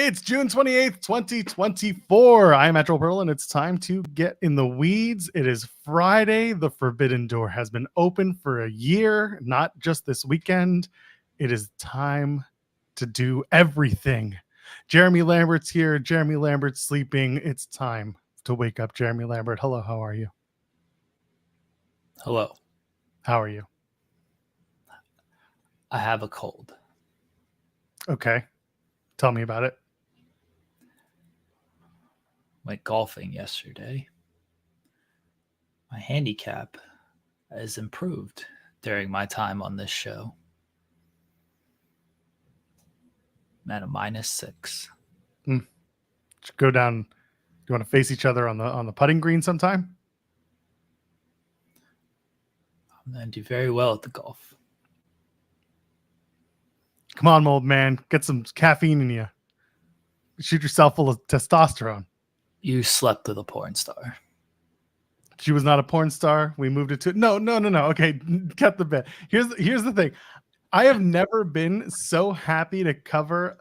It's June 28th, 2024. I'm Metro Pearl, and it's time to get in the weeds. It is Friday. The Forbidden Door has been open for a year, not just this weekend. It is time to do everything. Jeremy Lambert's here. Jeremy Lambert's sleeping. It's time to wake up Jeremy Lambert. Hello, how are you? Hello. How are you? I have a cold. Okay. Tell me about it. Went golfing yesterday. My handicap has improved during my time on this show. I'm at a -6. Go down. Do you want to face each other on the putting green sometime? I'm going to do very well at the golf. Come on, old man. Get some caffeine in you. Shoot yourself full of testosterone. You slept with a porn star. She was not a porn star. We moved it to no. Okay, cut the bit. Here's the thing. I have never been so happy to cover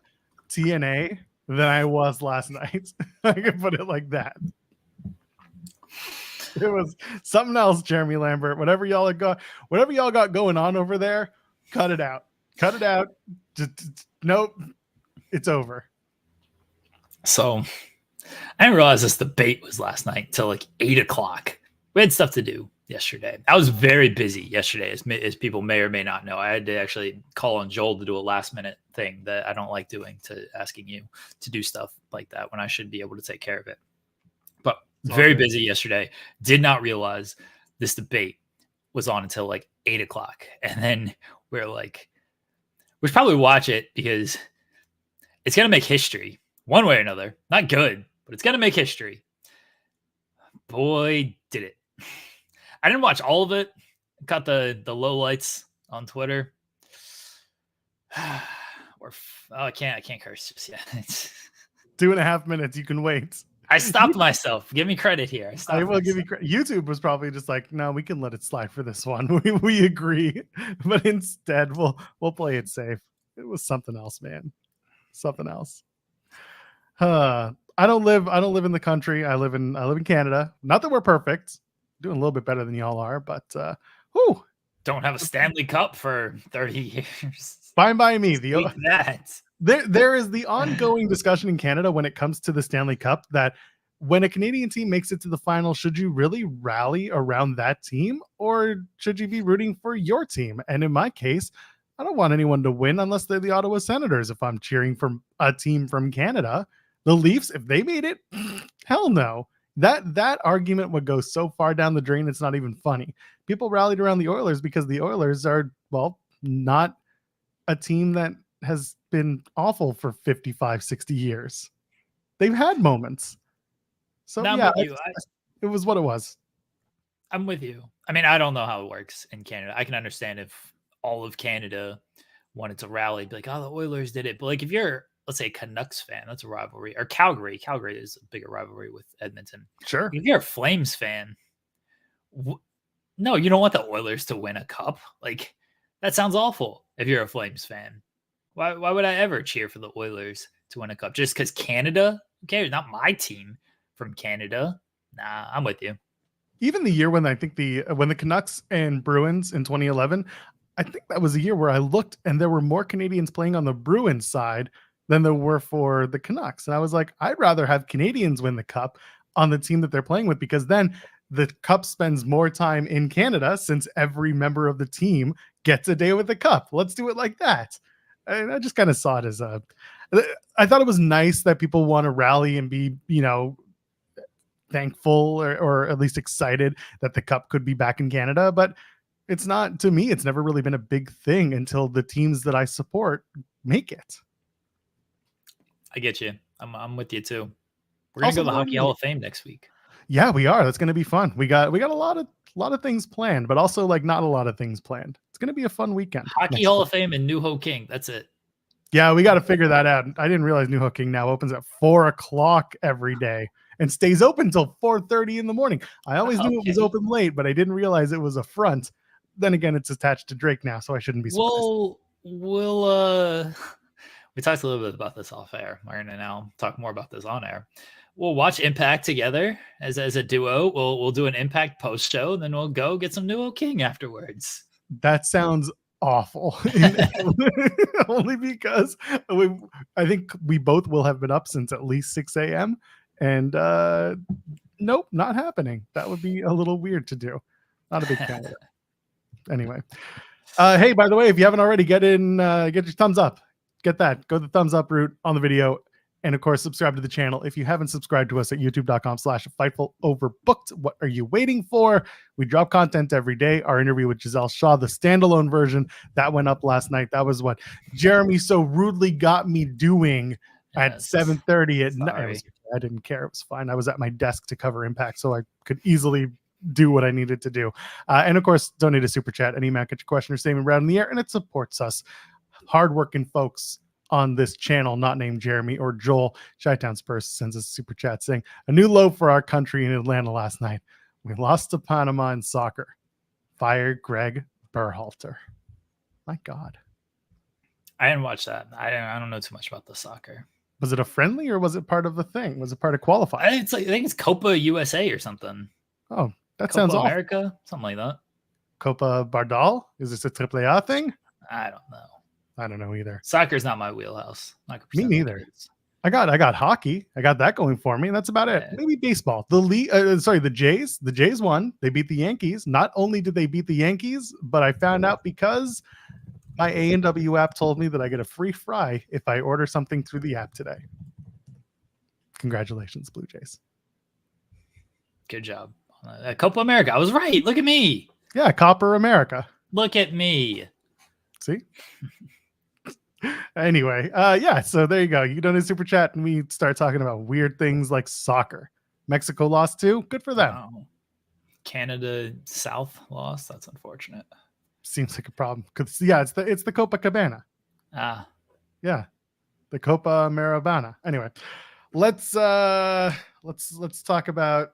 TNA than I was last night. I can put it like that. It was something else, Jeremy Lambert. Whatever y'all got going on over there, cut it out. Cut it out. Nope. It's over. So I didn't realize this debate was last night until like 8 o'clock. We had stuff to do yesterday. I was very busy yesterday, as people may or may not know. I had to actually call on Joel to do a last minute thing that I don't like doing, to asking you to do stuff like that when I should be able to take care of it. But very busy yesterday. Did not realize this debate was on until like 8 o'clock. And then we're like, we should probably watch it because it's going to make history one way or another. Not good, but it's going to make history. Boy, did it. I didn't watch all of it. Got the lowlights on Twitter. I can't curse just yet. 2.5 minutes. You can wait. I stopped myself. Give me credit here. I will give you credit. YouTube was probably just like, no, we can let it slide for this one. We agree, but instead we'll play it safe. It was something else, man. Something else. I don't live in the country. I live in Canada. Not that we're perfect. Doing a little bit better than y'all are, but don't have a Stanley Cup for 30 years. Fine by me. There is the ongoing discussion in Canada when it comes to the Stanley Cup that when a Canadian team makes it to the final, should you really rally around that team or should you be rooting for your team? And in my case, I don't want anyone to win unless they're the Ottawa Senators. If I'm cheering for a team from Canada, the Leafs, if they made it, hell no. That argument would go so far down the drain, it's not even funny. People rallied around the Oilers because the Oilers are, well, not a team that has been awful for 55, 60 years. They've had moments. So yeah, it was what it was. I'm with you. I mean, I don't know how it works in Canada. I can understand if all of Canada wanted to rally, be like, oh, the Oilers did it. But like, if you're, let's say, a Canucks fan, that's a rivalry. Or Calgary is a bigger rivalry with Edmonton. Sure. If you're a Flames fan, no, you don't want the Oilers to win a cup. Like, that sounds awful if you're a Flames fan. Why would I ever cheer for the Oilers to win a cup? Just because Canada? Okay, not my team from Canada. Nah, I'm with you. Even the year when when the Canucks and Bruins in 2011, I think that was a year where I looked and there were more Canadians playing on the Bruins side than there were for the Canucks. And I was like, I'd rather have Canadians win the cup on the team that they're playing with, because then the cup spends more time in Canada since every member of the team gets a day with the cup. Let's do it like that. And I just kind of saw it as I thought it was nice that people want to rally and be, thankful or at least excited that the cup could be back in Canada. But it's not, to me, it's never really been a big thing until the teams that I support make it. I get you. I'm with you too. We're going to go to the Hockey Hall of Fame next week. Yeah, we are. That's going to be fun. We got a lot of things planned, but also like not a lot of things planned. It's going to be a fun weekend. Hockey Hall of Fame and New Ho King. That's it. Yeah, we got to figure that out. I didn't realize New Ho King now opens at 4:00 every day and stays open till 4:30 in the morning. I always knew it was open late, but I didn't realize it was a front. Then again, it's attached to Drake now, so I shouldn't be surprised. We'll We talked a little bit about this off air. We're going to now talk more about this on air. We'll watch Impact together as a duo. We'll do an Impact post show, then we'll go get some Nuo King afterwards. That sounds awful. Only because I think we both will have been up since at least 6 a.m. And nope, not happening. That would be a little weird to do. Not a big fan of it. Anyway. Hey, by the way, if you haven't already, get your thumbs up. Get that. Go the thumbs up route on the video. And of course, subscribe to the channel. If you haven't subscribed to us at youtube.com/FightfulOverbooked, what are you waiting for? We drop content every day. Our interview with Giselle Shaw, the standalone version, that went up last night. That was what Jeremy so rudely got me doing at 7:30 at night. I didn't care. It was fine. I was at my desk to cover Impact, so I could easily do what I needed to do. And of course, donate a super chat. Any amount, get your question or statement right in the air, and it supports us. Hardworking folks on this channel, not named Jeremy or Joel. Chi-Town Spurs sends us a super chat saying, a new low for our country in Atlanta last night. We lost to Panama in soccer. Fire Greg Berhalter. My God. I didn't watch that. I don't know too much about the soccer. Was it a friendly or was it part of the thing? Was it part of qualifying? I think it's Copa USA or something. Oh, that Copa sounds awful. America, something like that. Copa Bardal? Is this a AAA thing? I don't know. I don't know either. Soccer's not my wheelhouse. Me neither. I got hockey. I got that going for me, and that's about it. Maybe baseball. The Jays. The Jays won. They beat the Yankees. Not only did they beat the Yankees, but I found out because my A&W app told me that I get a free fry if I order something through the app today. Congratulations, Blue Jays. Good job. Copa America. I was right. Look at me. Yeah, Copper America. Look at me. See? Anyway, yeah, so there you go. You donate super chat and we start talking about weird things like soccer. Mexico lost too. Good for them. Wow. Canada South lost. That's unfortunate. Seems like a problem. Because yeah, it's the Copacabana. Yeah. The Copa Maravana. Anyway, let's talk about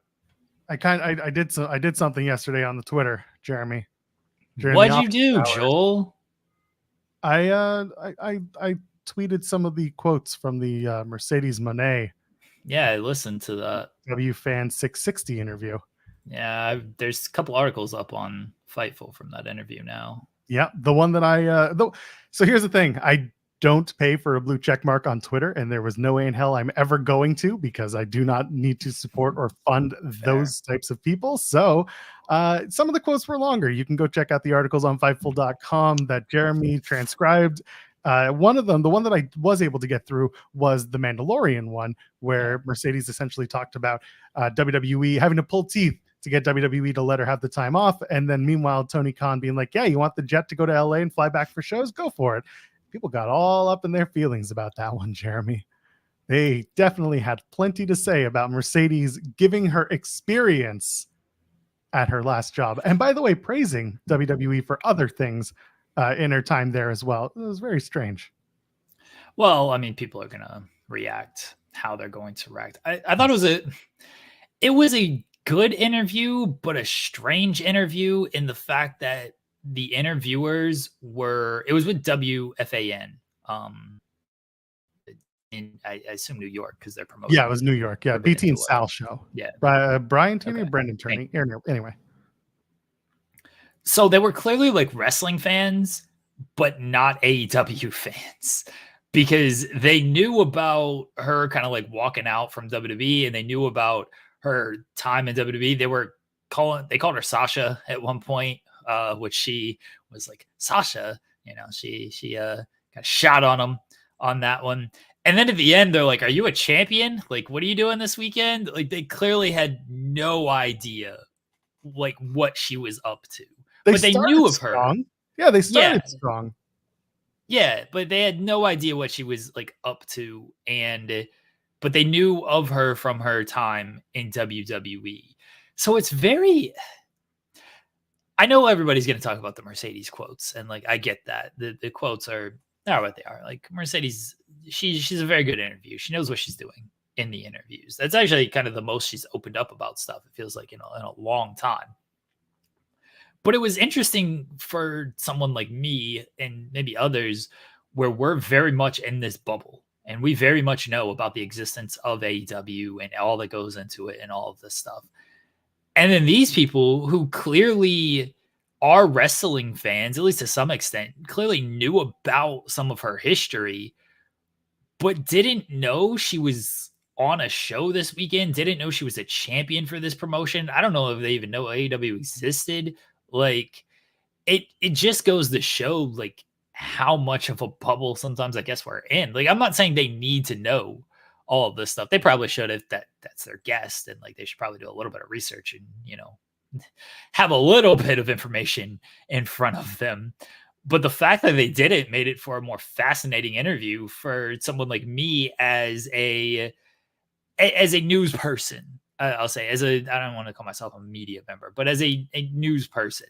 I did something yesterday on the Twitter, Jeremy. What'd you do, Joel? I tweeted some of the quotes from the Mercedes Monet. Yeah, I listened to that W Fan 660 interview. Yeah, there's a couple articles up on Fightful from that interview now. Yeah, the one that so here's the thing. I don't pay for a blue check mark on Twitter, and there was no way in hell I'm ever going to, because I do not need to support or fund those types of people. So some of the quotes were longer. You can go check out the articles on Fightful.com that Jeremy transcribed. One of them, the one that I was able to get through, was the Mandalorian one, where Mercedes essentially talked about WWE having to pull teeth to get WWE to let her have the time off. And then meanwhile, Tony Khan being like, yeah, you want the jet to go to LA and fly back for shows? Go for it. People got all up in their feelings about that one, Jeremy. They definitely had plenty to say about Mercedes giving her experience at her last job. And by the way, praising WWE for other things in her time there as well. It was very strange. Well, I mean, people are going to react how they're going to react. I thought it was a good interview, but a strange interview in the fact that the interviewers it was with WFAN, in I assume New York, because they're promoting. Yeah, it was New York. Yeah, BT and Sal show. Yeah, Brian Tierney, Brendan Tierney. Anyway, so they were clearly like wrestling fans, but not AEW fans, because they knew about her kind of like walking out from WWE, and they knew about her time in WWE. They called her Sasha at one point. Which she was like, Sasha, she kind of shot on him on that one. And then at the end, they're like, are you a champion? Like, what are you doing this weekend? Like, they clearly had no idea like what she was up to. But they knew of her. Yeah, they started strong. Yeah, but they had no idea what she was like up to. But they knew of her from her time in WWE. So it's very... I know everybody's going to talk about the Mercedes quotes, and like I get that the quotes are what they are. Like Mercedes, she's a very good interview. She knows what she's doing in the interviews. That's actually kind of the most she's opened up about stuff. It feels like in a long time. But it was interesting for someone like me and maybe others where we're very much in this bubble and we very much know about the existence of AEW and all that goes into it and all of this stuff. And then these people who clearly are wrestling fans, at least to some extent, clearly knew about some of her history, but didn't know she was on a show this weekend, didn't know she was a champion for this promotion. I don't know if they even know AEW existed. Like, it just goes to show, like, how much of a bubble sometimes I guess we're in. Like, I'm not saying they need to know all of this stuff. They probably should if that's their guest, and like they should probably do a little bit of research and, you know, have a little bit of information in front of them. But the fact that they did it made it for a more fascinating interview for someone like me as a news person. I'll say I don't want to call myself a media member, but as a news person,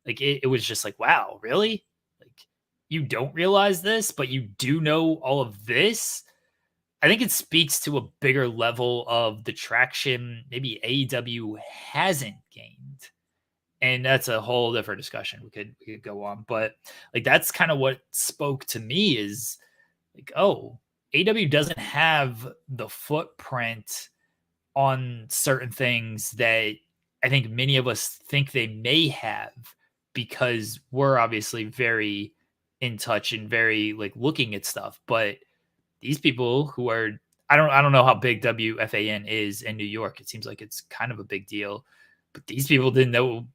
like it was just like, wow, really? Like, you don't realize this, but you do know all of this. I think it speaks to a bigger level of the traction maybe AEW hasn't gained. And that's a whole different discussion we could go on. But like, that's kind of what spoke to me is like, oh, AEW doesn't have the footprint on certain things that I think many of us think they may have, because we're obviously very in touch and very like looking at stuff. But these people who are, I don't know how big WFAN is in New York. It seems like it's kind of a big deal, but these people didn't know.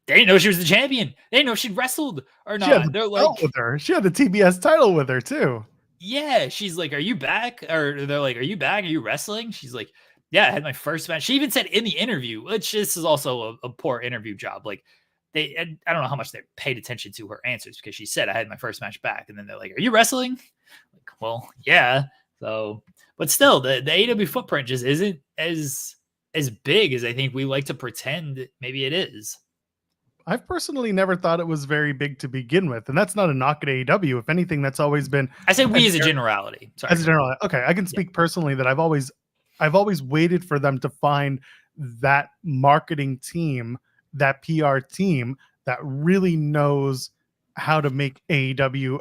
They didn't know she was the champion. They didn't know she wrestled or not. They're like, with her. She had the TBS title with her too. Yeah, she's like, "Are you back?" Or they're like, "Are you back? Are you wrestling?" She's like, "Yeah, I had my first match." She even said in the interview, which this is also a poor interview job. Like, I don't know how much they paid attention to her answers, because she said, "I had my first match back," and then they're like, "Are you wrestling?" Like, well, yeah. So, but still, the AEW footprint just isn't as big as I think we like to pretend maybe it is. I've personally never thought it was very big to begin with, and that's not a knock at AEW. If anything, that's always been. I say we as a generality. Sorry. As a general, okay, I can speak personally that I've always waited for them to find that marketing team, that PR team that really knows how to make AEW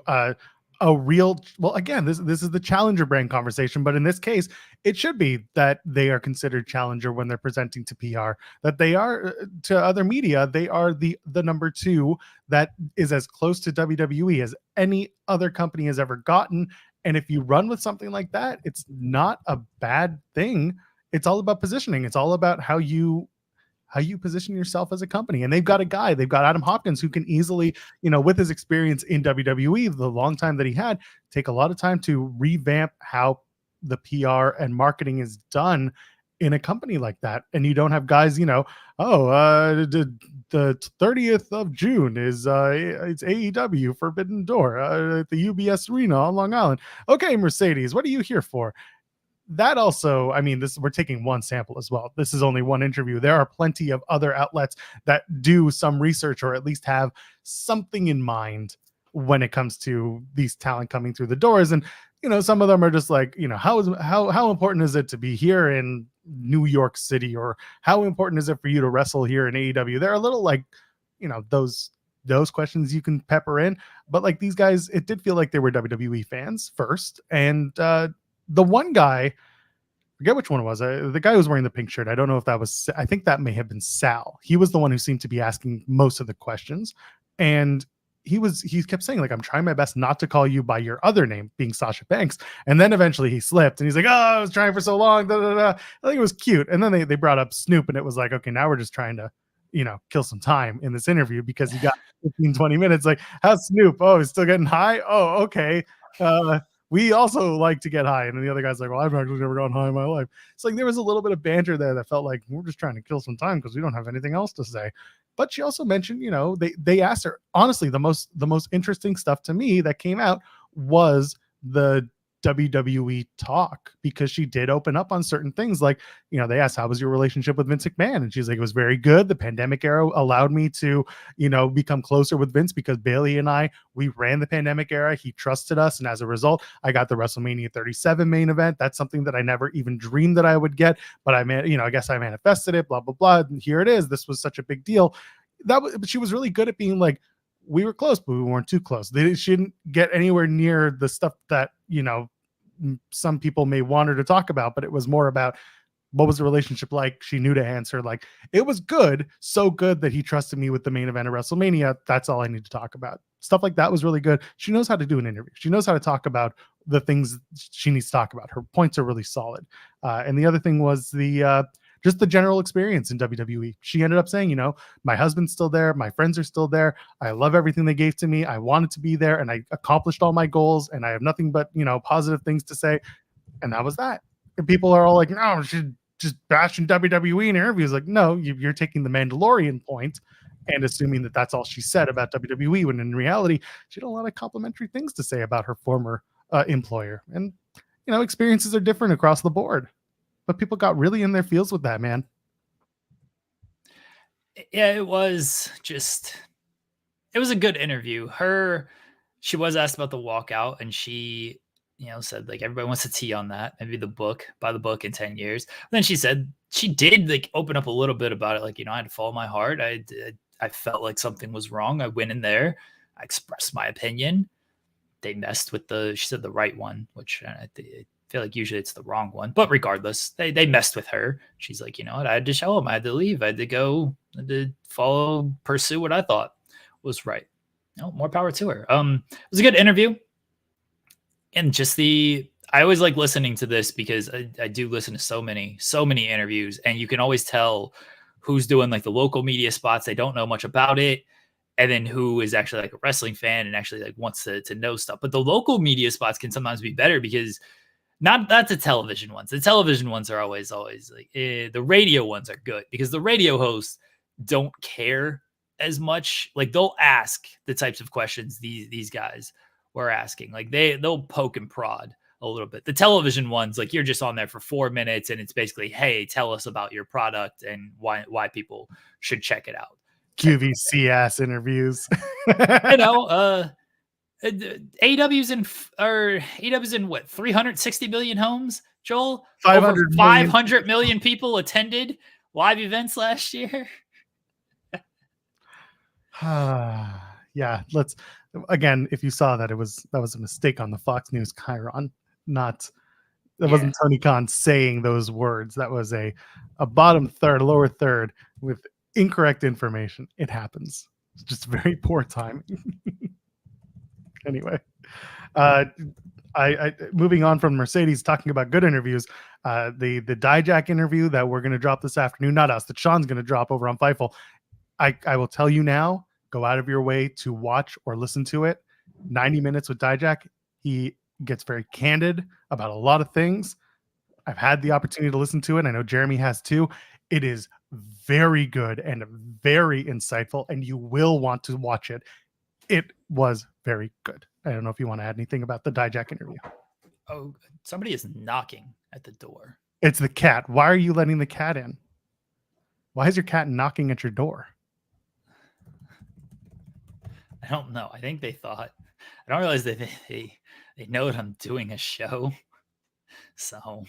a real. Well, again, this is the challenger brand conversation, but in this case, it should be that they are considered challenger when they're presenting to PR. That they are to other media, they are the number two that is as close to WWE as any other company has ever gotten. And if you run with something like that, it's not a bad thing. It's all about positioning. It's all about how you position yourself as a company. And they've got Adam Hopkins, who can easily, with his experience in WWE, the long time that he had, take a lot of time to revamp how the PR and marketing is done in a company like that. And you don't have guys, the 30th of June is it's AEW Forbidden Door at the UBS Arena on Long Island. Okay, Mercedes, what are you here for? That also, I mean, we're taking one sample as well. This is only one interview. There are plenty of other outlets that do some research, or at least have something in mind when it comes to these talent coming through the doors. And some of them are just like, how important is it to be here in New York City, or how important is it for you to wrestle here in AEW? They're a little like, those questions you can pepper in, but like these guys, it did feel like they were WWE fans first. And the one guy, forget which one it was, the guy who was wearing the pink shirt, I don't know if that was, I think that may have been Sal. He was the one who seemed to be asking most of the questions. And he kept saying, like, I'm trying my best not to call you by your other name, being Sasha Banks. And then eventually he slipped and he's like, oh, I was trying for so long. Da, da, da. I think it was cute. And then they brought up Snoop, and it was like, okay, now we're just trying to, kill some time in this interview, because you got 15, 20 minutes. Like, how's Snoop? Oh, he's still getting high. Oh, okay. We also like to get high. And then the other guy's like, well, I've actually never gotten high in my life. It's like there was a little bit of banter there that felt like we're just trying to kill some time because we don't have anything else to say. But she also mentioned, they asked her, honestly, the most interesting stuff to me that came out was the WWE talk, because she did open up on certain things. Like, they asked, how was your relationship with Vince McMahon? And she's like, it was very good. The pandemic era allowed me to, become closer with Vince, because Bailey and we ran the pandemic era. He trusted us. And as a result, I got the WrestleMania 37 main event. That's something that I never even dreamed that I would get, but I guess I manifested it, blah, blah, blah. And here it is. This was such a big deal. But she was really good at being like, we were close, but we weren't too close. She didn't get anywhere near the stuff that, some people may want her to talk about, but it was more about what was the relationship like. She knew to answer. Like, it was good, so good that he trusted me with the main event of WrestleMania. That's all I need to talk about. Stuff like that was really good. She knows how to do an interview. She knows how to talk about the things she needs to talk about. Her points are really solid. And the other thing was just the general experience in WWE. She ended up saying, my husband's still there. My friends are still there. I love everything they gave to me. I wanted to be there and I accomplished all my goals and I have nothing but, positive things to say. And that was that. And people are all like, no, she's just bashing WWE in interviews. Like, no, you're taking the Mandalorian point and assuming that that's all she said about WWE, when in reality, she had a lot of complimentary things to say about her former employer. And, experiences are different across the board. But people got really in their feels with that, man. Yeah, it was a good interview. She was asked about the walkout, and she, said like everybody wants to tea on that. Maybe buy the book in 10 years. And then she said she did like open up a little bit about it. Like, I had to follow my heart. I felt like something was wrong. I went in there. I expressed my opinion. They messed with she said the right one, which I feel like usually it's the wrong one, but regardless, they messed with her. She's like, I had to show them. I had to leave. I had to go. I had to pursue what I thought was right. More power to her. It was a good interview. And just I always like listening to this because I do listen to so many interviews, and you can always tell who's doing like the local media spots. They don't know much about it. And then who is actually like a wrestling fan and actually like wants to know stuff. But the local media spots can sometimes be better because not the television ones. The television ones are always like the radio ones are good because the radio hosts don't care as much. Like, they'll ask the types of questions these guys were asking. Like, they'll poke and prod a little bit. The television ones, like, you're just on there for 4 minutes and it's basically, hey, tell us about your product and why people should check it out. QVC ass interviews. AEW's in what, 360 million homes, Joel? 500 million people attended live events last year. Yeah, again, if you saw that, that was a mistake on the Fox News chyron. Wasn't Tony Khan saying those words. That was a bottom third, lower third with incorrect information. It happens. It's just very poor timing. Anyway, I moving on from Mercedes talking about good interviews. The Dijak interview that we're going to drop this afternoon, not us, that Sean's going to drop over on Fightful. I will tell you now, go out of your way to watch or listen to it. 90 minutes with Dijak. He gets very candid about a lot of things. I've had the opportunity to listen to it. I know Jeremy has too. It is very good and very insightful, and you will want to watch it. It was very good. I don't know if you want to add anything about the Dijak interview. Oh, somebody is knocking at the door. It's the cat. Why are you letting the cat in? Why is your cat knocking at your door? I don't know. I think they thought. I don't realize they know that I'm doing a show. So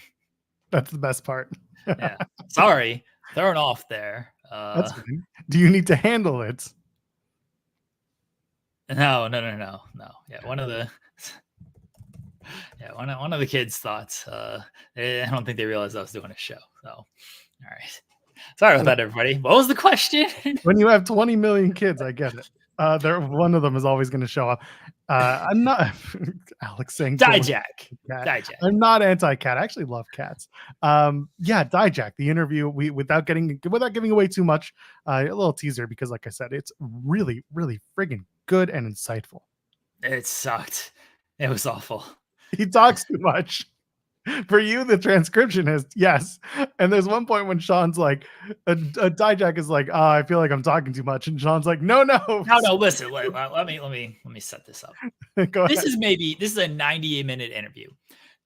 that's the best part. Yeah. Sorry, thrown off there. That's fine. Do you need to handle it? No. Yeah, one of the kids thought. I don't think they realized I was doing a show. So, all right. Sorry about that, everybody. What was the question? When you have 20 million kids, I get it. One of them is always going to show up. I'm not Alex saying Dijak. I'm not anti-cat. I actually love cats. Dijak, the interview, without giving away too much, a little teaser, because like I said, it's really, really friggin' good and insightful. It sucked. It was awful. He talks too much. For you, the transcription is yes. And there's one point when Sean's like, Dijak is like, I feel like I'm talking too much, and Sean's like, no. Listen, let me set this up. This is a 90-minute interview.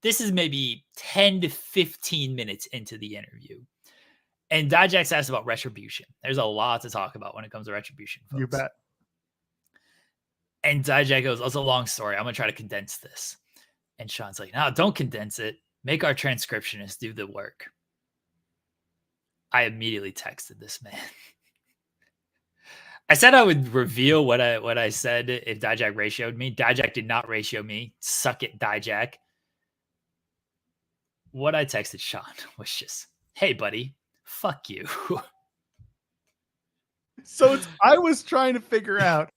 This is maybe 10 to 15 minutes into the interview, and Dijak's asked about retribution. There's a lot to talk about when it comes to retribution, folks. You bet. And Dijak goes, "It's a long story. I'm gonna try to condense this." And Sean's like, "No, don't condense it. Make our transcriptionist do the work." I immediately texted this man. I said I would reveal what I said if Dijak ratioed me. Dijak did not ratio me. Suck it, Dijak. What I texted Sean was just, hey, buddy, fuck you. So I was trying to figure out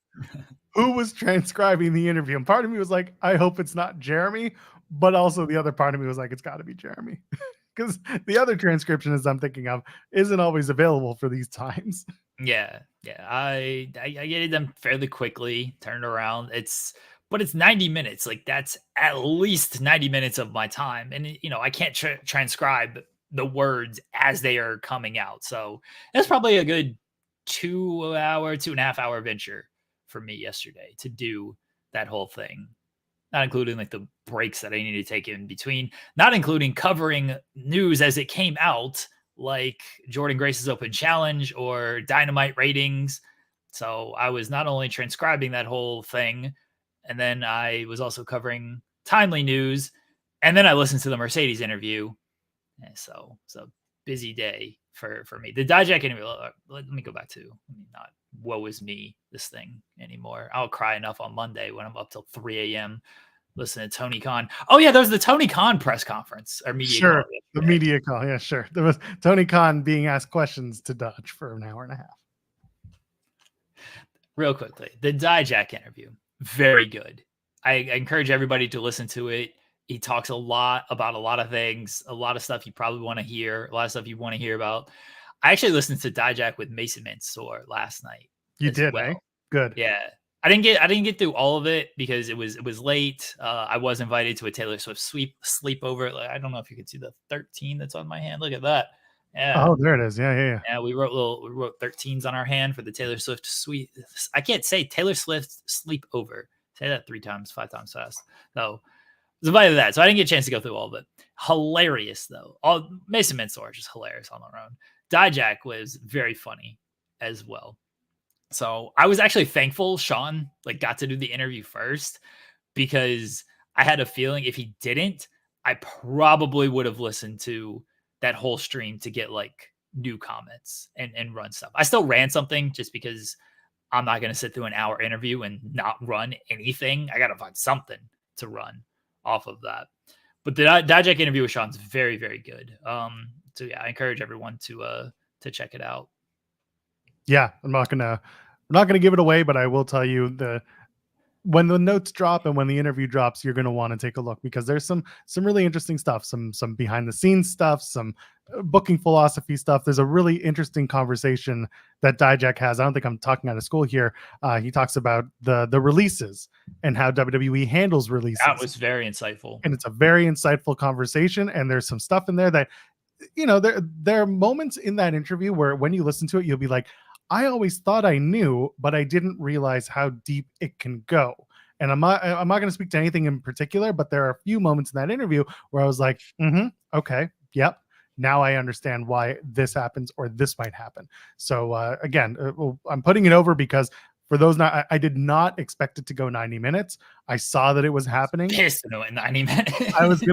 who was transcribing the interview. And part of me was like, I hope it's not Jeremy. But also the other part of me was like, it's got to be Jeremy. Because the other transcription, as I'm thinking of, isn't always available for these times. Yeah. I get them fairly quickly, turned around. But it's 90 minutes. Like that's at least 90 minutes of my time. And, I can't transcribe the words as they are coming out. So that's probably a good 2.5 hour venture for me yesterday to do that whole thing. Not including like the breaks that I needed to take in between, not including covering news as it came out, like Jordan Grace's Open Challenge or Dynamite ratings. So I was not only transcribing that whole thing, and then I was also covering timely news, and then I listened to the Mercedes interview. And so busy day for me. The Dijak interview, let me go back to, not woe is me, this thing anymore. I'll cry enough on Monday when I'm up till 3 a.m. listening to Tony Khan. Oh yeah, there was the Tony Khan press conference or media call. Call the media call. Yeah, sure. There was Tony Khan being asked questions to Dutch for an hour and a half. Real quickly, the Dijak interview, very good. I encourage everybody to listen to it. He talks a lot about a lot of things, a lot of stuff you probably want to hear, a lot of stuff you want to hear about. I actually listened to Dijak with Mason Mansour last night. You did, well. Eh? Good. Yeah. I didn't get through all of it because it was late. I was invited to a Taylor Swift sleepover. Like, I don't know if you can see the 13 that's on my hand. Look at that. Yeah. Oh, there it is. Yeah. Yeah, we wrote 13s on our hand for the Taylor Swift suite. I can't say Taylor Swift sleepover. Say that 5 times fast. So was invited to that. So I didn't get a chance to go through all of it. Hilarious though. All Mason Mansour just hilarious on their own. Dijak was very funny as well. So I was actually thankful Sean got to do the interview first, because I had a feeling if he didn't, I probably would have listened to that whole stream to get new comments and run stuff. I still ran something just because I'm not going to sit through an hour interview and not run anything. I got to find something to run off of that. But the Dijak interview with Sean's very, very good. So yeah, I encourage everyone to check it out. Yeah, I'm not gonna give it away, but I will tell you when the notes drop and when the interview drops, you're gonna want to take a look, because there's some really interesting stuff, some behind the scenes stuff, some booking philosophy stuff. There's a really interesting conversation that Dijak has. I don't think I'm talking out of school here. He talks about the releases and how WWE handles releases. That was very insightful, and it's a very insightful conversation. And there's some stuff in there that, there are moments in that interview where when you listen to it, you'll be like, I always thought I knew, but I didn't realize how deep it can go. And I'm not going to speak to anything in particular, but there are a few moments in that interview where I was like, okay, yep. Now I understand why this happens or this might happen. So again, I'm putting it over because for those I did not expect it to go 90 minutes. I saw that it was happening. Pissed to know in 90 minutes. I was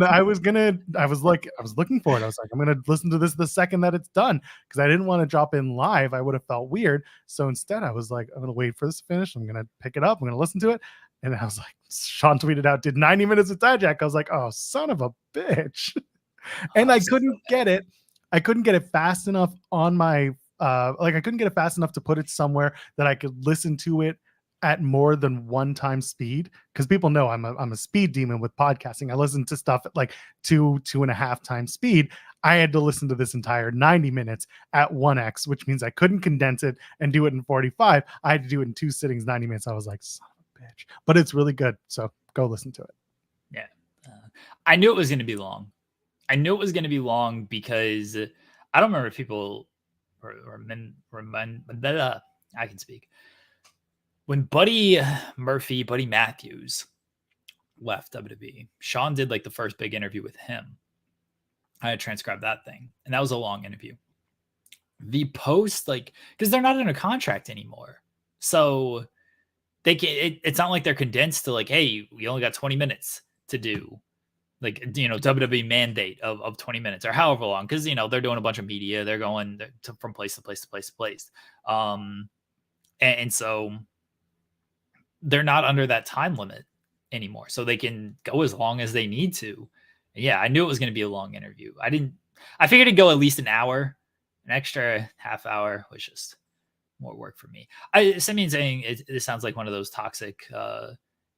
looking for it. I was like, I'm gonna listen to this the second that it's done, because I didn't want to drop in live. I would have felt weird. So instead I was like, I'm gonna wait for this to finish. I'm gonna pick it up. I'm gonna listen to it. And I was like, Sean tweeted out, did 90 minutes with Dijak. I was like, oh, son of a bitch. And I couldn't get it. I couldn't get it fast enough on my I couldn't get it fast enough to put it somewhere that I could listen to it at more than 1 time speed, because people know I'm a speed demon with podcasting. I listen to stuff at 2.5 times speed. I had to listen to this entire 90 minutes at 1x, which means I couldn't condense it and do it in 45. I had to do it in 2 sittings, 90 minutes. I was like, son of a bitch, but it's really good. So go listen to it. Yeah. I knew it was going to be long. Because I don't remember if people I can speak. When Buddy Matthews left WWE, Sean did the first big interview with him. I had transcribed that thing, and that was a long interview. The post, because they're not in a contract anymore, so they can. It's not like they're condensed to hey, we only got 20 minutes to do. WWE mandate of 20 minutes or however long, because they're doing a bunch of media, they're going from place to place. And so they're not under that time limit anymore. So they can go as long as they need to. And yeah, I knew it was going to be a long interview. I figured it'd go at least an hour. An extra half hour was just more work for me. Simeon saying it sounds like one of those toxic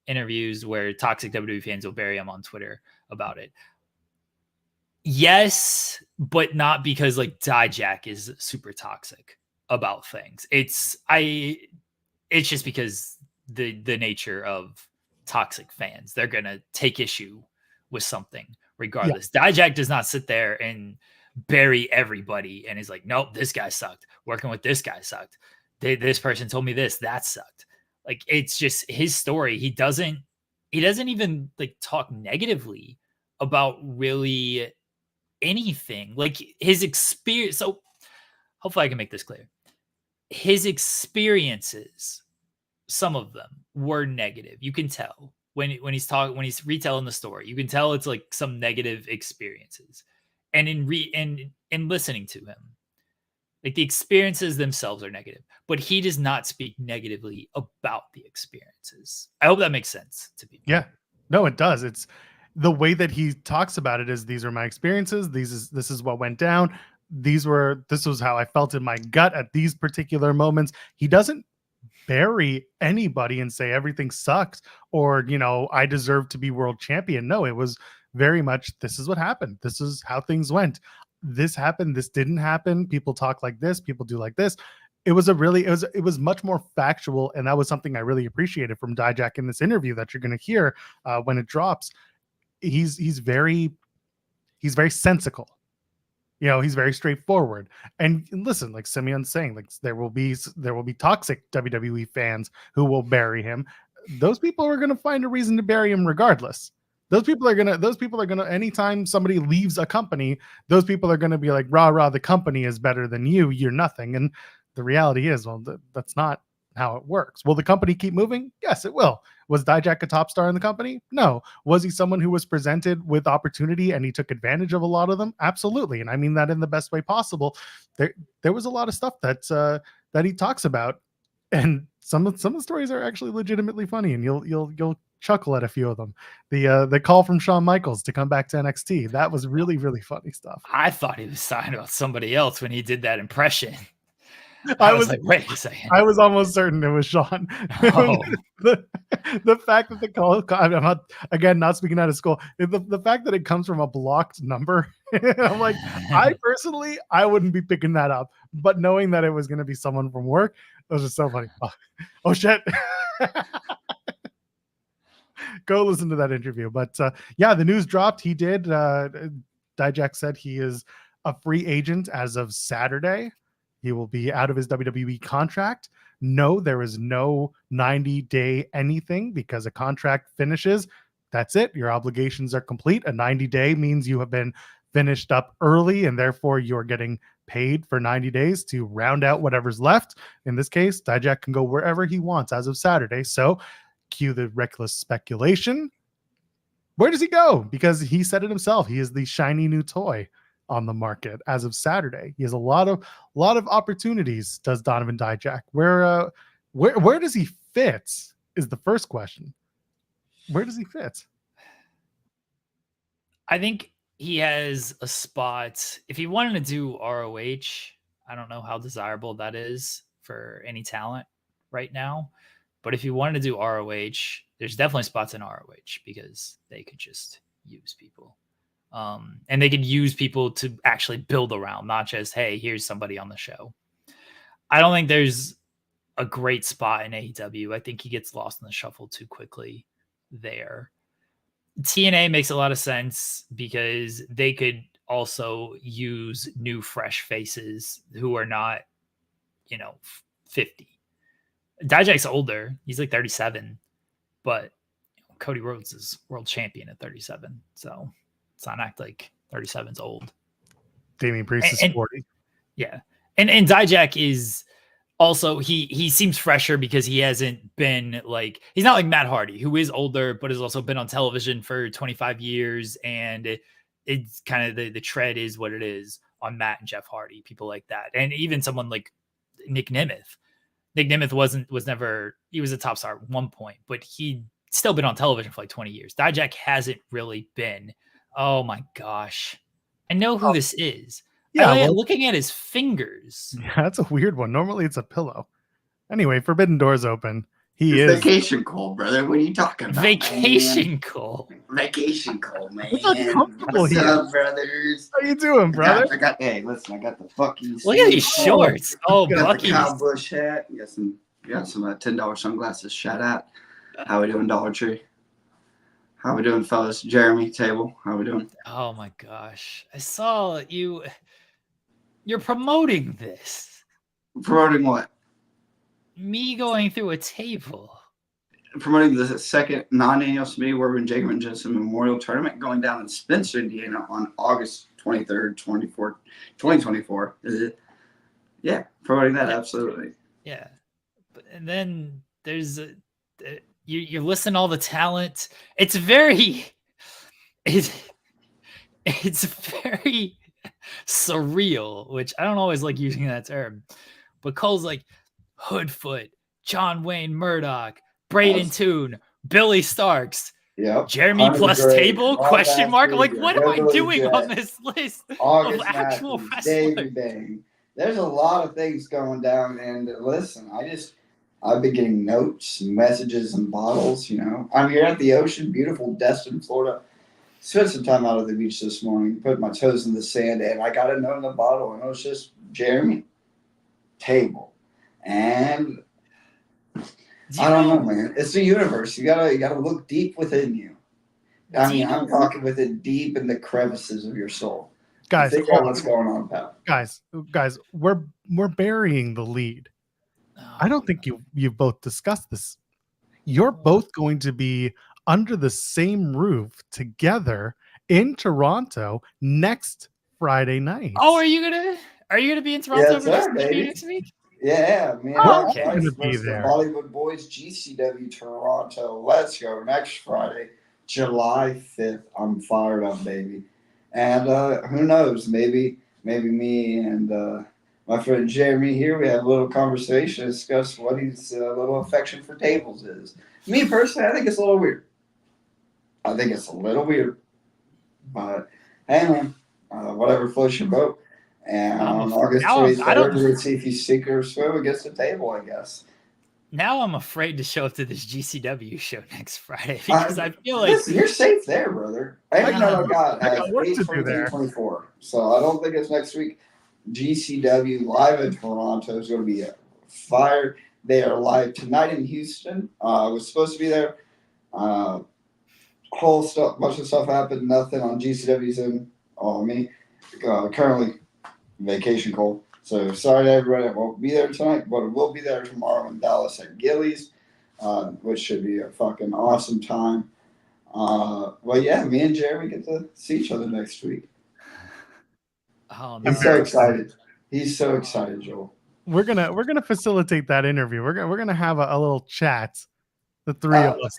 interviews where toxic WWE fans will bury him on Twitter about it. Yes, but not because like Dijak is super toxic about things. It's just because the nature of toxic fans, they're gonna take issue with something regardless. Yeah. Dijak does not sit there and bury everybody and is like, nope, this guy sucked. Working with this guy sucked. This person told me this, that sucked. Like, it's just his story. He doesn't even like talk negatively about really anything. Like his experience. So hopefully I can make this clear. His experiences, some of them were negative. You can tell when he's retelling the story, you can tell it's like some negative experiences. And in listening to him, like the experiences themselves are negative, but he does not speak negatively about the experiences. I hope that makes sense to people. Yeah, no, it does. It's the way that he talks about it is, these are my experiences. This is what went down. This was how I felt in my gut at these particular moments. He doesn't bury anybody and say everything sucks or, I deserve to be world champion. No, it was very much, this is what happened. This is how things went. This happened. This didn't happen. People talk like this. People do like this. It was much more factual. And that was something I really appreciated from Dijak in this interview that you're going to hear when it drops. He's very sensical. He's very straightforward. And listen, like Simeon's saying, like there will be toxic WWE fans who will bury him. Those people are going to find a reason to bury him regardless. Those people are going to, anytime somebody leaves a company, those people are going to be like, rah, the company is better than you. You're nothing. And the reality is, well, that's not how it works. Will the company keep moving? Yes, it will. Was Dijak a top star in the company? No. Was he someone who was presented with opportunity and he took advantage of a lot of them? Absolutely. And I mean that in the best way possible. There was a lot of stuff that he talks about, and some of the stories are actually legitimately funny, and you'll chuckle at a few of them. The call from Shawn Michaels to come back to NXT, that was really, really funny stuff. I thought he was talking about somebody else when he did that impression. I was like, wait a second. I was almost certain it was Shawn. Oh. the fact that the call, I'm not speaking out of school. The fact that it comes from a blocked number, I'm like, I wouldn't be picking that up. But knowing that it was going to be someone from work, it was just so funny. Oh shit. Go listen to that interview. But yeah, the news dropped. He did. Dijak said he is a free agent as of Saturday. He will be out of his WWE contract. No, there is no 90-day anything, because a contract finishes. That's it. Your obligations are complete. A 90-day means you have been finished up early, and therefore you're getting paid for 90 days to round out whatever's left. In this case, Dijak can go wherever he wants as of Saturday. So cue the reckless speculation. Where does he go? Because he said it himself. He is the shiny new toy on the market as of Saturday. He has a lot of opportunities. Does Donovan Dijak? Where does he fit? Is the first question. Where does he fit? I think he has a spot. If he wanted to do ROH, I don't know how desirable that is for any talent right now. But if he wanted to do ROH, there's definitely spots in ROH because they could just use people. And they could use people to actually build around, not just, hey, here's somebody on the show. I don't think there's a great spot in AEW. I think he gets lost in the shuffle too quickly there. TNA makes a lot of sense because they could also use new, fresh faces who are not, 50. Dijak's older. He's like 37, but Cody Rhodes is world champion at 37. So let's not act like 37's old. Damian Priest is 40. Yeah. And Dijak is also, he seems fresher because he hasn't been like, he's not like Matt Hardy, who is older, but has also been on television for 25 years. And it's kind of the tread is what it is on Matt and Jeff Hardy, people like that. And even someone like Nick Nemeth, Nick Nemeth was never, he was a top star at one point, but he'd still been on television for like 20 years. Dijak hasn't really been. Oh my gosh. I know who this is. Yeah, looking at his fingers. Yeah, that's a weird one. Normally it's a pillow. Anyway, Forbidden Door's open. It's Vacation Cole, brother. What are you talking about? Vacation Cole. Vacation Cole, man. It's uncomfortable What's here. up, brothers? How you doing, brother? Hey, listen, I got the fucking. Look at these shorts. Oh, got Bucky's. the cowbush hat. You got some $10 sunglasses. Shout out. How we doing, Dollar Tree? How we doing, fellas? Jeremy, table. How we doing? Oh my gosh. I saw you. You're promoting this. Promoting what? Me going through a table. Promoting the second non-annual Smitty Werben Jacob and Jensen Memorial Tournament going down in Spencer, Indiana on August 23rd, 2024. Yeah, promoting that, absolutely. Yeah. And then there's you're listing all the talent. It's very very surreal, which I don't always like using that term. But Cole's like Hoodfoot, John Wayne Murdoch, Braden Toon, Billy Starks, Jeremy plus table, question mark. Like, what am I doing on this list of actual wrestlers? There's a lot of things going down, and listen, I've been getting notes, messages, and bottles, I'm here at the ocean, beautiful Destin, Florida. Spent some time out at the beach this morning, put my toes in the sand, and I got a note in the bottle, and it was just Jeremy, table. And I don't know, man. It's the universe. You gotta look deep within you. I'm talking within deep in the crevices of your soul. Guys, think about what's going on, pal. Guys, we're burying the lead. I don't think you've both discussed this. You're both going to be under the same roof together in Toronto next Friday night. Oh, are you gonna be in Toronto next week? Yeah, man. Okay. Gonna be there. The Bollywood Boys GCW Toronto. Let's go next Friday, July 5th. I'm fired up, baby. And who knows? Maybe me and my friend Jeremy here, we have a little conversation, discuss what his little affection for tables is. Me personally, I think it's a little weird. But hey, man, whatever floats your boat. And on August 23rd, we'll see if you sink or swim against the table, I guess. Now I'm afraid to show up to this GCW show next Friday because I feel like listen, you're safe there, brother. I got work to do there. 24, so I don't think it's next week. GCW live in Toronto is going to be a fire. They are live tonight in Houston. I was supposed to be there. Whole stuff, bunch of stuff happened. Nothing on GCW's in. On me. Currently, Vacation Cole. So sorry to everybody. I won't be there tonight, but we'll be there tomorrow in Dallas at Gillies, which should be a fucking awesome time. Well, yeah, me and Jeremy get to see each other next week. He's so excited. He's so excited, Joel. We're gonna facilitate that interview. We're gonna have a little chat, the three of us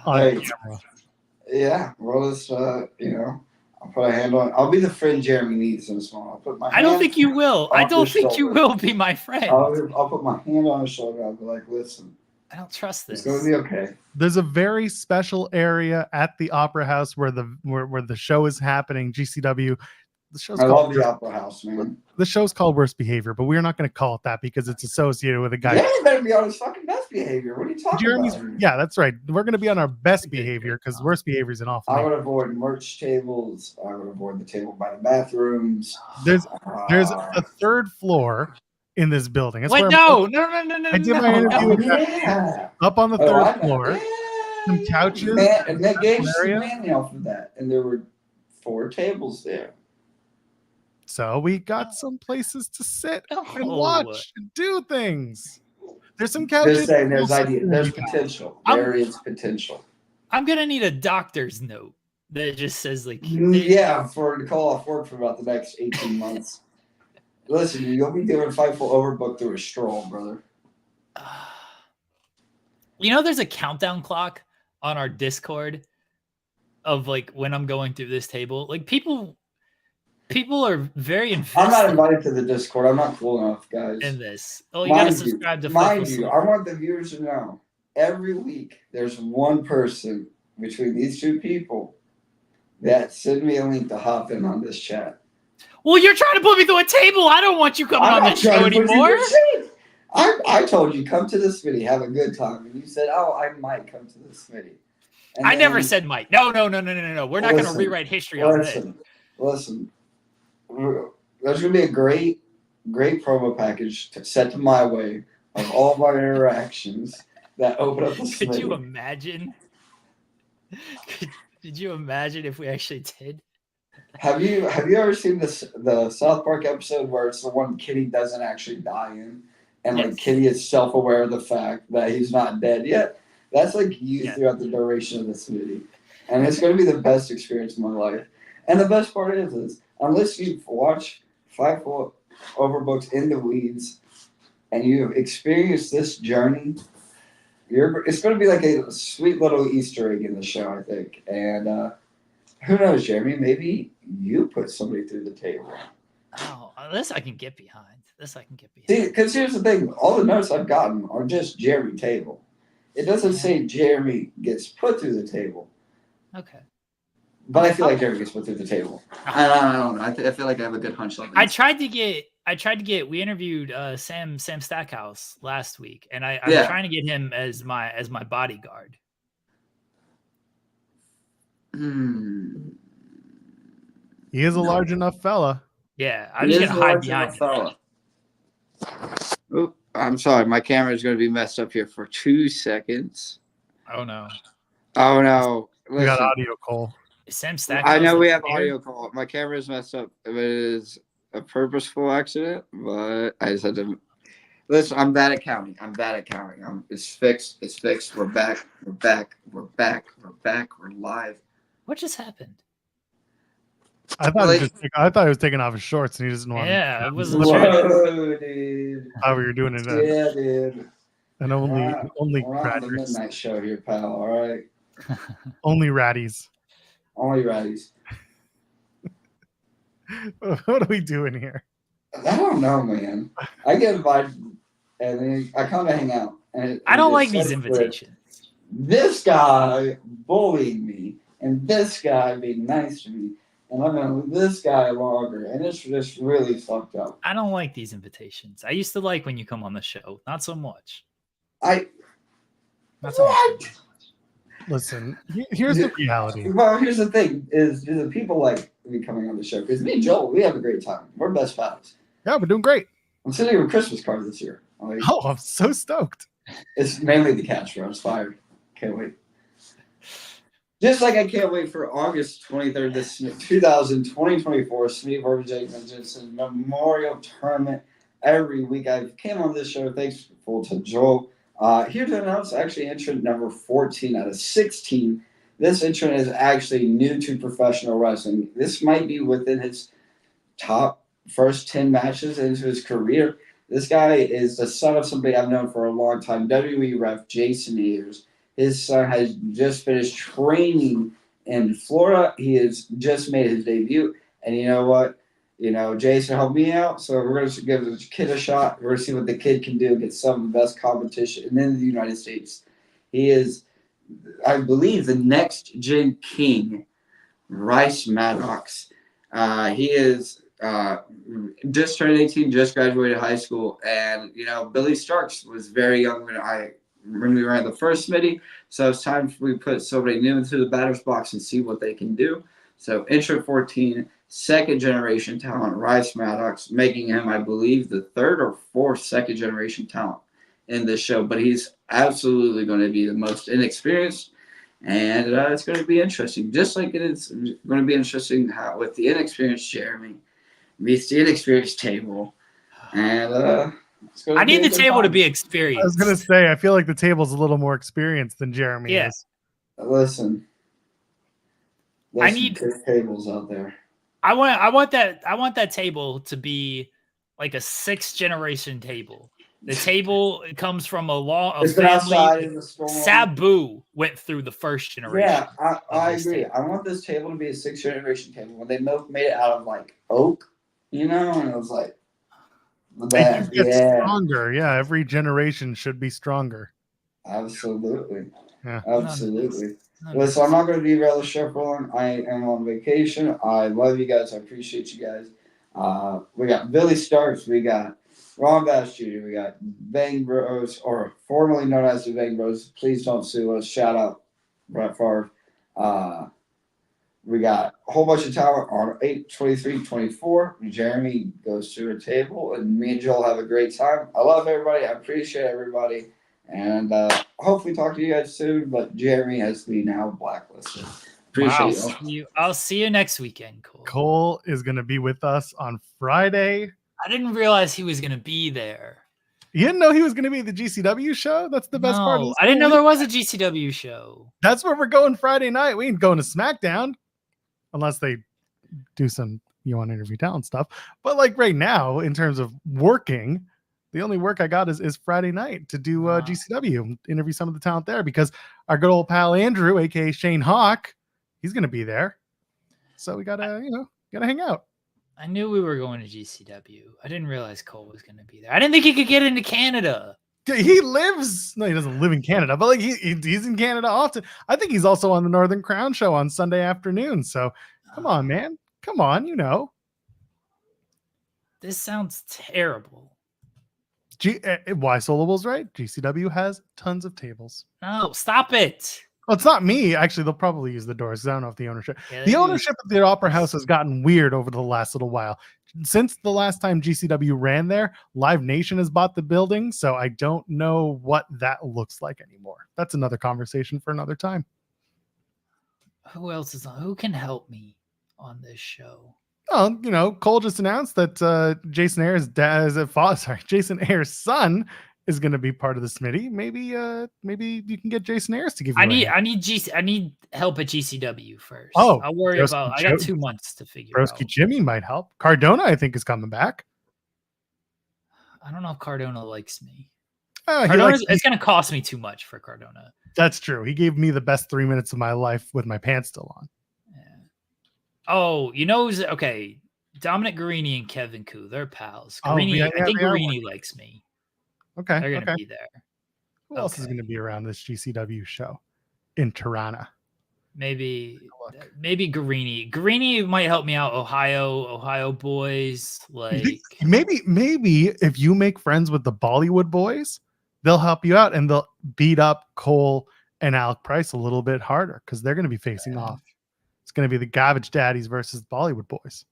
on camera. Yeah, well, it's I'll put a hand on. I'll be the friend Jeremy needs in this one. I'll put my. I don't think you will. I don't think you will be my friend. I'll put my hand on his shoulder. I'll be like, listen. I don't trust this. It's going to be okay. There's a very special area at the Opera House where the show is happening. GCW. I love the Opera House, man. The show's called Worst Behavior, but we're not going to call it that because it's associated with a guy. Yeah, you better be on his fucking best behavior. What are you talking about? Yeah, that's right. We're going to be on our best behavior because Worst Behavior is an awful I would avoid merch tables. I would avoid the table by the bathrooms. There's a third floor in this building. Wait, no. I did my interview up on the third floor. Yeah. Some couches. And they gave some manual for that. And there were 4 tables there. So we got some places to sit and watch and do things. There's some couches. There's potential. There is potential. I'm gonna need a doctor's note that just says like to call off work for about the next 18 months. Listen, you'll be doing Fightful overbooked through a stroll, brother. There's a countdown clock on our Discord of like when I'm going through this table. Like people People are very invested. I'm not invited to the Discord. I'm not cool enough, guys. In this. Oh, you gotta subscribe to Mind Fightful. you, I want the viewers to know every week there's one person between these two people that send me a link to hop in on this chat. Well, you're trying to put me through a table. I don't want you coming on this show anymore. I told you, come to the Smitty, have a good time. And you said, oh, I might come to the Smitty. And I never said might. No. We're not going to rewrite history on this. Listen. There's going to be a great promo package set to my way of all of our interactions that open up the Smitty. Could you imagine? Did you imagine if we actually did? Have you ever seen the South Park episode where it's the one Kitty doesn't actually die in? And like Kitty is self-aware of the fact that he's not dead yet. That's like used throughout the duration of the Smitty. And it's going to be the best experience of my life. And the best part is unless you watch Fightful Overbooked in the Weeds and you've experienced this journey, it's going to be like a sweet little Easter egg in the show, I think. And who knows, Jeremy? Maybe you put somebody through the table. Oh, this I can get behind. See, because here's the thing. All the notes I've gotten are just Jeremy table. It doesn't say Jeremy gets put through the table. Okay. But I feel like Jeremy gets put through the table. I don't know. I feel like I have a good hunch on this. I tried to get. We interviewed Sam Stackhouse last week, and I'm trying to get him as my bodyguard. He is a large enough fella. Yeah, I'm just gonna hide behind him. Oop, I'm sorry, my camera is going to be messed up here for 2 seconds. Oh no! We got audio call. Sam Stackhouse. I know we have audio call. My camera is messed up. It is a purposeful accident, but I just had to. Listen, I'm bad at counting. It's fixed. We're back. We're live. What just happened? I thought he was taking off his shorts and he doesn't want to. Yeah, it wasn't sure. Dude. How we were doing it. Yeah, dude. And only we're on the midnight show here, pal. All right. Only ratties. Only ratties. What are we doing here? I don't know, man. I get invited and then I kind of hang out. And I don't like these invitations. This guy bullying me and this guy being nice to me. And I'm going to leave this guy longer. And it's just really fucked up. I don't like these invitations. I used to like when you come on the show. Not so much. Not so much. Listen, here's the reality. Well, here's the thing. Is the people like me coming on the show? Because me and Joel, we have a great time. We're best pals. Yeah, we're doing great. I'm sending you a Christmas card this year. I'm so stoked. It's mainly the cash row. I was fired. Can't wait. Just like I can't wait for August 23rd, this 2024 Smitty vs. Jake Jensen Memorial Tournament. Every week I came on this show thankful to Joel. Here to announce actually entrant number 14 out of 16. This entrant is actually new to professional wrestling. This might be within his top first 10 matches into his career. This guy is the son of somebody I've known for a long time, WWE ref Jason Ayers. His son has just finished training in Florida. He has just made his debut. And you know what? Jason helped me out. So we're going to give the kid a shot. We're going to see what the kid can do against some of the best competition in the United States. He is, I believe, the next gen king, Rice Maddox. He is just turned 18, just graduated high school. And, Billy Starks was very young when we were at the first Smitty, so it's time we put somebody new into the batter's box and see what they can do. So entrant 14, second generation talent, Rice Maddox, making him, I believe, the third or fourth second generation talent in this show. But he's absolutely going to be the most inexperienced, and it's going to be interesting. Just like it is going to be interesting how with the inexperienced Jeremy meets the inexperienced table, and I need the table to be experienced. I was gonna say, I feel like the table's a little more experienced than Jeremy is. Listen, I need tables out there. I want that table to be like a 6th generation table. The table comes from a It's been family. outside in the storm. Sabu went through the first generation. Yeah, I agree. I want this table to be a 6th generation table. When they made it out of like oak, and it was like They do get yeah, stronger. Yeah, every generation should be stronger. absolutely. Yeah. Absolutely. Listen, I'm not going to derail the show for long. I am on vacation. I love you guys. I appreciate you guys. We got Billy Starks. We got Ron Bass Jr. We got Bang Bros, or formerly known as the Bang Bros. Please don't sue us. Shout out Brett Favre. We got a whole bunch of talent on 8/23/24. Jeremy goes to a table, and me and Joel have a great time. I love everybody. I appreciate everybody. And hopefully talk to you guys soon. But Jeremy has me now blacklisted. Appreciate you. I'll see you next weekend, Cole. Cole is going to be with us on Friday. I didn't realize he was going to be there. You didn't know he was going to be at the GCW show? That's the best part. I didn't know there was a GCW show. That's where we're going Friday night. We ain't going to SmackDown unless they do some you want to interview talent stuff. But like right now, in terms of working, the only work I got is Friday night to do GCW, interview some of the talent there, because our good old pal Andrew, aka Shane Hawk, he's going to be there. So we gotta hang out. I knew we were going to GCW. I didn't realize Cole was going to be there. I didn't think he could get into Canada. He doesn't live in Canada, but like he's in Canada often. I think he's also on the Northern Crown show on Sunday afternoon. So come on, man. Come on, This sounds terrible. Why Soloable's right? GCW has tons of tables. No, stop it. Well, it's not me. Actually, they'll probably use the doors. I don't know if the ownership. Yeah, the ownership of the Opera House has gotten weird over the last little while. Since the last time GCW ran there, Live Nation has bought the building, so I don't know what that looks like anymore. That's another conversation for another time. Who else is on? Who can help me on this show? Oh, Cole just announced that Jason Ayers' son is going to be part of the Smitty. Maybe you can get Jason Ayers to give you. I need help at GCW first. Oh, I'll worry about. I got 2 months to figure Broski out. Jimmy might help. Cardona, I think, is coming back. I don't know if Cardona likes me. It's going to cost me too much for Cardona. That's true. He gave me the best 3 minutes of my life with my pants still on. Yeah. Oh, okay. Dominic Guarini and Kevin Koo, they're pals. I think Guarini likes me. Okay. They're going to be there. Who else is going to be around this GCW show in Toronto? Maybe Guarini. Guarini might help me out. Ohio boys. Like maybe if you make friends with the Bollywood boys, they'll help you out and they'll beat up Cole and Alec Price a little bit harder because they're going to be facing off. It's going to be the Garbage Daddies versus the Bollywood boys.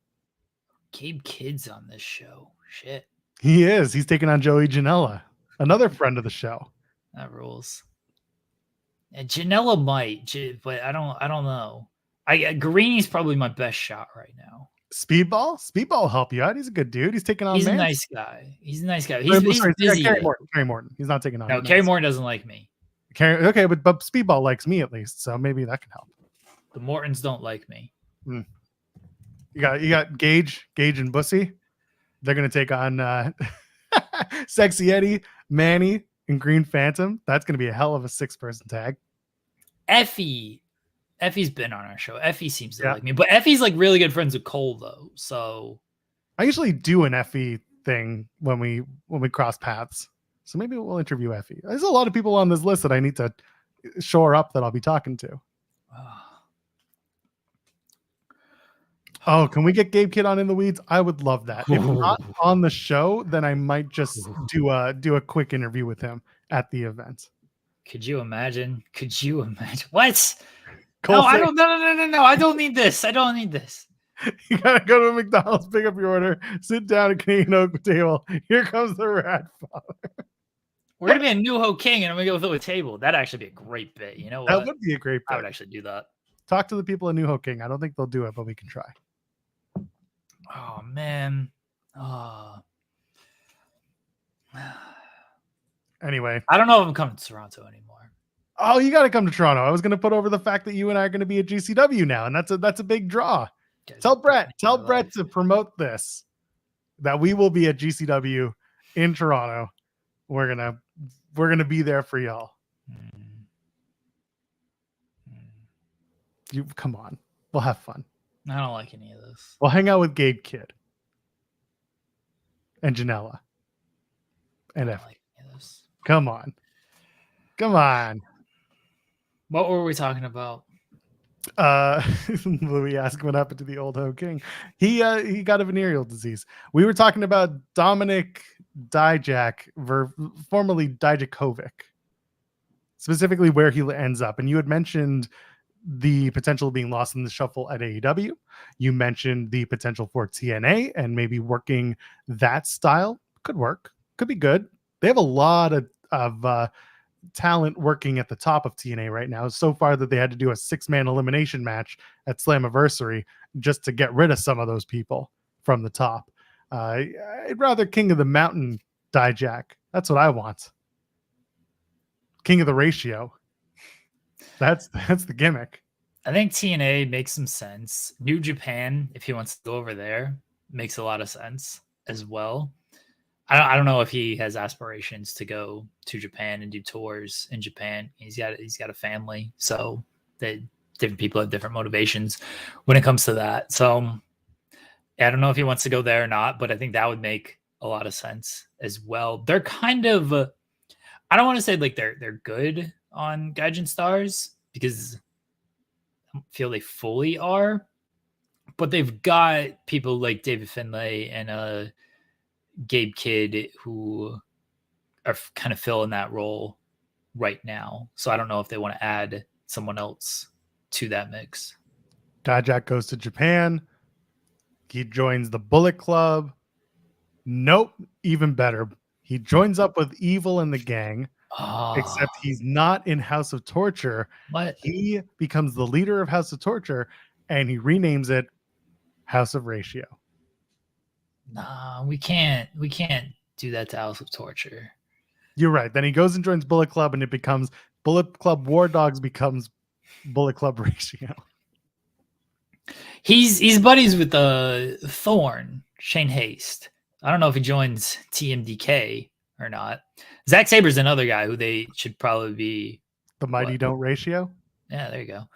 Gabe Kidd's on this show. Shit. He is. He's taking on Joey Janela, another friend of the show. That rules. And Janela might, but I don't know. Guarini's probably my best shot right now. Speedball will help you out. He's a good dude. He's taking on. He's a nice guy. He's busy. Kerry Morton. He's not taking on. No, Kerry Morton doesn't like me. Okay, but Speedball likes me at least, so maybe that can help. The Mortons don't like me. You got Gage and Bussy. They're going to take on Sexy Eddie, Manny, and Green Phantom. That's going to be a hell of a 6-person tag. Effie's been on our show. Effie seems to like me, but Effie's like really good friends with Cole though. So I usually do an Effie thing when we cross paths. So maybe we'll interview Effie. There's a lot of people on this list that I need to shore up that I'll be talking to. Oh, can we get Gabe Kidd on In the Weeds? I would love that. If not on the show, then I might just do a quick interview with him at the event. Could you imagine? What? No, I don't. No. I don't need this. You gotta go to a McDonald's, pick up your order, sit down at Canadian Oak table. Here comes the Rat Father. We're gonna be a New Ho King, and I'm gonna go fill a table. That'd actually be a great bit. You know what? That would be a great bit. I would actually do that. Talk to the people at New Ho King. I don't think they'll do it, but we can try. Oh man. Anyway, I don't know if I'm coming to Toronto anymore. Oh, you got to come to Toronto. I was going to put over the fact that you and I are going to be at GCW now, and that's a big draw. Tell Brett to promote this, that we will be at GCW in Toronto We're gonna be there for y'all. You come on. We'll have fun. I don't like any of this. We'll hang out with Gabe Kidd and Janela. And I F. don't like any of this. Come on. Come on. What were we talking about? Louis asked what happened to the old Ho King. He got a venereal disease. We were talking about Dominic Dijak, formerly Dijakovic, specifically where he ends up. And you had mentioned the potential of being lost in the shuffle at AEW. You mentioned the potential for TNA and maybe working that style. Could work. Could be good. They have a lot of talent working at the top of TNA right now, so far that they had to do a 6-man elimination match at Slammiversary just to get rid of some of those people from the top. I'd rather King of the Mountain Dijak. That's what I want. King of the Ratio. That's the gimmick. I think TNA makes some sense. New Japan, if he wants to go over there, makes a lot of sense as well. I don't know if he has aspirations to go to Japan and do tours in Japan. He's got a family, so that different people have different motivations when it comes to that. So I don't know if he wants to go there or not, but I think that would make a lot of sense as well. They're kind of, I don't want to say like they're good on Gaijin Stars because I don't feel they fully are, but they've got people like David Finlay and Gabe Kidd who are kind of filling that role right now. So I don't know if they want to add someone else to that mix. Dijak goes to Japan. He joins the Bullet Club. Nope, even better. He joins up with Evil and the gang, except he's not in House of Torture. What? He becomes the leader of House of Torture, and he renames it House of Ratio. Nah, we can't do that to House of Torture. You're right. Then he goes and joins Bullet Club, and it becomes Bullet Club War Dogs becomes Bullet Club Ratio. He's buddies with Thorne, Shane Haste. I don't know if he joins TMDK or not. Zack Saber's another guy who they should probably be The Mighty Don't Ratio. Yeah, there you go.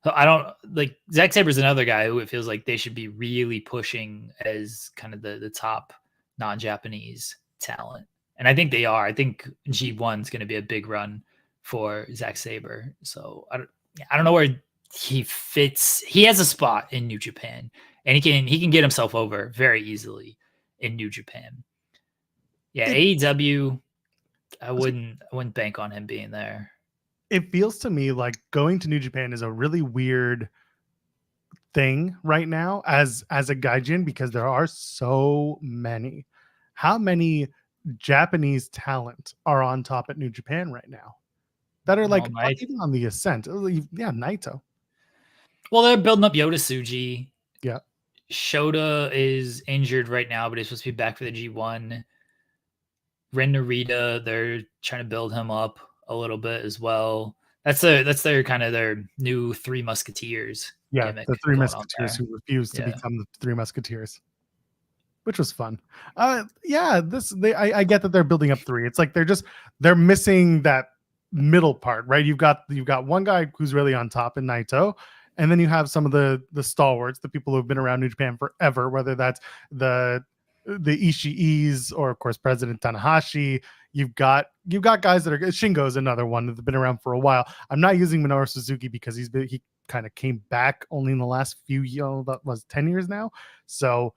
So I don't like Zack Saber's another guy who it feels like they should be really pushing as kind of the top non-Japanese talent. And I think they are. I think G1 is going to be a big run for Zack Saber. So I don't know where he fits. He has a spot in New Japan, and he can get himself over very easily in New Japan. Yeah, AEW, I wouldn't bank on him being there. It feels to me like going to New Japan is a really weird thing right now as a gaijin, because there are so many. How many Japanese talent are on top at New Japan right now that are like even on the ascent? Yeah, Naito. Well, they're building up Yota Tsuji. Yeah. Shota is injured right now, but he's supposed to be back for the G1. Ren Narita, they're trying to build him up a little bit as well. That's their kind of their new Three Musketeers. Yeah, the Three Musketeers who refused to become the Three Musketeers, which was fun. I get that they're building up three. It's like they're missing that middle part, right? You've got one guy who's really on top in Naito, and then you have some of the stalwarts, the people who have been around New Japan forever, whether that's the Ishiis or of course President Tanahashi. You've got guys that are Shingo's another one that's been around for a while. I'm not using Minoru Suzuki because he kind of came back only in the last few that was 10 years now. So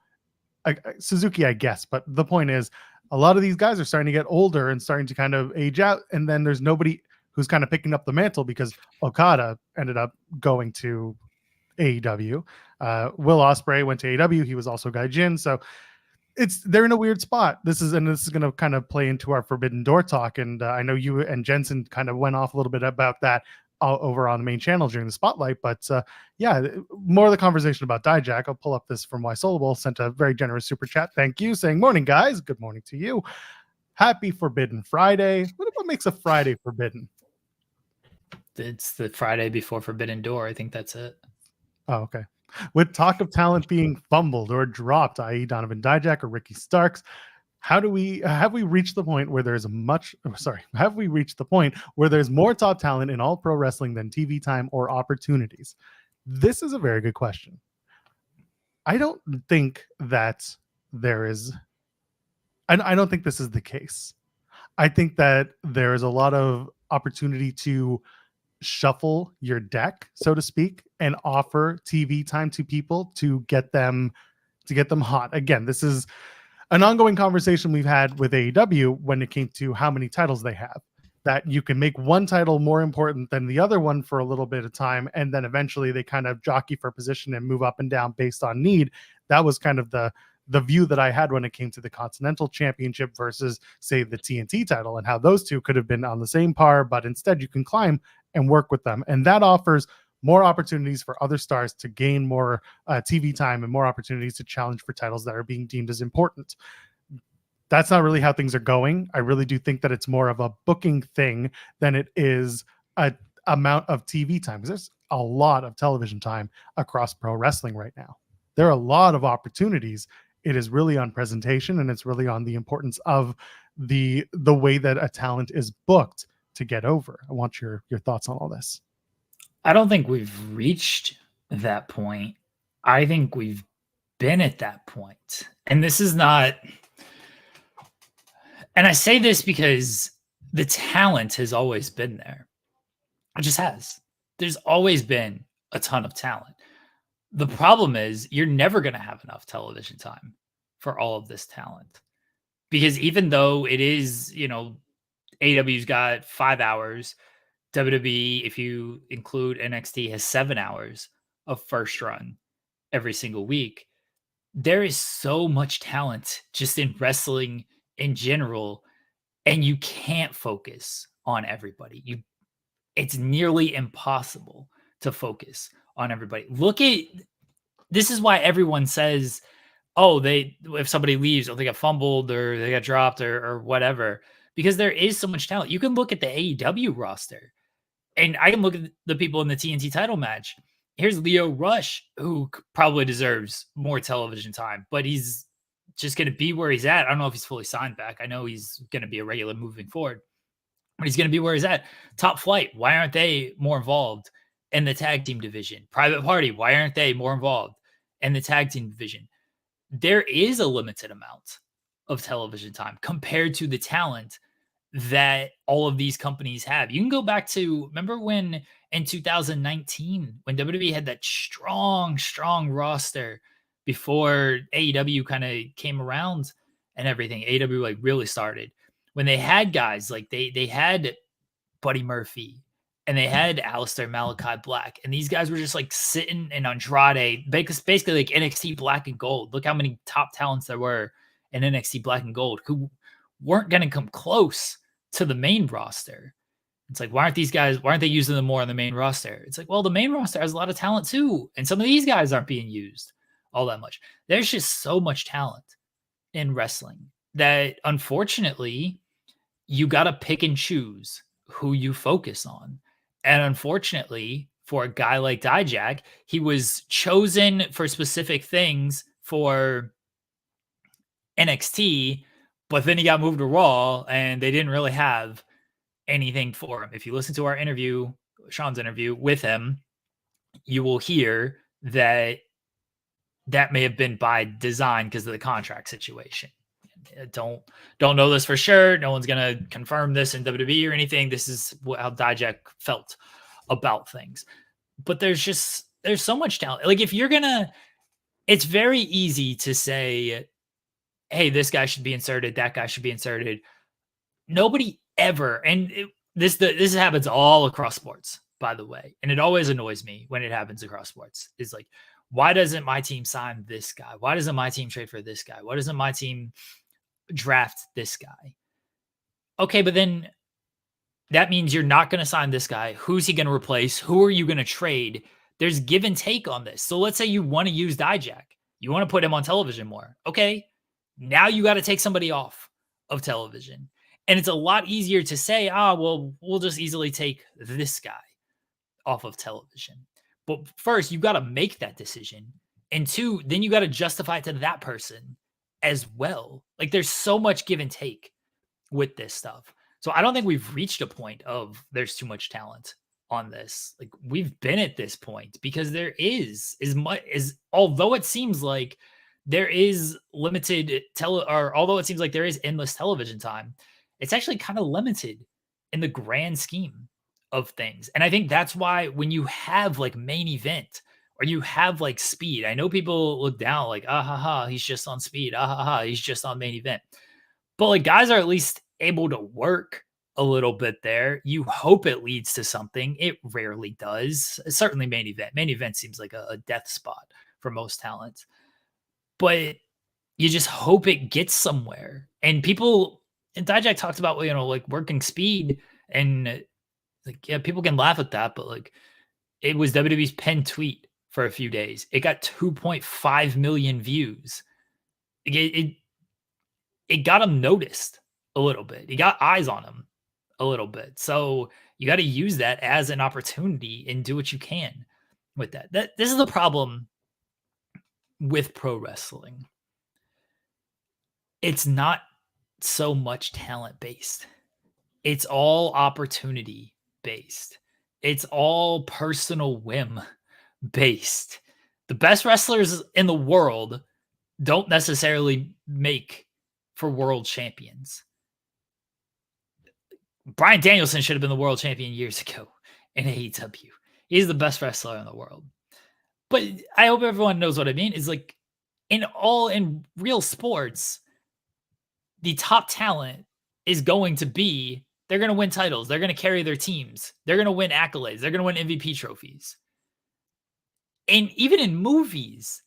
Suzuki, I guess, but the point is a lot of these guys are starting to get older and starting to kind of age out, and then there's nobody who's kind of picking up the mantle because Okada ended up going to AEW. Will Ospreay went to AEW. He was also Gaijin, so they're in a weird spot. This is going to kind of play into our Forbidden Door talk. And I know you and Jensen kind of went off a little bit about that over on the main channel during the spotlight, but more of the conversation about Dijak. I'll pull up this from Why Soloable, sent a very generous super chat. Thank you, saying, "Morning, guys. Good morning to you. Happy Forbidden Friday." What makes a Friday forbidden? It's the Friday before Forbidden Door. I think that's it. Oh, okay. With talk of talent being fumbled or dropped, i.e. Donovan Dijak or Ricky Starks, have we reached the point where have we reached the point where there's more top talent in all pro wrestling than TV time or opportunities? This is a very good question. I don't think that there is, I don't think this is the case. I think that there is a lot of opportunity to shuffle your deck, so to speak, and offer TV time to people to get them hot. Again, this is an ongoing conversation we've had with AEW when it came to how many titles they have. That you can make one title more important than the other one for a little bit of time, and then eventually they kind of jockey for position and move up and down based on need. That was kind of the view that I had when it came to the Continental Championship versus, say, the TNT title, and how those two could have been on the same par, but instead you can climb and work with them. And that offers more opportunities for other stars to gain more TV time and more opportunities to challenge for titles that are being deemed as important. That's not really how things are going. I really do think that it's more of a booking thing than it is a amount of TV time, because there's a lot of television time across pro wrestling right now. There are a lot of opportunities. It is really on presentation, and it's really on the importance of the way that a talent is booked to get over. I want your thoughts on all this. I don't think we've reached that point. I think we've been at that point. And this is not, and I say this because the talent has always been there. It just has. There's always been a ton of talent. The problem is you're never going to have enough television time for all of this talent. Because even though it is, AEW's got 5 hours, WWE, if you include NXT, has 7 hours of first run every single week. There is so much talent just in wrestling in general, and you can't focus on everybody. It's nearly impossible to focus on everybody. This is why everyone says, oh, if somebody leaves or they got fumbled or they got dropped or whatever, because there is so much talent. You can look at the AEW roster, and I can look at the people in the TNT title match. Here's Lio Rush, who probably deserves more television time, but he's just going to be where he's at. I don't know if he's fully signed back. I know he's going to be a regular moving forward, but he's going to be where he's at. Top Flight, why aren't they more involved in the tag team division? Private Party, why aren't they more involved in the tag team division? There is a limited amount of television time compared to the talent that all of these companies have. You can go back to, remember when in 2019, when WWE had that strong roster before AEW kind of came around and everything, AEW like really started, when they had guys like they had Buddy Murphy and they had Aleister Malachi Black, and these guys were just like sitting in Andrade, basically like NXT Black and Gold. Look how many top talents there were in NXT Black and Gold who weren't going to come close to the main roster. It's like, why aren't they using them more on the main roster? It's like, well, the main roster has a lot of talent too, and some of these guys aren't being used all that much. There's just so much talent in wrestling that, unfortunately, you got to pick and choose who you focus on. And unfortunately, for a guy like Dijak, he was chosen for specific things for NXT, but then he got moved to Raw, and they didn't really have anything for him. If you listen to our interview, Sean's interview with him, you will hear that may have been by design because of the contract situation. Don't know this for sure. No one's going to confirm this in WWE or anything. This is how Dijak felt about things. But there's so much talent. Like, if you're going to, it's very easy to say, hey, this guy should be inserted, that guy should be inserted. Nobody ever, and this happens all across sports, by the way, and it always annoys me when it happens across sports. Is like, why doesn't my team sign this guy? Why doesn't my team trade for this guy? Why doesn't my team draft this guy? Okay, but then that means you're not going to sign this guy. Who's he going to replace? Who are you going to trade? There's give and take on this. So let's say you want to use Dijak. You want to put him on television more. Okay, now you got to take somebody off of television. And it's a lot easier to say, well, we'll just easily take this guy off of television. But first, you got to make that decision. And two, then you got to justify it to that person as well. Like there's so much give and take with this stuff. So I don't think we've reached a point of there's too much talent on this. Like we've been at this point because there is as much as, although it seems like there is limited or although it seems like there is endless television time, it's actually kind of limited in the grand scheme of things. And I think that's why when you have like main event or you have like speed, I know people look down like, ah ha ha, he's just on speed. Ah ha ha, he's just on main event. But like guys are at least able to work a little bit there. You hope it leads to something. It rarely does. Certainly main event. Main event seems like a death spot for most talent. But you just hope it gets somewhere. And people, and Dijak talked about, you know, like working speed and like, yeah, people can laugh at that, but like it was WWE's pinned tweet for a few days. It got 2.5 million views. It got him noticed a little bit. He got eyes on him a little bit. So you got to use that as an opportunity and do what you can with that. This is the problem with pro wrestling. It's not so much talent based. It's all opportunity based. It's all personal whim based. The best wrestlers in the world don't necessarily make for world champions. Bryan Danielson should have been the world champion years ago in AEW. He's the best wrestler in the world. But I hope everyone knows what I mean. Is like in real sports, the top talent is going to be, they're going to win titles. They're going to carry their teams. They're going to win accolades. They're going to win MVP trophies. And even in movies,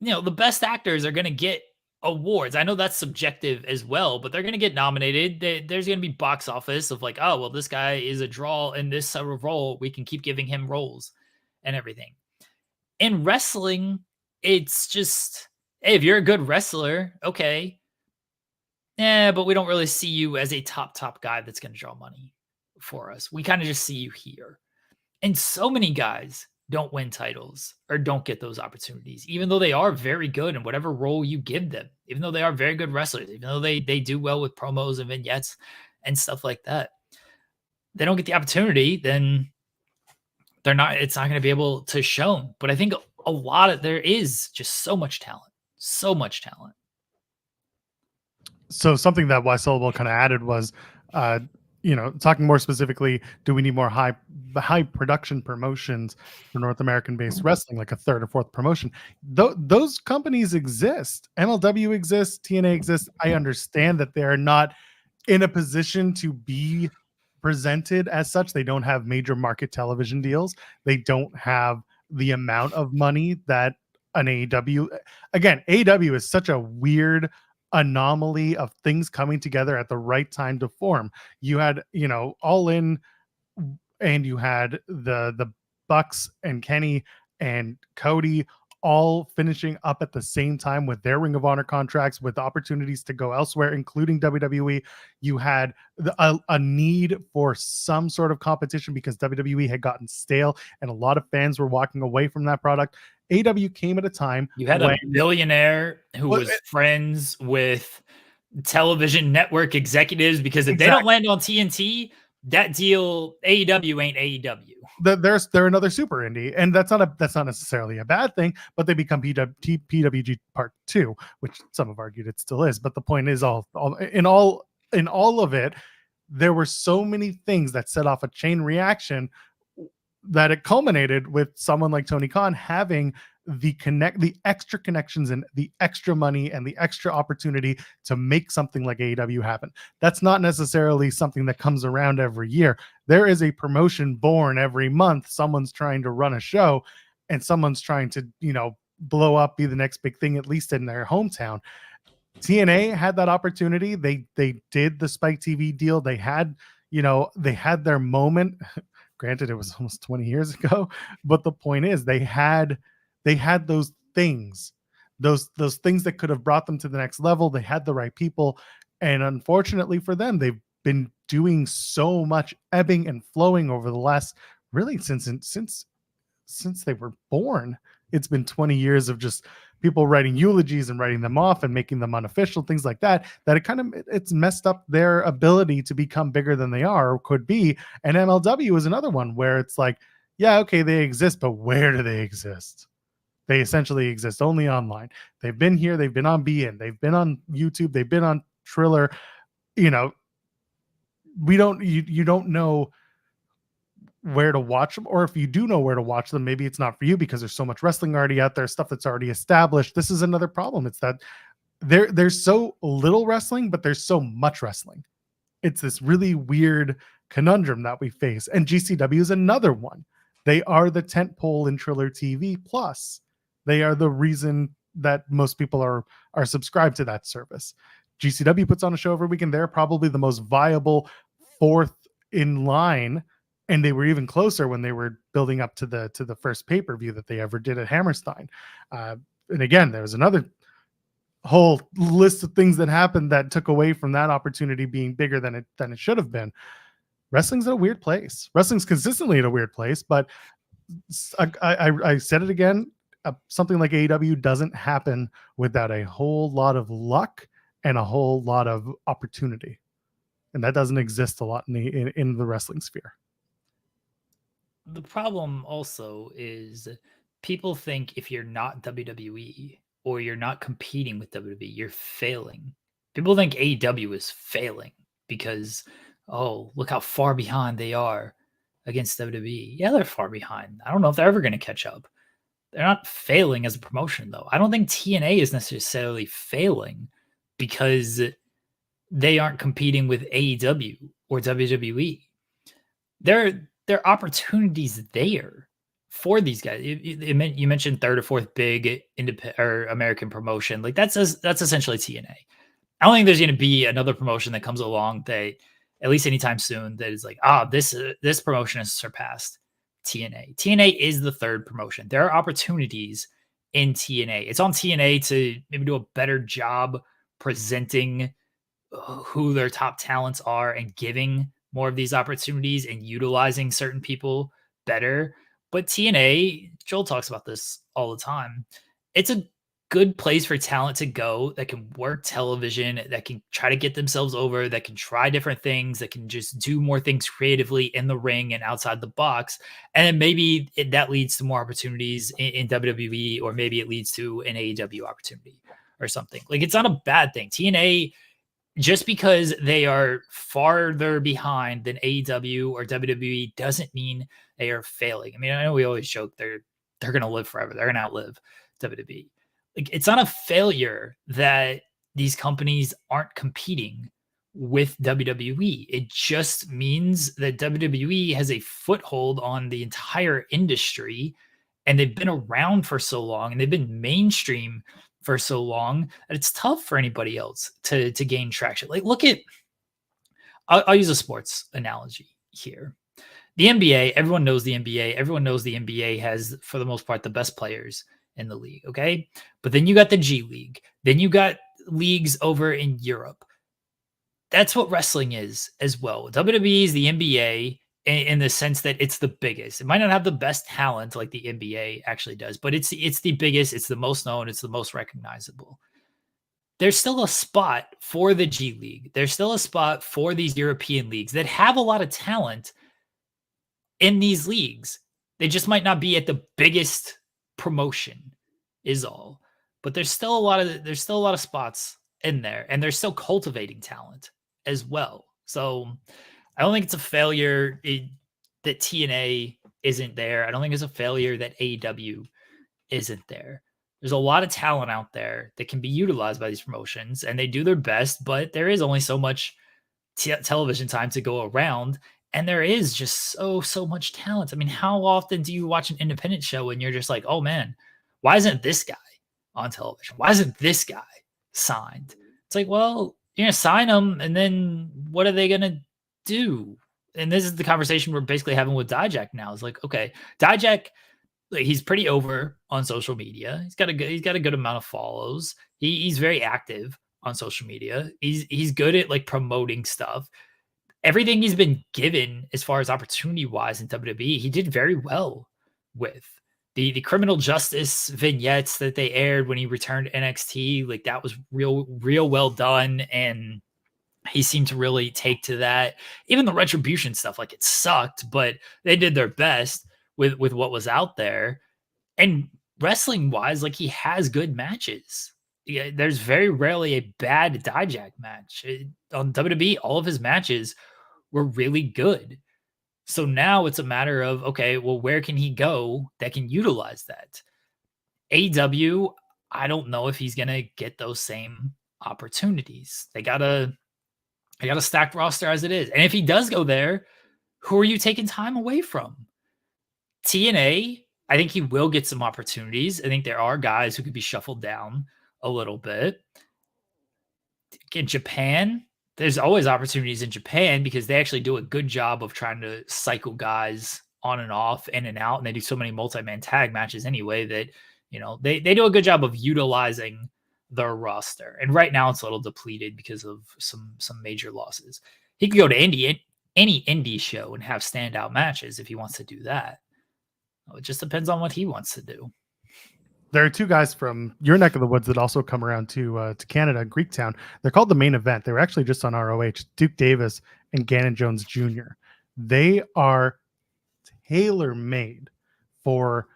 you know, the best actors are going to get awards. I know that's subjective as well, but they're going to get nominated. There's going to be box office of like, oh, well, this guy is a draw in this sort of role. We can keep giving him roles and everything. In wrestling, it's just, hey, if you're a good wrestler, okay. Yeah, but we don't really see you as a top guy that's going to draw money for us. We kind of just see you here. And so many guys don't win titles or don't get those opportunities, even though they are very good in whatever role you give them, even though they are very good wrestlers, even though they do well with promos and vignettes and stuff like that. They don't get the opportunity, then it's not going to be able to show. But I think there is just so much talent. So something that Syllable kind of added was, talking more specifically, do we need more high production promotions for North American based wrestling, like a third or fourth promotion? Those companies exist. MLW exists, TNA exists. I understand that they're not in a position to be presented as such. They don't have major market television deals. They don't have the amount of money that an AEW. Again, AEW is such a weird anomaly of things coming together at the right time to form. You had, All In, and you had the Bucks and Kenny and Cody all finishing up at the same time with their Ring of Honor contracts, with opportunities to go elsewhere, including WWE. You had a need for some sort of competition because WWE had gotten stale and a lot of fans were walking away from that product. AEW came at a time. You had a billionaire who was friends with television network executives, because if they don't land on TNT, that deal, AEW ain't AEW. They're another super indie, and that's not necessarily a bad thing, but they become PWG Part 2, which some have argued it still is. But the point is, in all of it, there were so many things that set off a chain reaction that it culminated with someone like Tony Khan having the extra connections and the extra money and the extra opportunity to make something like AEW happen. That's not necessarily something that comes around every year. There is a promotion born every month. Someone's trying to run a show and someone's trying to, blow up, be the next big thing, at least in their hometown. TNA had that opportunity. They did the Spike TV deal. They had their moment. Granted, it was almost 20 years ago, but the point is they had those things, those things that could have brought them to the next level. They had the right people, and unfortunately for them, they've been doing so much ebbing and flowing over the last, really since they were born. It's been 20 years of just people writing eulogies and writing them off and making them unofficial, things like that, that it's messed up their ability to become bigger than they are or could be. And MLW is another one where it's like, yeah, okay, they exist, but where do they exist? They essentially exist only online. They've been here, they've been on BN, they've been on YouTube, they've been on Triller. You know, you don't know where to watch them, or if you do know where to watch them, maybe it's not for you because there's so much wrestling already out there, stuff that's already established. This is another problem. It's that there's so little wrestling, but there's so much wrestling. It's this really weird conundrum that we face. And GCW is another one. They are the tent pole in Triller TV Plus. They are the reason that most people are subscribed to that service. GCW puts on a show every week, and they're probably the most viable fourth in line. And they were even closer when they were building up to the first pay-per-view that they ever did at Hammerstein. And again, there was another whole list of things that happened that took away from that opportunity being bigger than it should have been. Wrestling's at a weird place. Wrestling's consistently at a weird place, but I said it again. Something like AEW doesn't happen without a whole lot of luck and a whole lot of opportunity, and that doesn't exist a lot in the wrestling sphere. The problem also is people think if you're not WWE or you're not competing with WWE, you're failing. People think AEW is failing because, oh, look how far behind they are against WWE. Yeah, they're far behind. I don't know if they're ever going to catch up. They're not failing as a promotion, though. I don't think TNA is necessarily failing because they aren't competing with AEW or WWE. There are opportunities there for these guys. You mentioned third or fourth big independent or American promotion. Like that's essentially TNA. I don't think there's going to be another promotion that comes along that, at least anytime soon, that is like, this promotion has surpassed TNA. TNA is the third promotion. There are opportunities in TNA. It's on TNA to maybe do a better job presenting who their top talents are and giving more of these opportunities and utilizing certain people better. But TNA, Joel talks about this all the time. It's a good place for talent to go that can work television, that can try to get themselves over, that can try different things, that can just do more things creatively in the ring and outside the box. And then maybe that leads to more opportunities in WWE, or maybe it leads to an AEW opportunity or something. Like, it's not a bad thing. TNA, just because they are farther behind than AEW or WWE, doesn't mean they are failing. I mean, I know we always joke they're going to live forever. They're going to outlive WWE. Like, it's not a failure that these companies aren't competing with WWE. It just means that WWE has a foothold on the entire industry, and they've been around for so long, and they've been mainstream for so long that it's tough for anybody else to gain traction. Like, look at, I'll use a sports analogy here. The NBA, everyone knows the NBA. Everyone knows the NBA has, for the most part, the best players in the league. Okay. But then you got the G League. Then you got leagues over in Europe. That's what wrestling is as well. WWE is the NBA in the sense that it's the biggest. It might not have the best talent like the NBA actually does, but it's the biggest, it's the most known, it's the most recognizable. There's still a spot for the G League. There's still a spot for these European leagues that have a lot of talent in these leagues. They just might not be at the biggest promotion is all. But there's still a lot of spots in there, and they're still cultivating talent as well. So I don't think it's a failure that TNA isn't there. I don't think it's a failure that AEW isn't there. There's a lot of talent out there that can be utilized by these promotions, and they do their best, but there is only so much television time to go around, and there is just so much talent. I mean, how often do you watch an independent show and you're just like, oh man, why isn't this guy on television? Why isn't this guy signed? It's like, well, you're going to sign them, and then what are they going to do? And this is the conversation we're basically having with Dijak now. It's like, okay, Dijak, he's pretty over on social media. He's got a good amount of follows. He's very active on social media. He's good at like promoting stuff. Everything he's been given as far as opportunity wise in WWE, he did very well with. the criminal justice vignettes that they aired when he returned to NXT, like that was real well done. And he seemed to really take to that. Even the retribution stuff, like it sucked, but they did their best with what was out there. And wrestling wise, like he has good matches. Yeah, there's very rarely a bad Dijak match. On WWE, all of his matches were really good. So now it's a matter of, okay, well, where can he go that can utilize that? AEW, I don't know if he's going to get those same opportunities. They got a stacked roster as it is. And if he does go there, who are you taking time away from? TNA, I think he will get some opportunities. I think there are guys who could be shuffled down a little bit. In Japan, there's always opportunities in Japan because they actually do a good job of trying to cycle guys on and off, in and out. And they do so many multi-man tag matches anyway that, they do a good job of utilizing their roster. And right now it's a little depleted because of some major losses. He could go to any indie show and have standout matches if he wants to do that. It just depends on what he wants to do. There are two guys from your neck of the woods that also come around to Canada, Greektown. They're called the Main Event. They were actually just on ROH, Duke Davis and Gannon Jones Jr. They are tailor-made for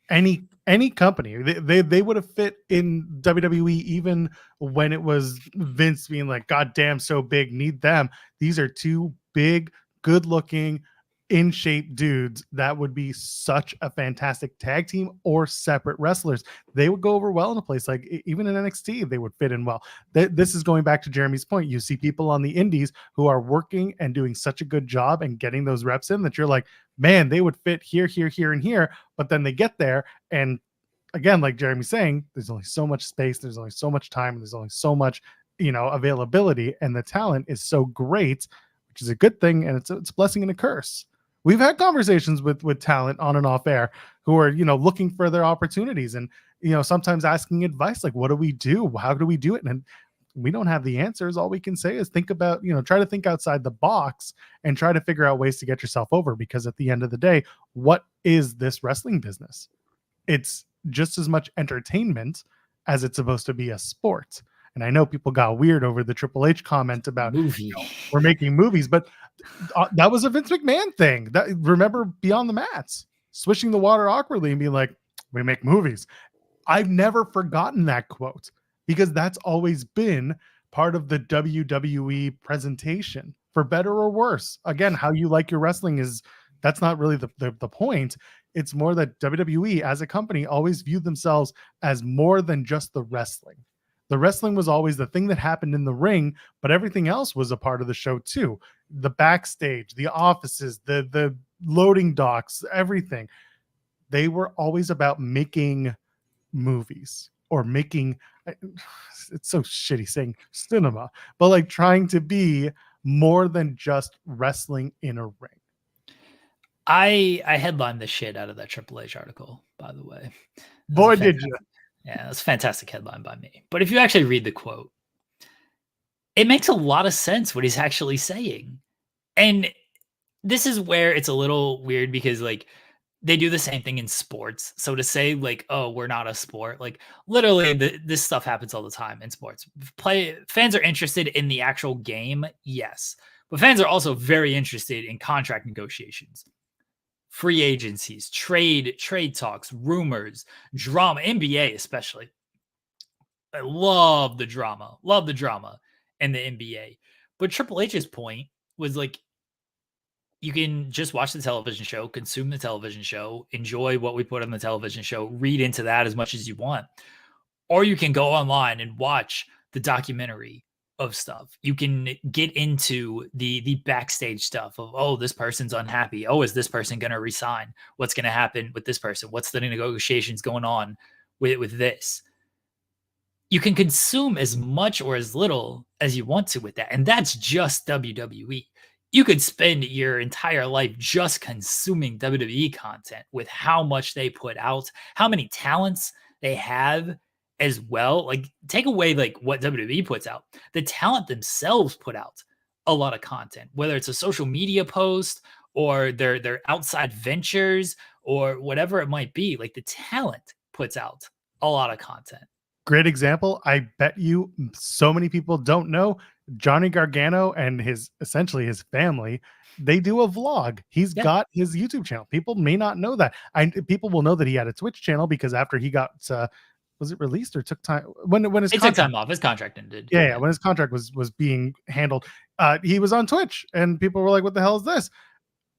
any company. They would have fit in WWE even when it was Vince being like, God damn, so big, need them. These are two big, good-looking, in shape dudes that would be such a fantastic tag team or separate wrestlers. They would go over well in a place like even in NXT, they would fit in well. This is going back to Jeremy's point. You see people on the indies who are working and doing such a good job and getting those reps in that you're like, man, they would fit here, and here. But then they get there, and again, like Jeremy's saying, there's only so much space, there's only so much time, and there's only so much, availability, and the talent is so great, which is a good thing, and it's a blessing and a curse. We've had conversations with talent on and off air who are, looking for their opportunities and, sometimes asking advice, like, what do we do? How do we do it? And we don't have the answers. All we can say is think about, try to think outside the box and try to figure out ways to get yourself over, because at the end of the day, what is this wrestling business? It's just as much entertainment as it's supposed to be a sport. And I know people got weird over the Triple H comment about we're making movies, but that was a Vince McMahon thing. Remember Beyond the Mats, swishing the water awkwardly and being like, we make movies. I've never forgotten that quote because that's always been part of the WWE presentation, for better or worse. Again, how you like your wrestling that's not really the point. It's more that WWE as a company always viewed themselves as more than just the wrestling. The wrestling was always the thing that happened in the ring, but everything else was a part of the show too. The backstage, the offices, the loading docks, everything. They were always about making movies or making, it's so shitty saying cinema, but like trying to be more than just wrestling in a ring. I headlined the shit out of that Triple H article, by the way. Boy, did you. Yeah, that's a fantastic headline by me. But if you actually read the quote, it makes a lot of sense what he's actually saying. And this is where it's a little weird because like they do the same thing in sports. So to say like, oh, we're not a sport, like literally this stuff happens all the time in sports. Fans are interested in the actual game, yes. But fans are also very interested in contract negotiations, free agencies, trade talks, rumors, drama, NBA especially. I love the drama in the NBA. But Triple H's point was like, you can just watch the television show, consume the television show, enjoy what we put on the television show, read into that as much as you want. Or you can go online and watch the documentary of stuff. You can get into the backstage stuff of, oh, this person's unhappy. Oh, is this person going to resign? What's going to happen with this person? What's the negotiations going on with this? You can consume as much or as little as you want to with that. And that's just WWE. You could spend your entire life just consuming WWE content with how much they put out, how many talents they have as well. Like take away like what WWE puts out. The talent themselves put out a lot of content, whether it's a social media post or their outside ventures or whatever it might be. Like the talent puts out a lot of content. Great example. I bet you so many people don't know Johnny Gargano and his family. They do a vlog. He's got his YouTube channel. People may not know that. People will know that he had a Twitch channel because after he got was it released or took time when his took time off? His contract ended. Yeah, when his contract was being handled, he was on Twitch, and people were like, "What the hell is this?"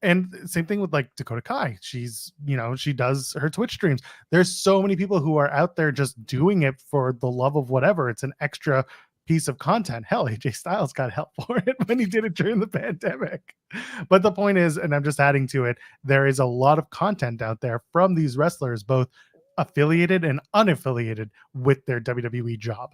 And same thing with like Dakota Kai. She's, she does her Twitch streams. There's so many people who are out there just doing it for the love of whatever. It's an extra piece of content. Hell, AJ Styles got help for it when he did it during the pandemic. But the point is, and I'm just adding to it, there is a lot of content out there from these wrestlers, both affiliated and unaffiliated with their WWE job.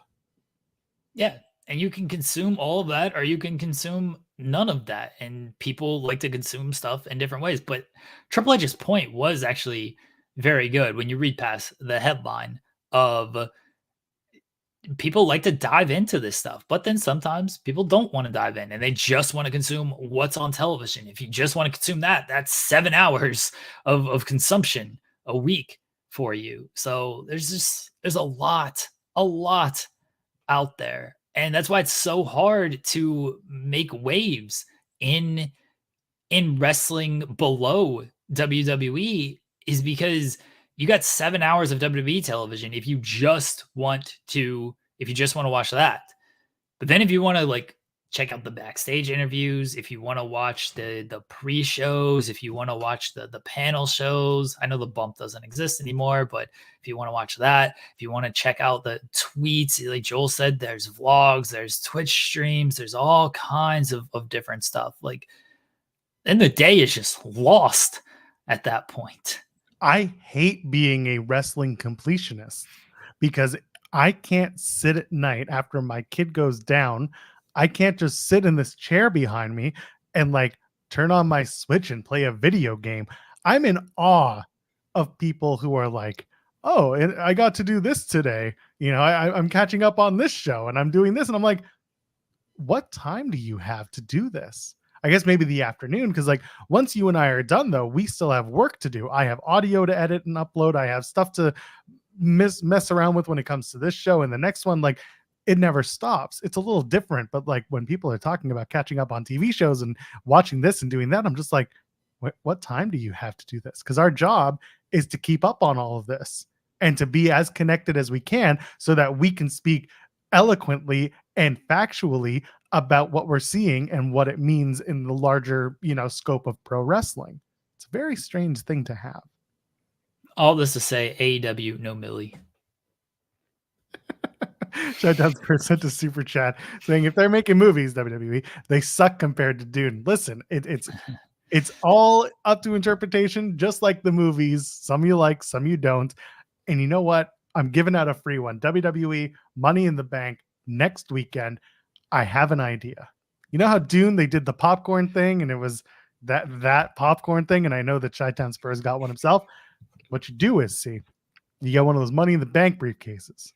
Yeah. And you can consume all of that, or you can consume none of that. And people like to consume stuff in different ways. But Triple H's point was actually very good when you read past the headline of people like to dive into this stuff. But then sometimes people don't want to dive in and they just want to consume what's on television. If you just want to consume that, that's 7 hours of consumption a week for you. So there's a lot out there. And that's why it's so hard to make waves in wrestling below WWE, is because you got 7 hours of WWE television if you just want to watch that. But then if you want to like check out the backstage interviews, if you want to watch the pre-shows, if you want to watch the panel shows, I know the bump doesn't exist anymore, but if you want to watch that, if you want to check out the tweets, like Joel said, there's vlogs, there's Twitch streams, there's all kinds of different stuff. Like, then the day is just lost at that point. I hate being a wrestling completionist because I can't sit at night after my kid goes down. I can't just sit in this chair behind me and like turn on my Switch and play a video game. I'm in awe of people who are like, oh, I got to do this today. I'm catching up on this show and I'm doing this. And I'm like, what time do you have to do this? I guess maybe the afternoon, because like once you and I are done, though, we still have work to do. I have audio to edit and upload. I have stuff to mess around with when it comes to this show and the next one. Like, it never stops. It's a little different, but like when people are talking about catching up on TV shows and watching this and doing that, I'm just like, what time do you have to do this? Because our job is to keep up on all of this and to be as connected as we can so that we can speak eloquently and factually about what we're seeing and what it means in the larger, scope of pro wrestling. It's a very strange thing to have. All this to say, AEW, no Millie. Shutdown's sent a super chat saying if they're making movies, WWE, they suck compared to Dune. Listen, it's all up to interpretation, just like the movies. Some you like, some you don't. And you know what? I'm giving out a free one. WWE, Money in the Bank, next weekend. I have an idea. You know how Dune, they did the popcorn thing, and it was that popcorn thing, and I know that Chi-Town Spurs got one himself. What you do is, you get one of those Money in the Bank briefcases.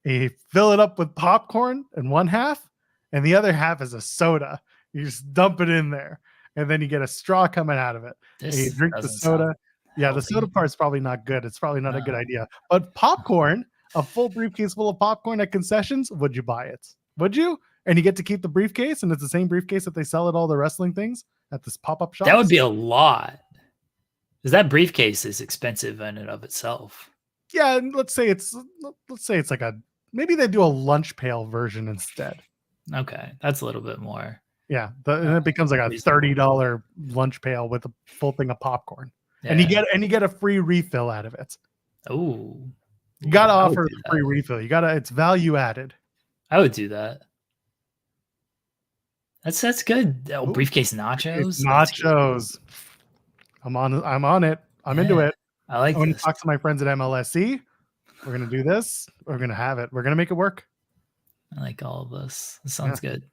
You fill it up with popcorn in one half, and the other half is a soda. You just dump it in there, and then you get a straw coming out of it. And you drink the soda. Yeah, the soda part's probably not good. It's probably not a good idea. But popcorn, a full briefcase full of popcorn at concessions, would you buy it? Would you? And you get to keep the briefcase, and it's the same briefcase that they sell at all the wrestling things at this pop-up shop. That would be a lot. Because that briefcase is expensive in and of itself. Yeah, and let's say it's like maybe they do a lunch pail version instead. Okay, that's a little bit more. Yeah, and it becomes like a $30 lunch pail with a full thing of popcorn, yeah. and you get a free refill out of it. Oh, you gotta offer a free refill. It's value added. I would do that. That's good. Oh, briefcase nachos. Nachos. I'm on it. I'm into it. I like. I'm gonna talk to my friends at MLSC. We're gonna do this. We're gonna have it. We're gonna make it work. I like all of this. This sounds good.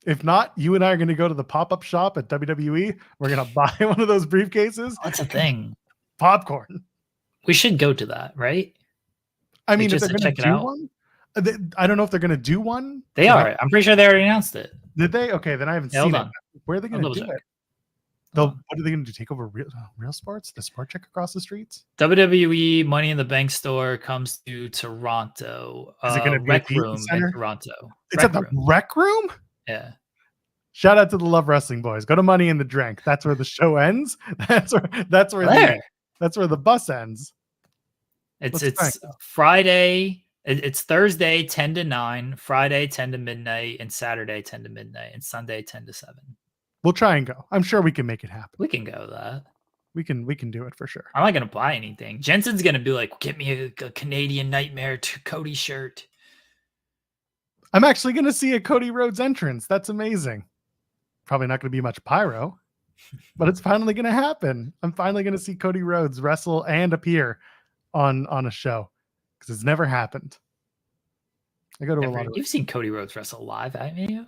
If not, you and I are going to go to the pop-up shop at WWE. We're going to buy one of those briefcases. That's a thing. Popcorn. We should go to that, right? I mean, if they're going to do one, I don't know if they're going to do one. They are. I'm pretty sure they already announced it. Did they? Okay, then I haven't seen it. Where are they going to do it? What are they going to do? Take over real sports? The sport check across the streets? WWE Money in the Bank store comes to Toronto. Is it going to be Rec at the Room Center? in Toronto? It's at the Rec Room? Yeah. Shout out to the Love Wrestling boys. Go to Money in the Drink. That's where the show ends. That's where the bus ends. It's Friday. It's Thursday 10 to 9, Friday 10 to midnight, and Saturday 10 to midnight, and Sunday 10 to 7. We'll try and go. I'm sure we can make it happen. We can go that. We can do it for sure. I'm not gonna buy anything. Jensen's gonna be like, get me a Canadian Nightmare Cody shirt. I'm actually gonna see a Cody Rhodes entrance. That's amazing. Probably not gonna be much pyro, but it's finally gonna happen. I'm finally gonna see Cody Rhodes wrestle and appear on a show because it's never happened. I go to a lot of. You've seen Cody Rhodes wrestle live, haven't you?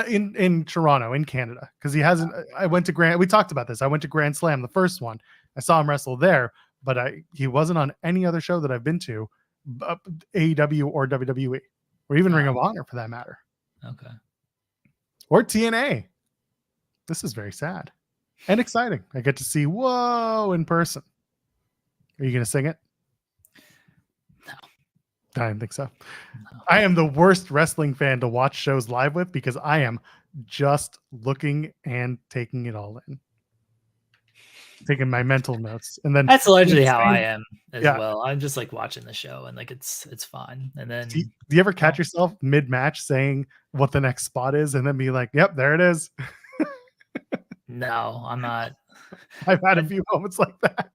In Toronto, in Canada, because he hasn't. I went to Grand. We talked about this. I went to Grand Slam, the first one. I saw him wrestle there, but he wasn't on any other show that I've been to, AEW or WWE, or even Ring of Honor for that matter. Okay. Or TNA. This is very sad and exciting. I get to see Whoa in person. Are you going to sing it? No. I didn't think so. No. I am the worst wrestling fan to watch shows live with because I am just looking and taking it all in. Taking my mental notes. And then that's largely how I am as well. I'm just like watching the show and like it's fun. And then do you ever catch yourself mid-match saying what the next spot is and then be like, yep, there it is? No, I'm not. I've had a few moments like that.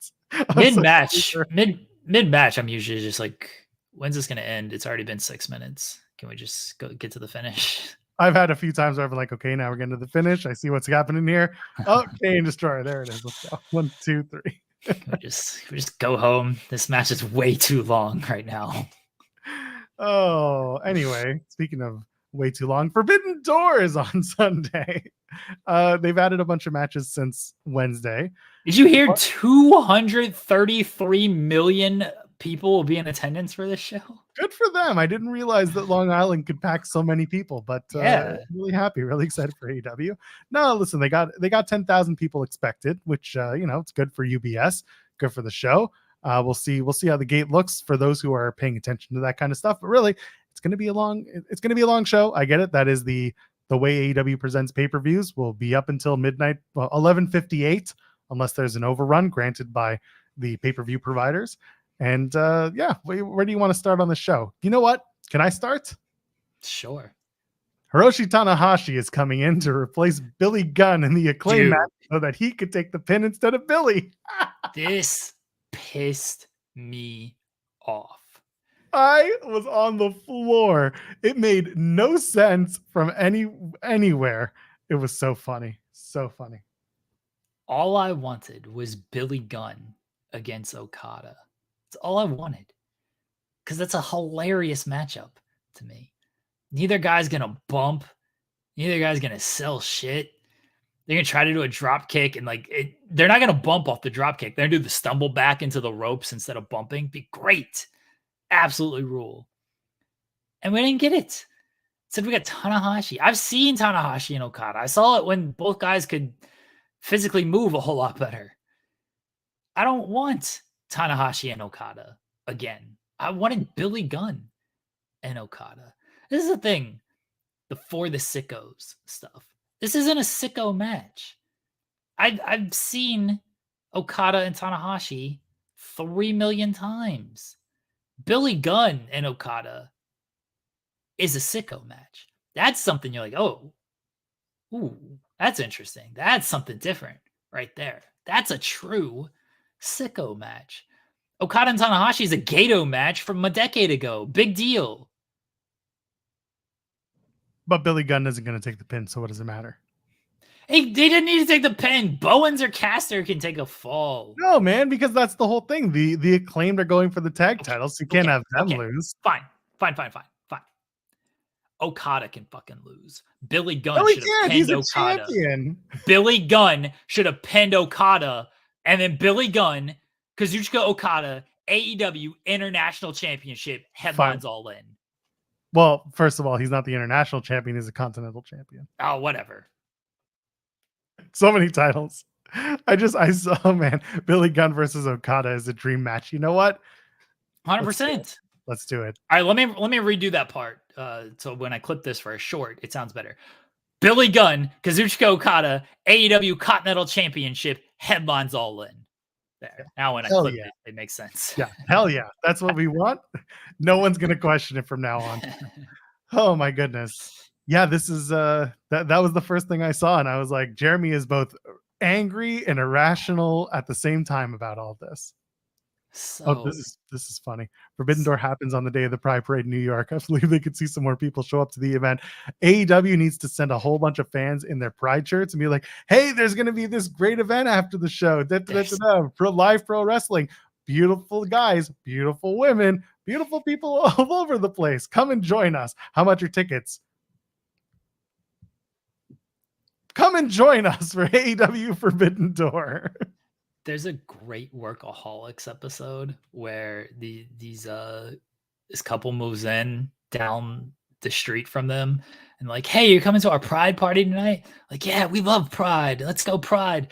Mid-match, I'm usually just like, when's this going to end? It's already been 6 minutes. Can we just get to the finish? I've had a few times where I'm like, okay, now we're getting to the finish. I see what's happening here. Oh, Kane Destroyer. There it is. Let's go. 1, 2, 3. we just go home. This match is way too long right now. Oh, anyway, speaking of way too long, Forbidden Door is on Sunday. They've added a bunch of matches since Wednesday. Did you hear 233 million people will be in attendance for this show? Good for them. I didn't realize that Long Island could pack so many people, but really happy, really excited for AEW. No, listen, they got 10,000 people expected, which it's good for UBS, good for the show. We'll see how the gate looks for those who are paying attention to that kind of stuff. But really, it's going to be a long show. I get it. That is the way AEW presents pay-per-views. Will be up until midnight, 11:58, unless there's an overrun granted by the pay-per-view providers. And where do you want to start on the show? You know what? Can I start? Sure. Hiroshi Tanahashi is coming in to replace Billy Gunn in the Acclaim match so that he could take the pin instead of Billy. This pissed me off. I was on the floor. It made no sense from anywhere. It was so funny. So funny. All I wanted was Billy Gunn against Okada. That's all I wanted. Because that's a hilarious matchup to me. Neither guy's going to bump. Neither guy's going to sell shit. They're going to try to do a drop kick and they're not going to bump off the drop kick. They're going to do the stumble back into the ropes instead of bumping. Be great. Absolutely rule. And we didn't get it. Instead, we got Tanahashi. I've seen Tanahashi and Okada. I saw it when both guys could physically move a whole lot better. I don't want Tanahashi and Okada again. I wanted Billy Gunn and Okada. This is the thing. The For the Sickos stuff. This isn't a sicko match. I've seen Okada and Tanahashi 3 million times. Billy Gunn and Okada is a sicko match. That's something you're like, oh, ooh, that's interesting. That's something different right there. That's a true sicko match. Okada and Tanahashi is a Gato match from a decade ago. Big deal. But Billy Gunn isn't going to take the pin, so what does it matter? Hey, they didn't need to take the pin. Bowens or Caster can take a fall. No, man, because that's the whole thing. The Acclaimed are going for the tag titles, so you can't have them lose. Fine. Okada can fucking lose. Billy Gunn should have pinned Okada. Champion. Billy Gunn should have pinned Okada, and then Billy Gunn, Kazuchika Okada, AEW International Championship, headlines All In. Well, first of all, he's not the international champion. He's a continental champion. Oh, whatever. So many titles. I saw, man, Billy Gunn versus Okada is a dream match. You know what? 100%. Let's do it. All right, let me redo that part. So when I clip this for a short, it sounds better. Billy Gunn, Kazuchika Okada, AEW Continental Championship, headlines All In. There. Yeah. Now when I Hell clip yeah. it makes sense. Yeah, hell yeah. That's what we want. No one's gonna question it from now on. Oh my goodness. Yeah, this is that was the first thing I saw, and I was like, Jeremy is both angry and irrational at the same time about all this. Oh, So this is funny. Forbidden Door happens on the day of the Pride Parade in New York. I believe they could see some more people show up to the event. AEW needs to send a whole bunch of fans in their Pride shirts and be like, "Hey, there's going to be this great event after the show. Live pro wrestling. Beautiful guys, beautiful women, beautiful people all over the place. Come and join us. How much are tickets? Come and join us for AEW Forbidden Door." there's a great Workaholics episode where this couple moves in down the street from them and like, hey, you're coming to our Pride party tonight? Like, yeah, we love Pride. Let's go Pride.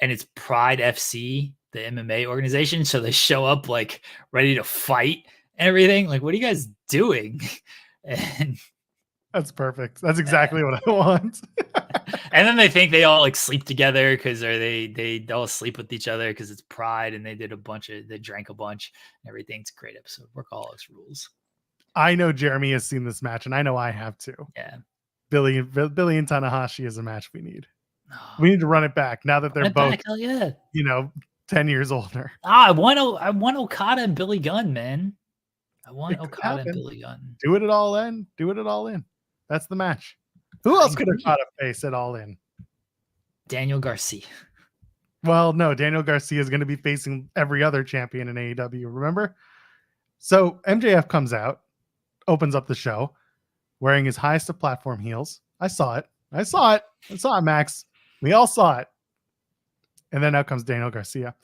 And it's Pride FC, the MMA organization. So they show up like ready to fight and everything. Like, what are you guys doing? And that's perfect. That's exactly what I want. and then they think they all like sleep together because they all sleep with each other because it's Pride, and they drank a bunch and everything. It's a great episode. Workaholics rules. I know Jeremy has seen this match, and I know I have too. Yeah. Billy and Tanahashi is a match we need. We need to run it back now that they're both, hell yeah, 10 years older. I want Okada and Billy Gunn, man. I want Okada and Billy Gunn. Do it at All In. Do it at All In. That's the match. Who else could Okada face at All In? Daniel Garcia. Well, no, Daniel Garcia is going to be facing every other champion in AEW, remember? So MJF comes out, opens up the show, wearing his highest of platform heels. I saw it, Max. We all saw it. And then out comes Daniel Garcia.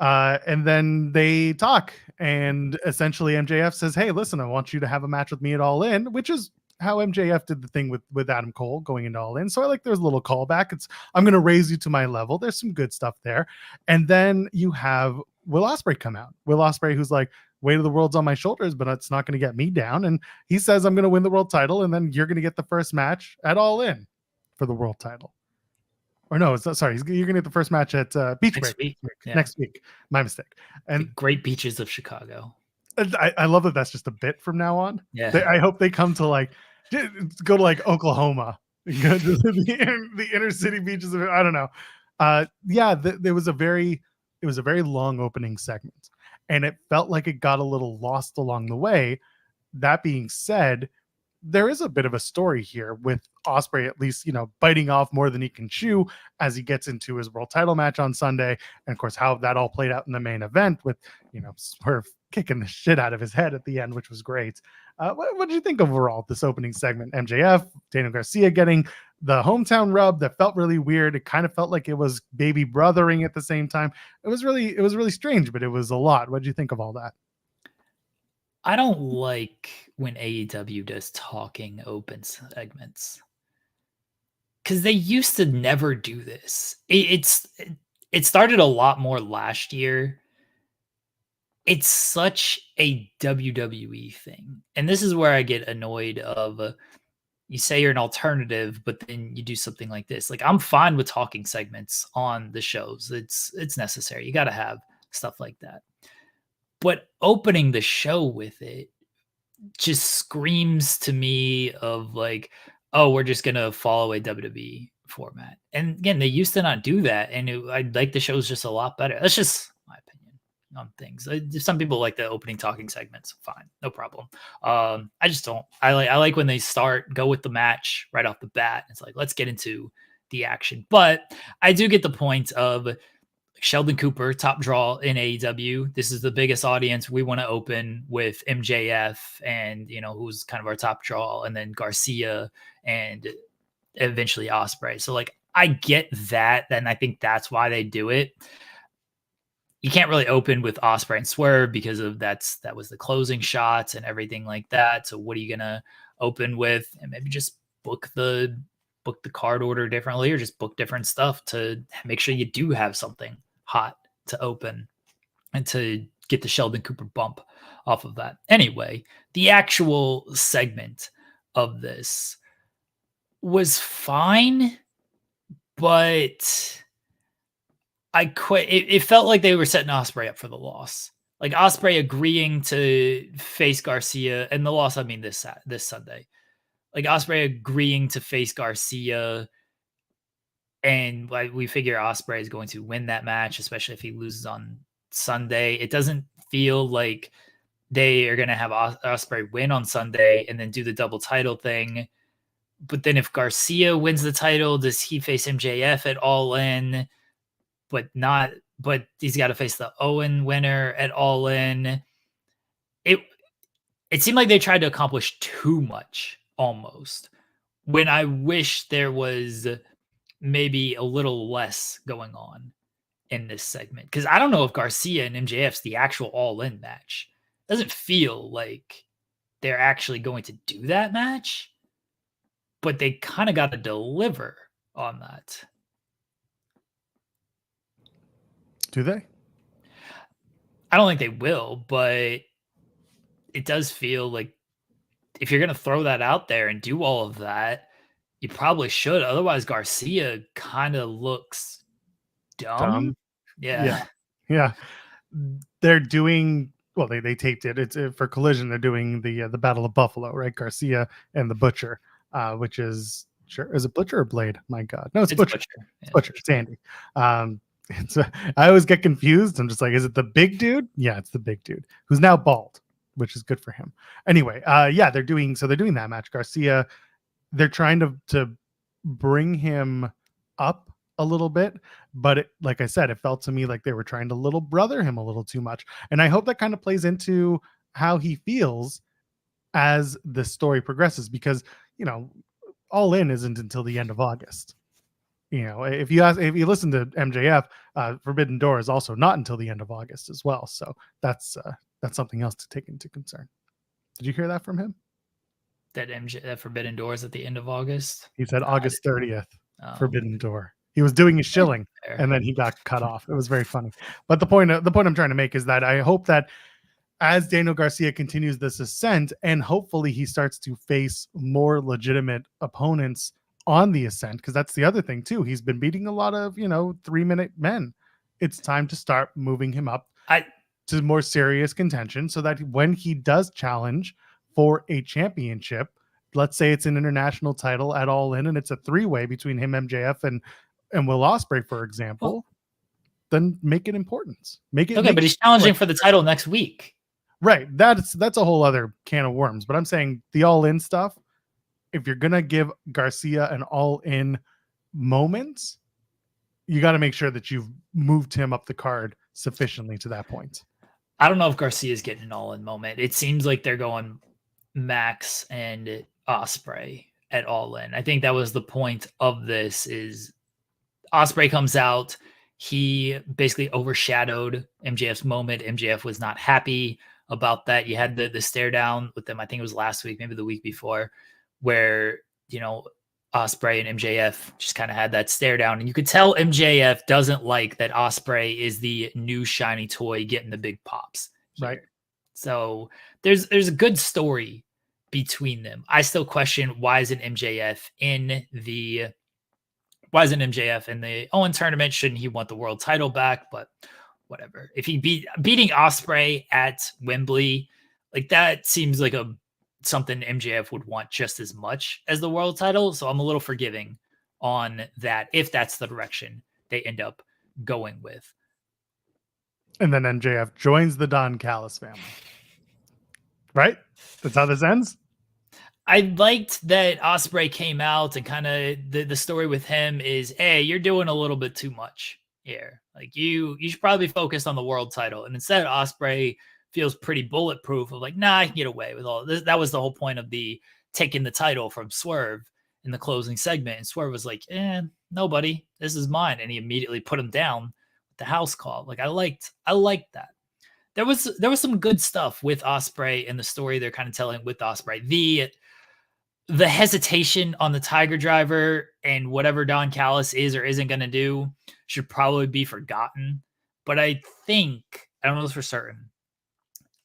And then they talk, and essentially MJF says, hey, listen, I want you to have a match with me at All In, which is how MJF did the thing with Adam Cole going into All In. So I like there's a little callback. I'm going to raise you to my level. There's some good stuff there. And then you have Will Ospreay come out. Will Ospreay, who's like, weight of the world's on my shoulders, but it's not going to get me down. And he says, I'm going to win the world title, and then you're going to get the first match at All In for the world title. Or no, sorry, you're going to get the first match at Beach Break next week. My mistake. And the great beaches of Chicago. I love that that's just a bit from now on. Yeah. I hope they come to go to Oklahoma, go to the inner city beaches of, I don't know. There was a very long opening segment, and it felt like it got a little lost along the way. That being said, there is a bit of a story here with Ospreay, at least, biting off more than he can chew as he gets into his world title match on Sunday. And of course, how that all played out in the main event with, Swerve kicking the shit out of his head at the end, which was great. What did you think overall, this opening segment? MJF, Daniel Garcia getting the hometown rub that felt really weird. It kind of felt like it was baby brothering at the same time. It was really strange, but it was a lot. What did you think of all that? I don't like when AEW does talking open segments, because they used to never do this. It started a lot more last year. It's such a WWE thing. And this is where I get annoyed of you say you're an alternative, but then you do something like this. Like, I'm fine with talking segments on the shows. It's necessary. You got to have stuff like that. But opening the show with it just screams to me of like, oh, we're just going to follow a WWE format. And again, they used to not do that. And I like the shows just a lot better. That's just my opinion on things. Some people like the opening talking segments. Fine. No problem. I just don't. I like when they go with the match right off the bat. It's like, let's get into the action. But I do get the point of Sheldon Cooper, top draw in AEW. This is the biggest audience. We want to open with MJF and, who's kind of our top draw, and then Garcia and eventually Ospreay. So I get that. And I think that's why they do it. You can't really open with Ospreay and Swerve because of that was the closing shots and everything like that. So what are you going to open with? And maybe just book the book the card order differently, or just book different stuff to make sure you do have something hot to open and to get the Sheldon Cooper bump off of that. Anyway, the actual segment of this was fine, but I quit. It felt like they were setting Ospreay up for the loss. Like Ospreay agreeing to face Garcia, and the loss, I mean this Sunday. Like Ospreay agreeing to face Garcia, and like we figure Ospreay is going to win that match, especially if he loses on Sunday. It doesn't feel like they are going to have Ospreay win on Sunday and then do the double title thing. But then if Garcia wins the title, does he face MJF at All In? But he's got to face the Owen winner at All In. It seemed like they tried to accomplish too much almost, when I wish there was maybe a little less going on in this segment. Because I don't know if Garcia and MJF's the actual All In match. It doesn't feel like they're actually going to do that match, but they kind of got to deliver on that. Do they? I don't think they will, but it does feel like if you're going to throw that out there and do all of that, you probably should. Otherwise, Garcia kind of looks dumb. Yeah. They're doing, well, they taped it. It's for Collision. They're doing the Battle of Buffalo, right? Garcia and the Butcher, which is, sure, is it Butcher or Blade? My God, no, it's Butcher. It's Butcher. It's Andy. I always get confused. I'm just like, is it the big dude? Yeah, it's the big dude who's now bald, which is good for him. Anyway, they're doing that match. Garcia, they're trying to bring him up a little bit, but like I said, it felt to me like they were trying to little brother him a little too much. And I hope that kind of plays into how he feels as the story progresses, because, All In isn't until the end of August. If you listen to MJF, Forbidden Door is also not until the end of August as well. So that's something else to take into concern. Did you hear that from him? That Forbidden Door is at the end of August. He said August 30th, Forbidden Door. He was doing his shilling, and then he got cut off. It was very funny. But the point I'm trying to make is that I hope that as Daniel Garcia continues this ascent, and hopefully he starts to face more legitimate opponents on the ascent, because that's the other thing too. He's been beating a lot of 3-minute men. It's time to start moving him up to more serious contention, so that when he does challenge for a championship, let's say it's an international title at All In, and it's a 3-way between him, MJF, and Will Ospreay, for example, then make it important. Make it okay, but he's challenging for the title next week, right? That's a whole other can of worms. But I'm saying the All In stuff, if you're gonna give Garcia an All In moment, you got to make sure that you've moved him up the card sufficiently to that point. I don't know if Garcia's getting an All In moment. It seems like they're going Max and Ospreay at All In. I think that was the point of this. Is Ospreay comes out, he basically overshadowed MJF's moment. MJF was not happy about that. You had the stare down with them. I think it was last week, maybe the week before, where Ospreay and MJF just kind of had that stare down, and you could tell MJF doesn't like that Ospreay is the new shiny toy getting the big pops here. Right. So there's a good story between them. I still question why isn't MJF in the Owen tournament? Shouldn't he want the world title back? But whatever. If he beating Ospreay at Wembley, like that seems like something MJF would want just as much as the world title. So I'm a little forgiving on that if that's the direction they end up going with. And then MJF joins the Don Callis family. Right? That's how this ends? I liked that Ospreay came out and kind of the story with him is, hey, you're doing a little bit too much here. Like you should probably focus on the world title. And instead Ospreay feels pretty bulletproof of like, nah, I can get away with all this. That was the whole point of the taking the title from Swerve in the closing segment. And Swerve was like, nobody, this is mine. And he immediately put him down with the house call. Like I liked that. There was some good stuff with Ospreay and the story they're kind of telling with Ospreay. the hesitation on the Tiger Driver and whatever Don Callis is or isn't going to do should probably be forgotten. But I think, I don't know this for certain,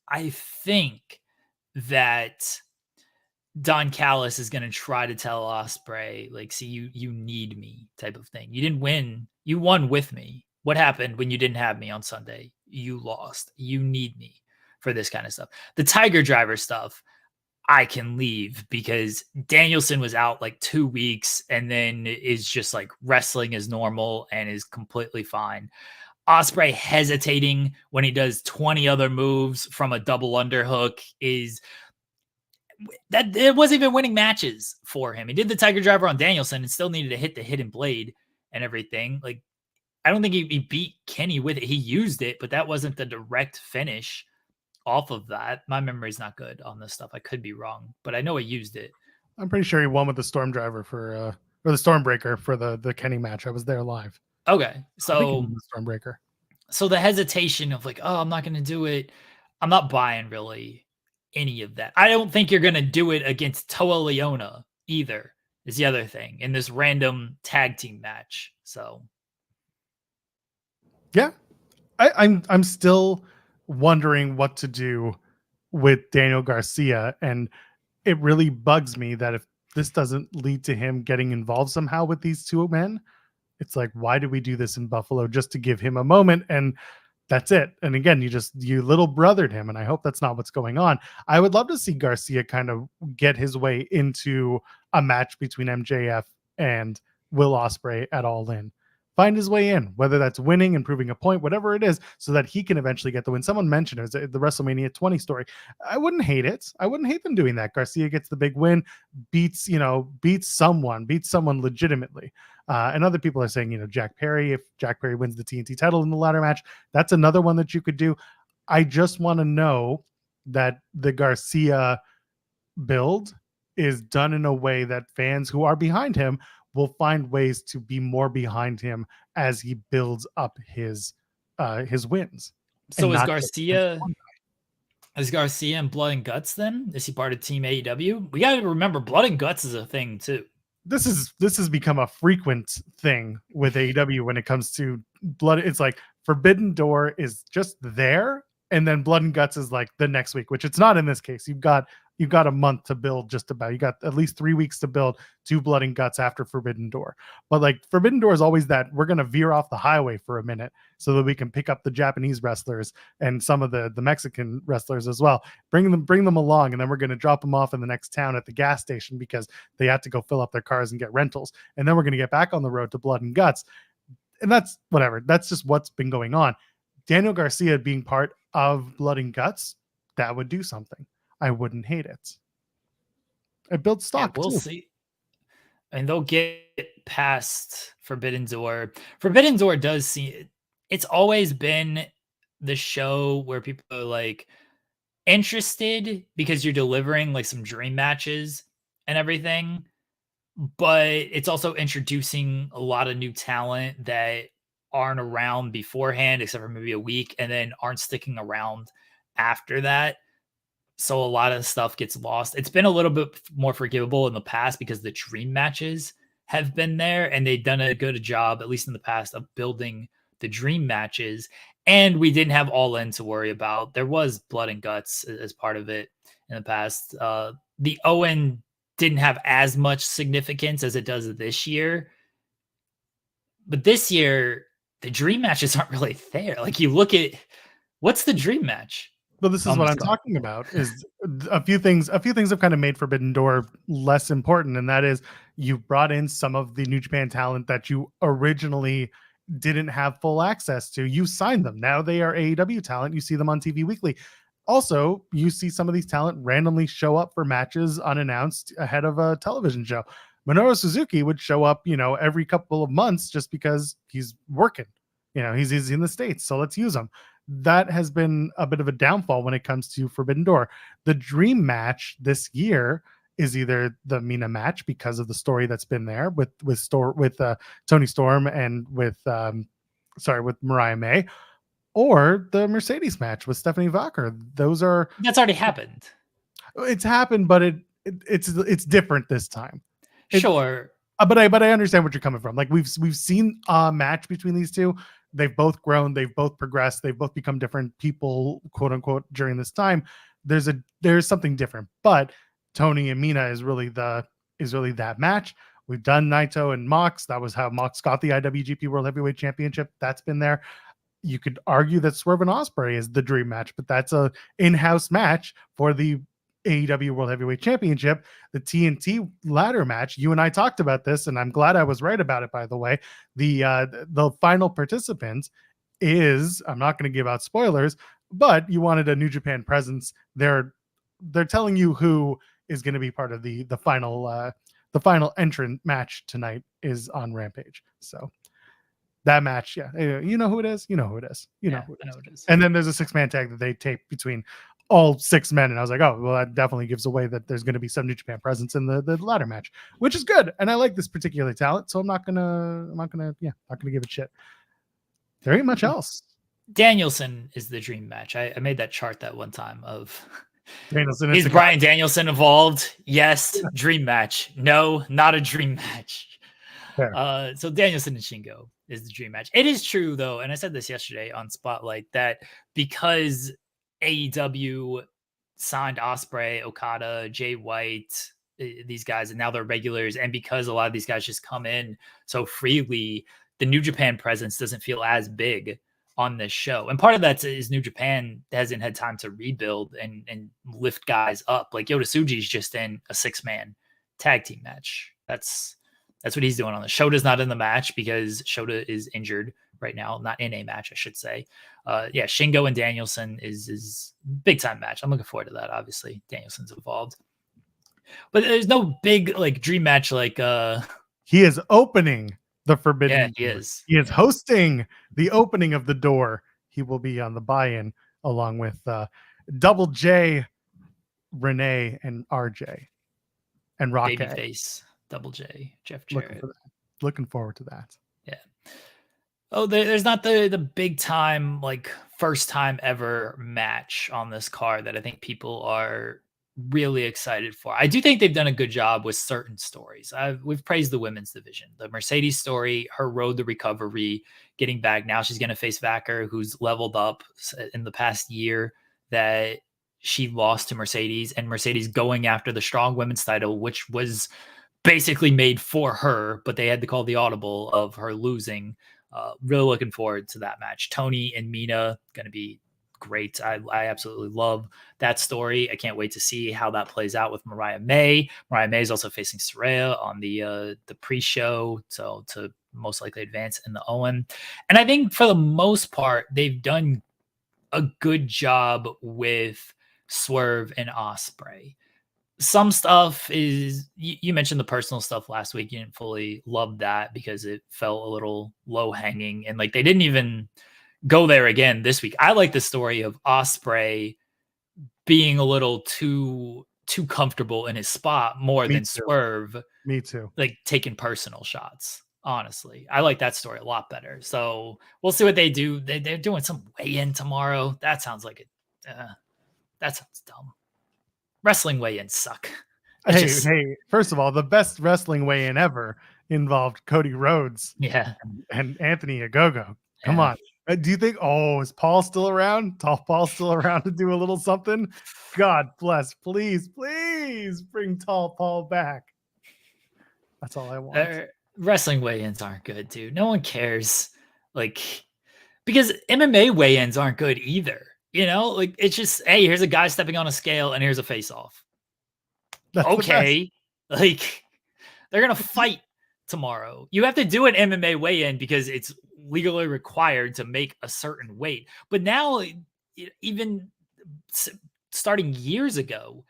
I think that Don Callis is going to try to tell Ospreay, like, see, you need me type of thing. You didn't win. You won with me. What happened when you didn't have me on Sunday? You lost. You need me for this kind of stuff. The Tiger Driver stuff, I can leave because Danielson was out like 2 weeks and then is just like wrestling as normal and is completely fine. Ospreay hesitating when he does 20 other moves from a double underhook is that it wasn't even winning matches for him. He did the Tiger Driver on Danielson and still needed to hit the hidden blade and everything. Like, I don't think he beat Kenny with it. He used it, but that wasn't the direct finish off of that. My memory's not good on this stuff. I could be wrong, but I know he used it. I'm pretty sure he won with the Storm Driver or the Stormbreaker for the Kenny match. I was there live. Okay. So the Stormbreaker. So the hesitation of like, oh, I'm not going to do it. I'm not buying really any of that. I don't think you're going to do it against Toa Leona either, is the other thing in this random tag team match. So yeah, I'm still wondering what to do with Daniel Garcia, and it really bugs me that if this doesn't lead to him getting involved somehow with these two men, it's like, why do we do this in Buffalo just to give him a moment? And that's it. And again, you little brothered him. And I hope that's not what's going on. I would love to see Garcia kind of get his way into a match between MJF and Will Ospreay at All In. Find his way in, whether that's winning and proving a point, whatever it is, so that he can eventually get the win. Someone mentioned it was the WrestleMania 20 story. I wouldn't hate it. I wouldn't hate them doing that. Garcia gets the big win, beats someone legitimately. And other people are saying, Jack Perry, if Jack Perry wins the TNT title in the ladder match, that's another one that you could do. I just want to know that the Garcia build is done in a way that fans who are behind him will find ways to be more behind him as he builds up his wins. So is Garcia in Blood and Guts then? Is he part of Team AEW? We got to remember Blood and Guts is a thing too. This has become a frequent thing with AEW when it comes to blood. It's like Forbidden Door is just there, and then Blood and Guts is like the next week, which it's not in this case. You've got a month to build, just about. You got at least 3 weeks to build to Blood and Guts after Forbidden Door. But like Forbidden Door is always that we're going to veer off the highway for a minute so that we can pick up the Japanese wrestlers and some of the Mexican wrestlers as well. Bring them along, and then we're going to drop them off in the next town at the gas station because they had to go fill up their cars and get rentals. And then we're going to get back on the road to Blood and Guts. And that's whatever. That's just what's been going on. Daniel Garcia being part of Blood and Guts, that would do something. I wouldn't hate it. It builds stock. Yeah, we'll see. And they'll get past Forbidden Door. Forbidden Door does see it's always been the show where people are like interested because you're delivering like some dream matches and everything. But it's also introducing a lot of new talent that aren't around beforehand, except for maybe a week, and then aren't sticking around after that. So a lot of stuff gets lost. It's been a little bit more forgivable in the past because the dream matches have been there and they've done a good job, at least in the past, of building the dream matches. And we didn't have All In to worry about. There was Blood and Guts as part of it in the past. The Owen didn't have as much significance as it does this year. But this year, the dream matches aren't really there. Like you look at what's the dream match? Well, this is what I'm talking about. Is a few things have kind of made Forbidden Door less important, and that is you brought in some of the New Japan talent that you originally didn't have full access to. You signed them. Now they are AEW talent. You see them on TV weekly. Also, you see some of these talent randomly show up for matches unannounced ahead of a television show. Minoru Suzuki would show up, every couple of months just because he's working. He's in the States, so let's use him. That has been a bit of a downfall when it comes to Forbidden Door. The dream match this year is either the Mina match because of the story that's been there with Tony Storm and with Mariah May, or the Mercedes match with Stephanie Vacher. That's already happened. It's happened, but it's different this time. Sure. But I understand what you're coming from. Like we've seen a match between these two. They've both grown, they've both progressed, they've both become different people, quote unquote, during this time. There's something different. But Tony and Mina is really that match. We've done Naito and Mox. That was how Mox got the IWGP World Heavyweight Championship. That's been there. You could argue that Swerve and Ospreay is the dream match, but that's a in-house match for the AEW World Heavyweight Championship. The TNT ladder match, you and I talked about this, and I'm glad I was right about it, by the way. The final participant is, I'm not going to give out spoilers, but you wanted a New Japan presence. They're telling you who is going to be part of the final entrant match tonight is on Rampage. So that match, yeah, you know who it is. You know who it is. I know who it is. And then there's a 6-man tag that they tape between all 6 men, and I was like, oh, well, that definitely gives away that there's going to be some New Japan presence in the ladder match, which is good. And I like this particular talent, so I'm not gonna give it shit. There ain't much else. Danielson is the dream match. I made that chart that one time of Danielson. Is Bryan Danielson involved? Yes. Dream match. No, not a dream match. So Danielson and Shingo is the dream match. It is true though, and I said this yesterday on Spotlight, that because AEW signed Ospreay, Okada, Jay White, these guys, and now they're regulars, and because a lot of these guys just come in so freely, the New Japan presence doesn't feel as big on this show. And part of that is New Japan hasn't had time to rebuild and lift guys up. Like Yota Tsuji's just in a 6-man tag team match. That's what he's doing on the show. Shota's not in the match because Shota is injured right now, not in a match, I should say. Shingo and Danielson is big time match. I'm looking forward to that. Obviously, Danielson's involved, but there's no big like dream match. Like he is opening the Forbidden. Yeah, he Door. is. He is hosting the opening of the door. He will be on the buy-in along with Double J, Renee, and RJ, and Rock Babyface, Double J, Jeff Jarrett. Looking forward to that. Yeah. Oh, there's not the big time, like first time ever match on this card that I think people are really excited for. I do think they've done a good job with certain stories. We've praised the women's division. The Mercedes story, her road to recovery, getting back. Now she's going to face Vacker, who's leveled up in the past year that she lost to Mercedes, and Mercedes going after the strong women's title, which was basically made for her, but they had to call the audible of her losing. Really looking forward to that match. Tony and Mina going to be great. I absolutely love that story. I can't wait to see how that plays out with Mariah May. Mariah May is also facing Saraya on the pre-show, so to most likely advance in the Owen. And I think for the most part, they've done a good job with Swerve and Ospreay. Some stuff is, you mentioned the personal stuff last week. You didn't fully love that because it felt a little low hanging, and like they didn't even go there again this week. I like the story of Ospreay being a little too comfortable in his spot more than Swerve. Me too. Like taking personal shots. Honestly, I like that story a lot better. So we'll see what they do. They're doing some weigh-in tomorrow. That sounds like that sounds dumb. Wrestling weigh-ins suck. Hey, first of all, the best wrestling weigh-in ever involved Cody Rhodes and Anthony Ogogo. Come on. Do you think, is Paul still around? Paul still around to do a little something? God bless. Please bring Tall Paul back. That's all I want. Wrestling weigh-ins aren't good, dude. No one cares. Like, because MMA weigh-ins aren't good either. You know, like it's just, hey, here's a guy stepping on a scale and here's a face-off. Okay. Like they're going to fight tomorrow. You have to do an MMA weigh-in because it's legally required to make a certain weight. But now, even starting years ago,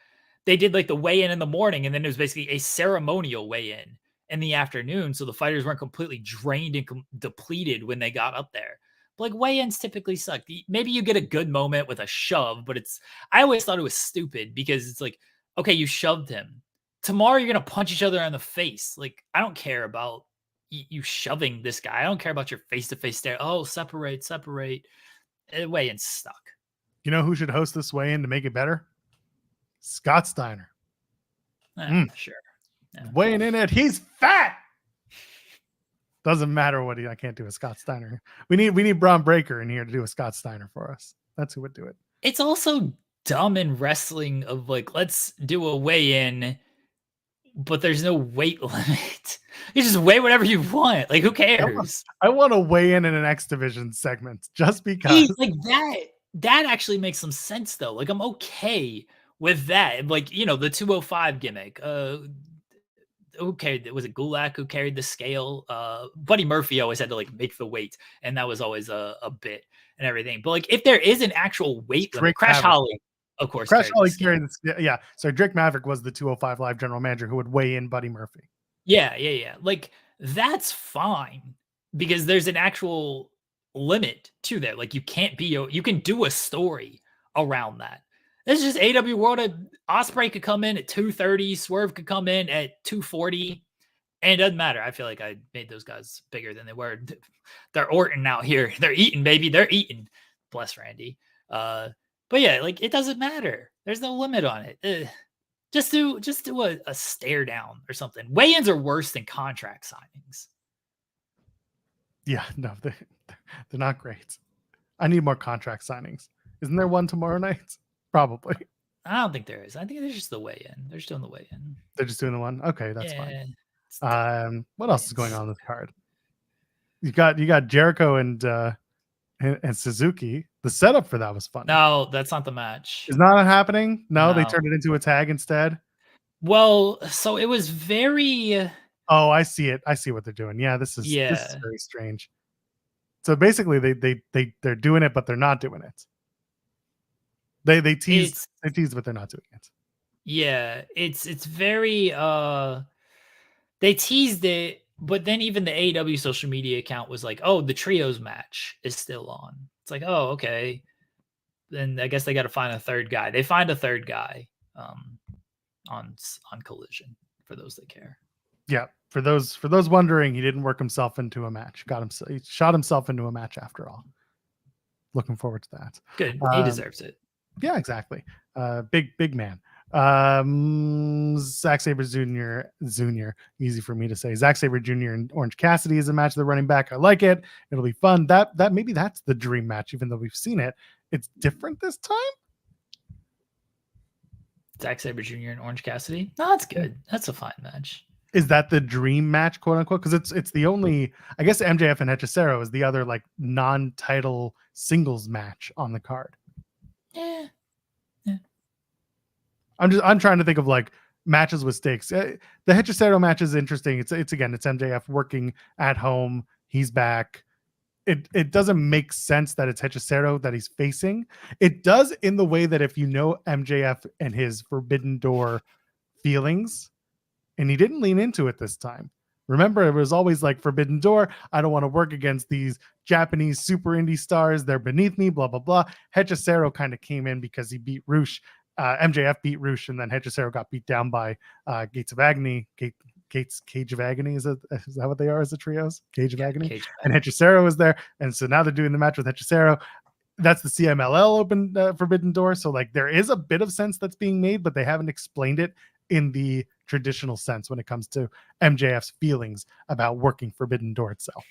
they did like the weigh-in in the morning, and then it was basically a ceremonial weigh-in in the afternoon. So the fighters weren't completely drained and depleted when they got up there. But like weigh-ins typically suck. Maybe you get a good moment with a shove, but I always thought it was stupid because it's like, okay, you shoved him. Tomorrow you're going to punch each other in the face. Like, I don't care about you shoving this guy. I don't care about your face-to-face stare. Oh, separate. Weigh-in stuck. You know who should host this weigh-in to make it better? Scott Steiner. Sure. Yeah. Weighing in it, he's fat. Doesn't matter what I can't do a Scott Steiner. We need Braun Breaker in here to do a Scott Steiner for us. That's who would do it. It's also dumb in wrestling of like, let's do a weigh-in, but there's no weight limit. You just weigh whatever you want. Like, who cares? I want to weigh in an X Division segment just because. Like that actually makes some sense though. Like, I'm okay with that. Like, the 205 gimmick. Okay, was it Gulak who carried the scale? Buddy Murphy always had to like make the weight, and that was always a bit and everything. But like, if there is an actual weight limit, Crash Holly, of course, Crash Holly carried the yeah. So Drake Maverick was the 205 Live general manager who would weigh in Buddy Murphy. Yeah. Like, that's fine because there's an actual limit to that. Like, you can't be you can do a story around that. This is just AEW World. Ospreay could come in at 230. Swerve could come in at 240. And it doesn't matter. I feel like I made those guys bigger than they were. They're Orton out here. They're eating, baby. They're eating. Bless Randy. But yeah, like, it doesn't matter. There's no limit on it. Just do a stare down or something. Weigh-ins are worse than contract signings. Yeah, no, they're not great. I need more contract signings. Isn't there one tomorrow night? Probably. I don't think there is. I think there's just the weigh-in. They're just doing the weigh-in. They're just doing the one? Okay, that's fine. What else is going on this card? You got Jericho and Suzuki. The setup for that was fun. No, that's not the match. It's not happening? No, they turned it into a tag instead? Well, so it was very... Oh, I see it. I see what they're doing. Yeah, this is very strange. So basically they're doing it, but they're not doing it. They tease, but they're not doing it. Yeah, it's very they teased it, but then even the AEW social media account was like, "Oh, the trios match is still on." It's like, "Oh, okay." Then I guess they got to find a third guy. They find a third guy on Collision for those that care. Yeah, for those wondering, he didn't work himself into a match. He shot himself into a match after all. Looking forward to that. Good. He deserves it. Yeah, exactly. Big man. Zack Sabre Jr. Easy for me to say. Zack Sabre Jr. and Orange Cassidy is a match they're running back. I like it. It'll be fun. That maybe that's the dream match, even though we've seen it. It's different this time. Zack Sabre Jr. and Orange Cassidy. No, that's good. That's a fine match. Is that the dream match, quote unquote? Because it's the only, I guess MJF and Hechicero is the other like non-title singles match on the card. Yeah. I'm trying to think of like matches with stakes. The Hechicero match is interesting. It's MJF working at home. He's back. It doesn't make sense that it's Hechicero that he's facing. It does in the way that if you know MJF and his Forbidden Door feelings, and he didn't lean into it this time. Remember, it was always like Forbidden Door. I don't want to work against these Japanese super indie stars. They're beneath me, blah, blah, blah. Hechicero kind of came in because he beat Rush. MJF beat Rush, and then Hechicero got beat down by Gates of Agony. Cage of Agony, is that what they are as the trios? Cage of Agony. And Hechicero is there. And so now they're doing the match with Hechicero. That's the CMLL open Forbidden Door. So like there is a bit of sense that's being made, but they haven't explained it in the traditional sense when it comes to MJF's feelings about working Forbidden Door itself.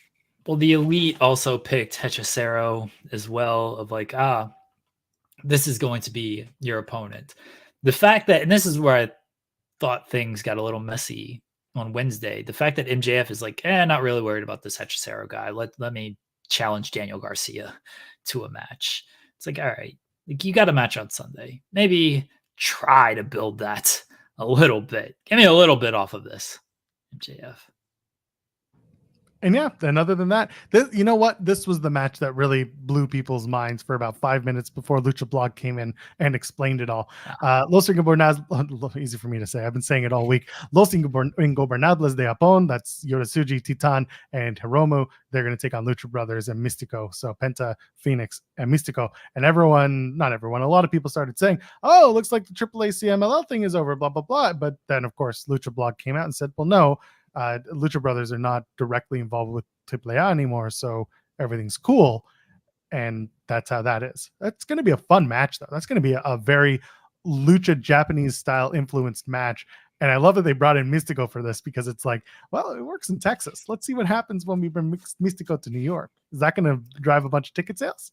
Well, the Elite also picked Hechicero as well, of like, this is going to be your opponent. The fact that, and this is where I thought things got a little messy on Wednesday, the fact that MJF is like, not really worried about this Hechicero guy. Let me challenge Daniel Garcia to a match. It's like, all right, like, you got a match on Sunday. Maybe try to build that a little bit. Give me a little bit off of this, MJF. And yeah, and other than that, you know what? This was the match that really blew people's minds for about 5 minutes before Lucha Blog came in and explained it all. Los Ingobernables, easy for me to say, I've been saying it all week. Los Ingobernables de Japón, that's Yorisuji, Titan, and Hiromu. They're going to take on Lucha Brothers and Mystico. So Penta, Phoenix, and Mystico. And not everyone, a lot of people started saying, oh, looks like the AAA CMLL thing is over, blah, blah, blah. But then, of course, Lucha Blog came out and said, well, no. Lucha Brothers are not directly involved with AAA anymore, so everything's cool, and that's how that is. That's going to be a fun match, though. That's going to be a very Lucha Japanese style influenced match, And I love that they brought in Mystico for this because it's like, well, it works in Texas. Let's see what happens when we bring Mystico to New York. Is that going to drive a bunch of ticket sales?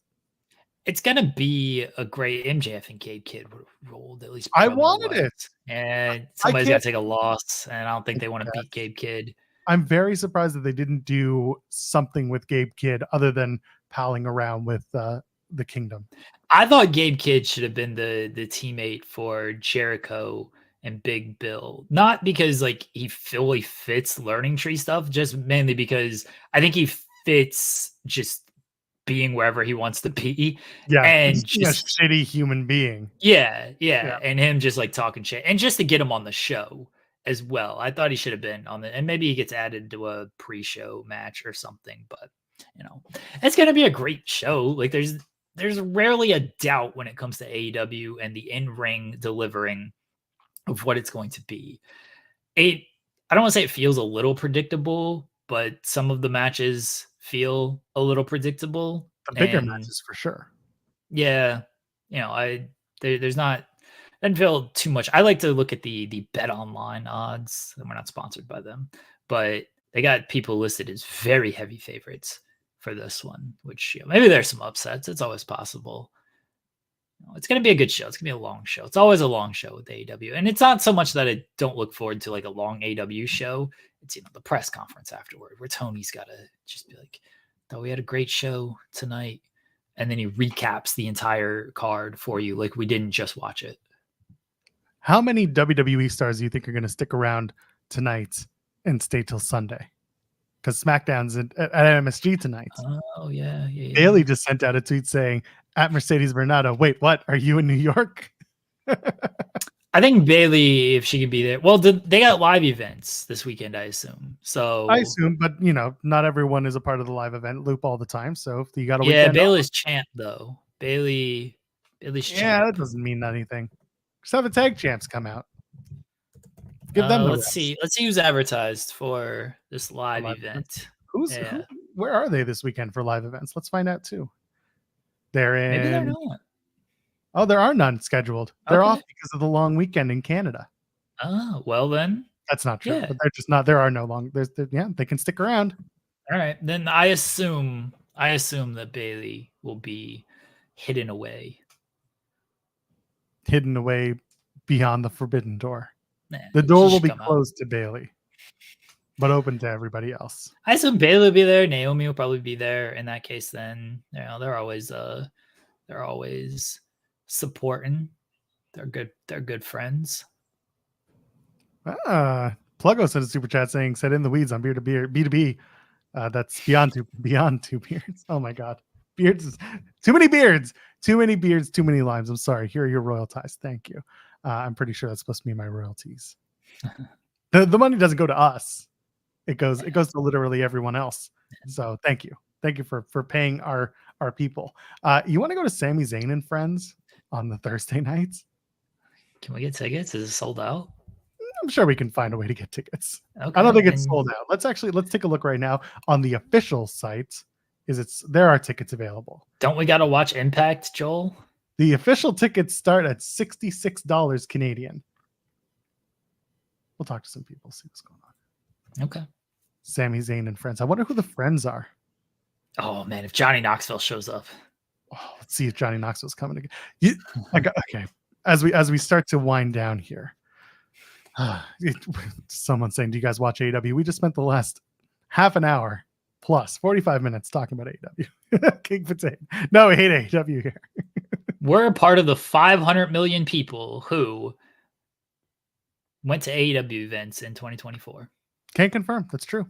It's going to be a great MJF and Gabe Kidd rolled, at least. I wanted it. And somebody's got to take a loss, and I don't think they want to beat Gabe Kidd. I'm very surprised that they didn't do something with Gabe Kidd other than palling around with the Kingdom. I thought Gabe Kidd should have been the teammate for Jericho and Big Bill, not because like he fully fits learning tree stuff, just mainly because I think he fits just being wherever he wants to be. Yeah, and he's just a shitty human being. Yeah, and him just like talking shit, and just to get him on the show as well. I thought he should have been on and maybe he gets added to a pre-show match or something. But it's gonna be a great show. Like there's rarely a doubt when it comes to AEW and the in-ring delivering of what it's going to be. I don't want to say it feels a little predictable, but some of the matches feel a little predictable. The bigger matches for sure. Yeah. There's not, doesn't feel too much. I like to look at the Bet Online odds, and we're not sponsored by them, but they got people listed as very heavy favorites for this one, which maybe there's some upsets. It's always possible. It's going to be a good show. It's going to be a long show. It's always a long show with AEW. And it's not so much that I don't look forward to like a long AEW show. It's, the press conference afterward where Tony's got to just be like, thought we had a great show tonight. And then he recaps the entire card for you. Like we didn't just watch it. How many WWE stars do you think are going to stick around tonight and stay till Sunday? Because SmackDown's at MSG tonight. Oh, yeah. Bailey just sent out a tweet saying, at Mercedes Bernardo, wait, what? Are you in New York? I think Bailey, if she could be there. Well, they got live events this weekend, I assume. So I assume, but not everyone is a part of the live event loop all the time. So if you got a weekend Bailey's champ though. Bailey's champ. Yeah, that doesn't mean anything. Just have the tag champs come out. Give them let's see who's advertised for this live event. Where are they this weekend for live events? Let's find out too. They're in. Maybe they're not. Oh, there are none scheduled. They're off because of the long weekend in Canada. Oh, well then. That's not true. Yeah. But they're just not. There are no long. They can stick around. All right, then I assume that Bailey will be hidden away beyond the Forbidden Door. The door will be closed to Bailey, but open to everybody else. I assume Bailey will be there. Naomi will probably be there. In that case, then they're always supporting. They're good friends. Pluggo sent a super chat saying, "Set in the weeds on B2B. That's beyond two beards. Oh my god, beards! Too many beards, too many limes. I'm sorry. Here are your royalties. Thank you. I'm pretty sure that's supposed to be my royalties. The money doesn't go to us. It goes to literally everyone else. So thank you for paying our people. You want to go to Sami Zayn and Friends on the Thursday nights? Can we get tickets? Is it sold out? I'm sure we can find a way to get tickets. Okay, I don't think it's sold out. Let's take a look right now on the official site. There are tickets available. Don't we got to watch Impact, Joel? The official tickets start at $66 Canadian. We'll talk to some people, see what's going on. Okay. Sami Zayn and Friends. I wonder who the friends are. Oh man, if Johnny Knoxville shows up. Oh, let's see if Johnny Knoxville's coming again. Okay. As we start to wind down here. Someone saying, do you guys watch AEW? We just spent the last half an hour plus 45 minutes talking about AEW. King Potato. No, we hate AEW here. We're a part of the 500 million people who went to AEW events in 2024. Can't confirm. That's true.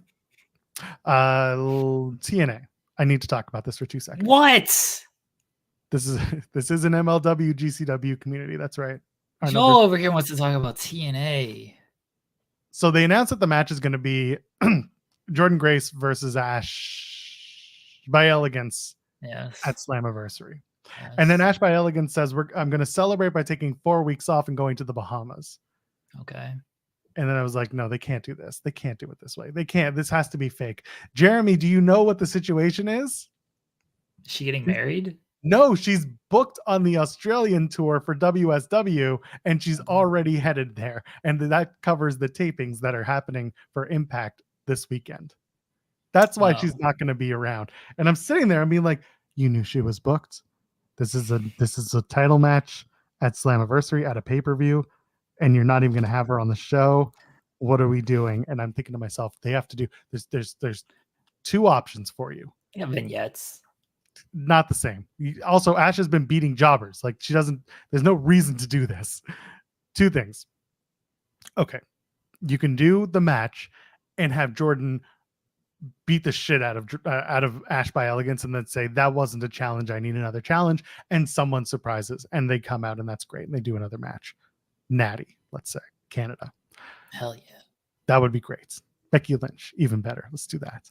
TNA. I need to talk about this for 2 seconds. What? This is an MLW GCW community. That's right. Joel over here wants to talk about TNA. So they announced that the match is going to be Jordan Grace versus Ash by Elegance at Slammiversary. Yes. And then Ash by Elegance says, I'm going to celebrate by taking 4 weeks off and going to the Bahamas. Okay. And then I was like, no, they can't do this. They can't do it this way. They can't. This has to be fake. Jeremy, do you know what the situation is? Is she getting married? No, she's booked on the Australian tour for WSW, and she's already headed there. And that covers the tapings that are happening for Impact this weekend. That's why she's not going to be around. And I'm sitting there and being like, you knew she was booked. This is a title match at Slammiversary at a pay-per-view, and you're not even going to have her on the show. What are we doing? And I'm thinking to myself, they have to do there's two options for you. Yeah, vignettes. Not the same. Also, Ash has been beating jobbers. Like, there's no reason to do this. Two things. Okay. You can do the match and have Jordan beat the shit out of Ash by elegance, and then say that wasn't a challenge, I need another challenge, and someone surprises and they come out, and that's great, and they do another match. Natty, let's say Canada. Hell yeah, that would be great. Becky Lynch, even better. Let's do that.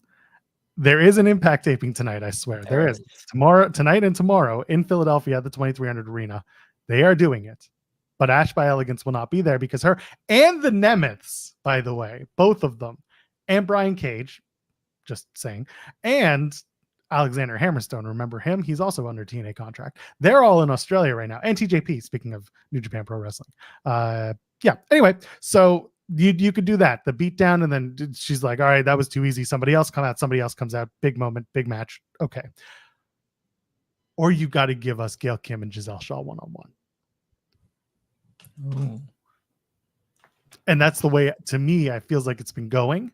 There is an Impact taping tonight, I swear. There is. Tonight and tomorrow in Philadelphia at the 2300 Arena. They are doing it. But Ash by Elegance will not be there because her and the Nemeths, by the way, both of them, and Brian Cage, just saying, and Alexander Hammerstone, remember him? He's also under TNA contract. They're all in Australia right now. And TJP, speaking of New Japan Pro Wrestling. Yeah, anyway, so you could do that, the beatdown, and then she's like, all right, that was too easy. Somebody else comes out, big moment, big match. Okay. Or you got to give us Gail Kim and Giselle Shaw one-on-one. Ooh. And that's the way, to me, I feels like it's been going.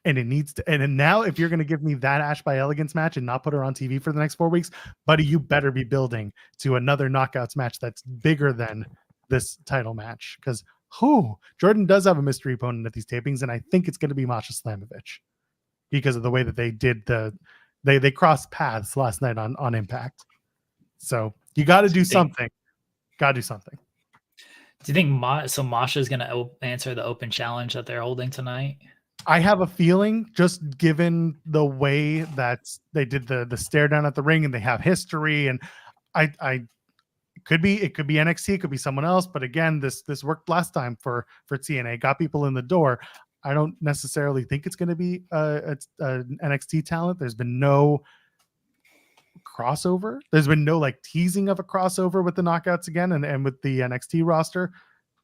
And it needs to, and now if you're going to give me that Ash by Elegance match and not put her on TV for the next 4 weeks, buddy, you better be building to another Knockouts match that's bigger than this title match. Because Jordan does have a mystery opponent at these tapings, and I think it's going to be Masha Slamovich because of the way that they did they crossed paths last night on Impact. So you got to do something. Got to do something. Do you think Masha's going to answer the open challenge that they're holding tonight? I have a feeling, just given the way that they did the stare down at the ring, and they have history, and it could be NXT, it could be someone else, but again, this worked last time for TNA, got people in the door. I don't necessarily think it's going to be an NXT talent. There's been no crossover. There's been no like teasing of a crossover with the Knockouts again, and with the NXT roster.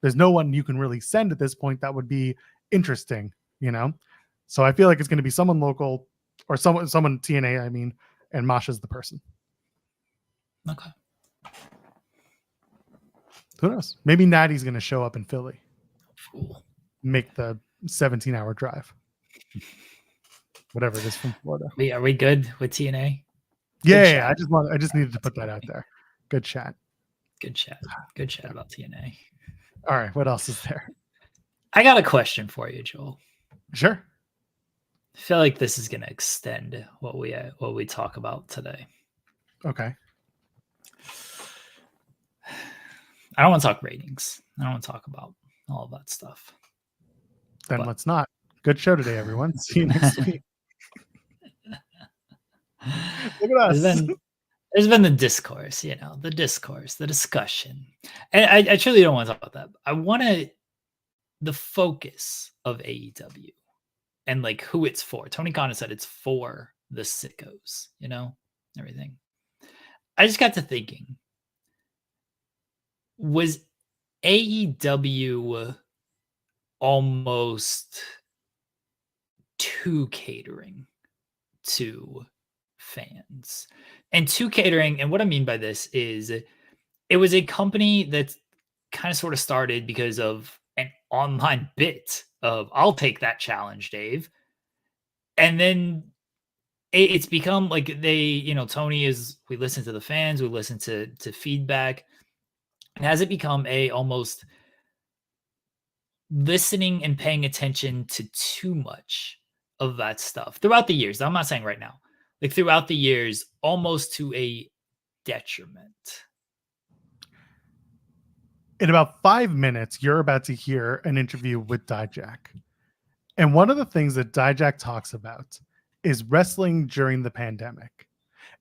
There's no one you can really send at this point that would be interesting. So I feel like it's going to be someone local or someone TNA, I mean, and Masha's the person. Okay. Who knows? Maybe Natty's going to show up in Philly. Cool. Make the 17-hour drive. Whatever it is from Florida. Are we good with TNA? Yeah. I just needed to put that out there. Good chat. Good chat about TNA. All right. What else is there? I got a question for you, Joel. Sure. I feel like this is going to extend what we talk about today. Okay. I don't want to talk ratings. I don't want to talk about all of that stuff. Then let's not. Good show today, everyone. See you next week. Look at us. There's been the discourse, the discussion. And I truly don't want to talk about that. I want the focus of AEW and like who it's for. Tony Khan said it's for the sickos, everything. I just got to thinking, was AEW almost too catering to fans? And too catering, and what I mean by this is it was a company that kind of sort of started because of an online bit of I'll take that challenge, Dave. And then it's become like Tony we listen to the fans, we listen to feedback. And has it become almost listening and paying attention to too much of that stuff throughout the years? I'm not saying right now, like throughout the years, almost to a detriment. In about 5 minutes, you're about to hear an interview with Dijak. And one of the things that Dijak talks about is wrestling during the pandemic.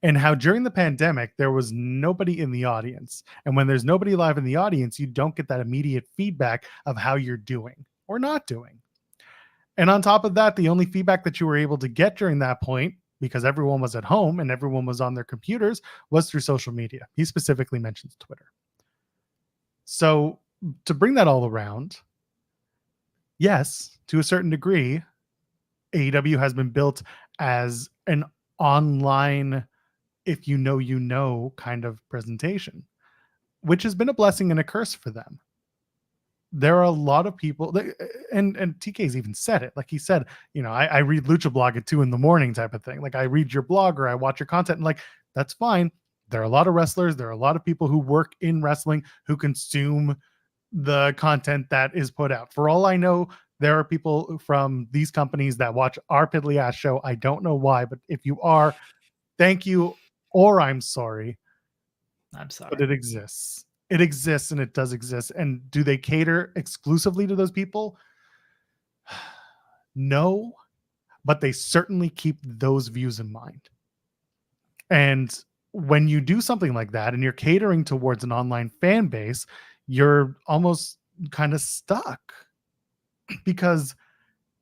And how during the pandemic, there was nobody in the audience. And when there's nobody live in the audience, you don't get that immediate feedback of how you're doing or not doing. And on top of that, the only feedback that you were able to get during that point because everyone was at home and everyone was on their computers, was through social media. He specifically mentions Twitter. So to bring that all around, yes, to a certain degree, AEW has been built as an online, if you know kind of presentation, which has been a blessing and a curse for them. There are a lot of people that, and TK's even said it. Like he said, I read Lucha Blog at 2 a.m. type of thing. Like I read your blog or I watch your content, and like, that's fine. There are a lot of wrestlers. There are a lot of people who work in wrestling who consume the content that is put out. For all I know, there are people from these companies that watch our piddly ass show. I don't know why, but if you are, thank you, or I'm sorry. I'm sorry. But it exists. It exists, and it does exist. And do they cater exclusively to those people? No, but they certainly keep those views in mind. And when you do something like that and you're catering towards an online fan base, you're almost kind of stuck because,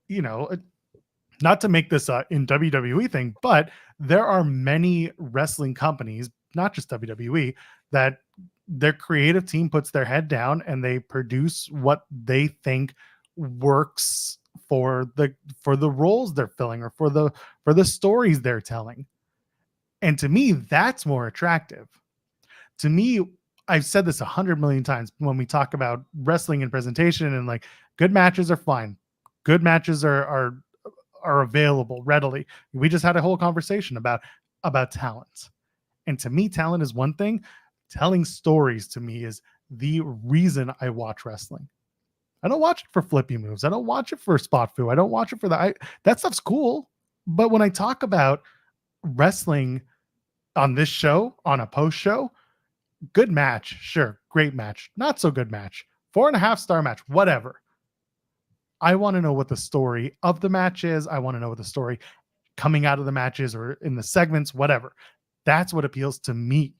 not to make this in WWE thing, but there are many wrestling companies, not just WWE, that their creative team puts their head down and they produce what they think works for the roles they're filling or for the stories they're telling. And to me, that's more attractive. To me, I've said this 100 million times when we talk about wrestling and presentation, and like, good matches are fine. Good matches are available readily. We just had a whole conversation about talent. And to me, talent is one thing. Telling stories to me is the reason I watch wrestling. I don't watch it for flippy moves. I don't watch it for spot foo. I don't watch it for that stuff's cool. But when I talk about wrestling on this show, on a post show, good match, sure, great match, not so good match, 4.5-star match, whatever. I want to know what the story of the match is. I want to know what the story coming out of the matches or in the segments, whatever. That's what appeals to me.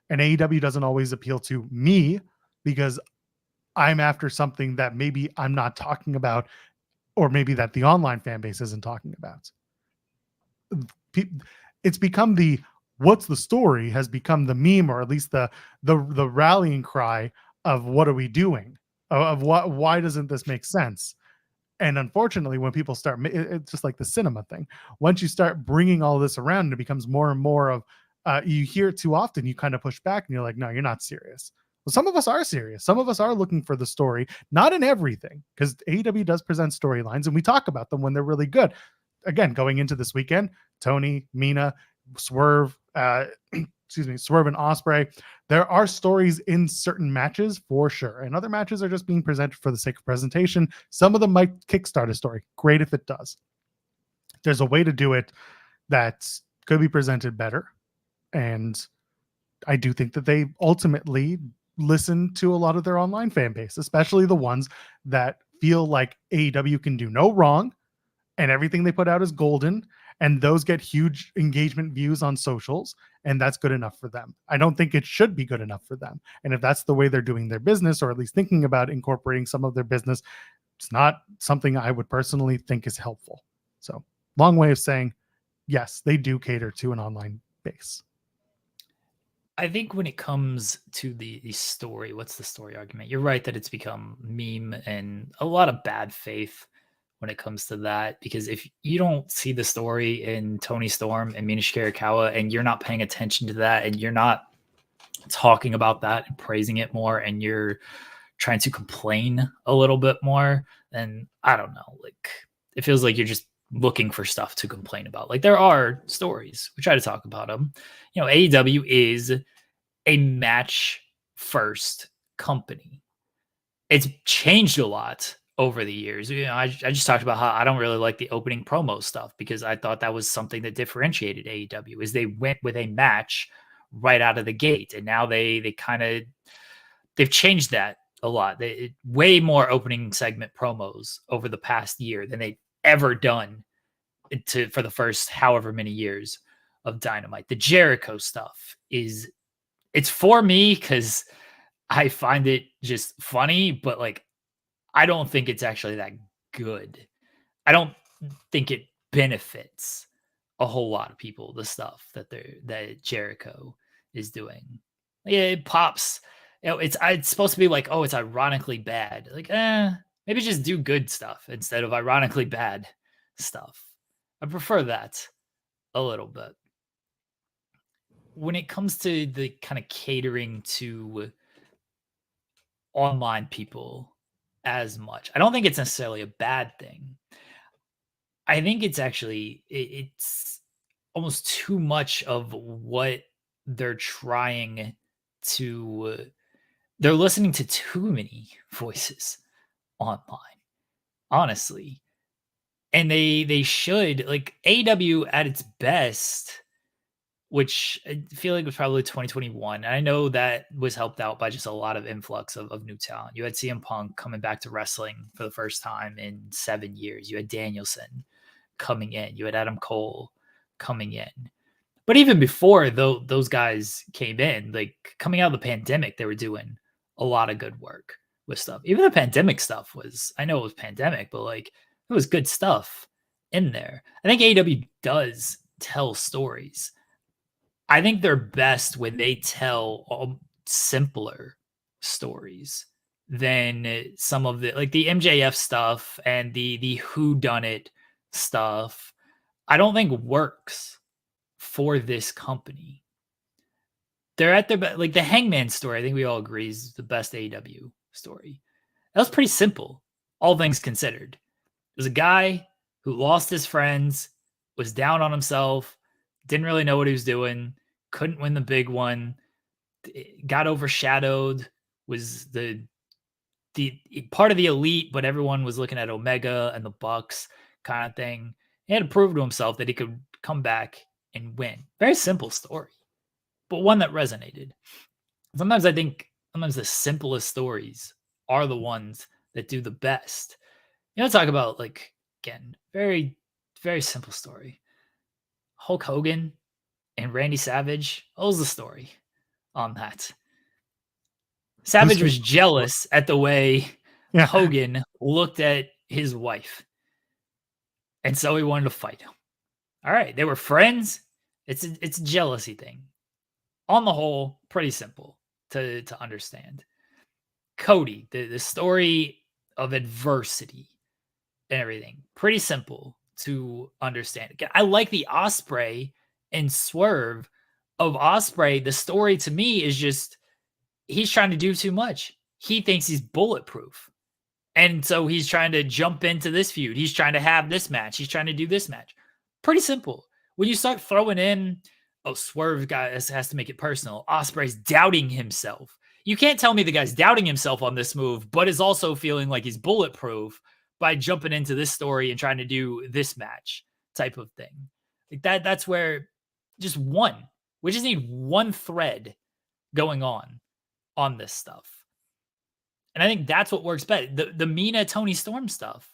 And AEW doesn't always appeal to me because I'm after something that maybe I'm not talking about, or maybe that the online fan base isn't talking about. It's become what's the story has become the meme, or at least the rallying cry of what are we doing? Of why doesn't this make sense? And unfortunately, when people start, it's just like the cinema thing. Once you start bringing all this around, it becomes more and more of, you hear it too often, you kind of push back and you're like, no, you're not serious. Well, some of us are serious. Some of us are looking for the story, not in everything, because AEW does present storylines and we talk about them when they're really good. Again, going into this weekend, Tony, Mina, Swerve, Swerve and Ospreay, there are stories in certain matches for sure. And other matches are just being presented for the sake of presentation. Some of them might kickstart a story. Great if it does. There's a way to do it that could be presented better. And I do think that they ultimately listen to a lot of their online fan base, especially the ones that feel like AEW can do no wrong and everything they put out is golden, and those get huge engagement views on socials, and that's good enough for them. I don't think it should be good enough for them. And if that's the way they're doing their business, or at least thinking about incorporating some of their business, it's not something I would personally think is helpful. So, long way of saying, yes, they do cater to an online base. I think when it comes to the story, what's the story argument? You're right that it's become meme and a lot of bad faith when it comes to that, because if you don't see the story in Tony Storm and Mina Shirakawa and you're not paying attention to that and you're not talking about that and praising it more and you're trying to complain a little bit more, then I don't know, like it feels like you're just looking for stuff to complain about. Like there are stories, we try to talk about them. AEW is a match first company. It's changed a lot over the years. I just talked about how I don't really like the opening promo stuff because I thought that was something that differentiated AEW, is they went with a match right out of the gate. And now they've changed that a lot. Way more opening segment promos over the past year than they've ever done for the first however many years of Dynamite. The Jericho stuff it's for me because I find it just funny, but like I don't think it's actually that good. I don't think it benefits a whole lot of people the stuff that Jericho is doing. Yeah, it pops. It's supposed to be like, oh, it's ironically bad. Like, maybe just do good stuff instead of ironically bad stuff. I prefer that a little bit. When it comes to the kind of catering to online people as much, I don't think it's necessarily a bad thing. I think it's actually it's almost too much of what they're trying to. They're listening to too many voices online, honestly, and they should, like, AEW at its best, which I feel like was probably 2021. And I know that was helped out by just a lot of influx of new talent. You had CM Punk coming back to wrestling for the first time in 7 years. You had Danielson coming in. You had Adam Cole coming in. But even before those guys came in, like coming out of the pandemic, they were doing a lot of good work with stuff. Even the pandemic stuff was, I know it was pandemic, but like it was good stuff in there. I think AEW does tell stories. I think they're best when they tell simpler stories than some of the, like the MJF stuff and the whodunit stuff. I don't think works for this company. They're at their best. Like the Hangman story, I think we all agree is the best AEW story. That was pretty simple, all things considered. It was a guy who lost his friends, was down on himself, didn't really know what he was doing, couldn't win the big one, got overshadowed, was the part of the elite, but everyone was looking at Omega and the Bucks kind of thing. He had to prove to himself that he could come back and win. Very simple story, but one that resonated. Sometimes I think the simplest stories are the ones that do the best. You know, talk about, like, again, very, very simple story. Hulk Hogan and Randy Savage. What was the story on that? Savage was jealous at the way Hogan looked at his wife. And so he wanted to fight him. All right. They were friends. It's a jealousy thing. On the whole, pretty simple to understand. Cody, the story of adversity and everything, pretty simple to understand. Again, I like the Ospreay and Swerve of Ospreay. The story to me is just he's trying to do too much. He thinks he's bulletproof. And so he's trying to jump into this feud. He's trying to have this match. He's trying to do this match. Pretty simple. When you start throwing in, Swerve guys has to make it personal. Ospreay's doubting himself. You can't tell me the guy's doubting himself on this move, but is also feeling like he's bulletproof by jumping into this story and trying to do this match type of thing. Like that's where we just need one thread going on this stuff. And I think that's what works best. The Mina Tony Storm stuff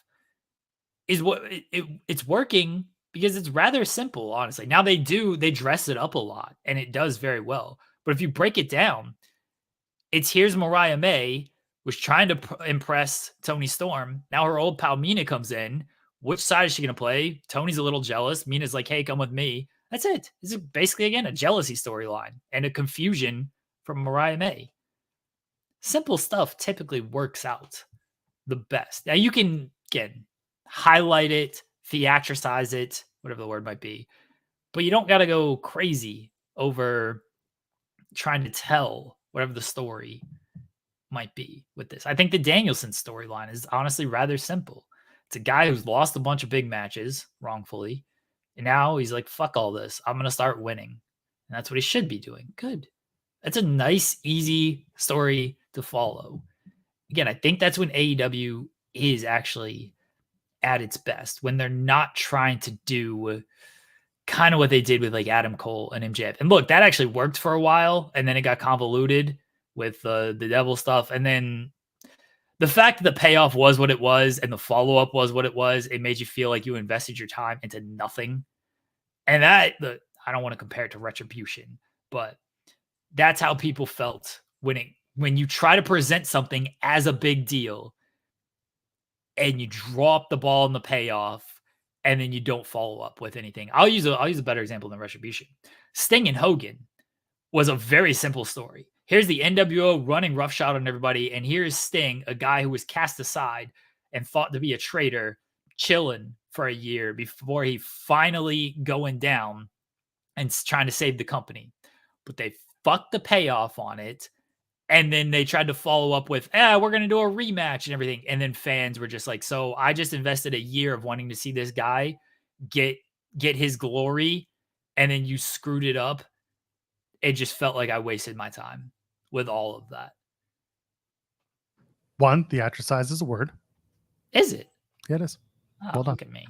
is what it's working because it's rather simple, honestly. Now they dress it up a lot and it does very well. But if you break it down, it's here's Mariah May was trying to impress Tony Storm. Now her old pal Mina comes in. Which side is she going to play? Tony's a little jealous. Mina's like, hey, come with me. That's it. This is basically, again, a jealousy storyline and a confusion from Mariah May. Simple stuff typically works out the best. Now you can, again, highlight it, theatricize it, whatever the word might be, but you don't got to go crazy over trying to tell whatever the story might be with this. I think the Danielson storyline is honestly rather simple. It's a guy who's lost a bunch of big matches wrongfully, and now he's like, fuck all this. I'm going to start winning. And that's what he should be doing. Good. That's a nice, easy story to follow. Again, I think that's when AEW is actually at its best, when they're not trying to do kind of what they did with like Adam Cole and MJF. And look, that actually worked for a while, and then it got convoluted with the devil stuff. And then the fact that the payoff was what it was and the follow-up was what it was, it made you feel like you invested your time into nothing. And I don't want to compare it to Retribution, but that's how people felt when you try to present something as a big deal and you drop the ball in the payoff and then you don't follow up with anything. I'll use a better example than Retribution. Sting and Hogan was a very simple story. Here's the NWO running roughshod on everybody, and here's Sting, a guy who was cast aside and thought to be a traitor, chilling for a year before he finally going down and trying to save the company. But they fucked the payoff on it. And then they tried to follow up with, we're going to do a rematch and everything. And then fans were just like, so I just invested a year of wanting to see this guy get his glory, and then you screwed it up. It just felt like I wasted my time with all of that. One, theatricize is a word. Is it? Yeah, it is. Oh, well done. Look at me.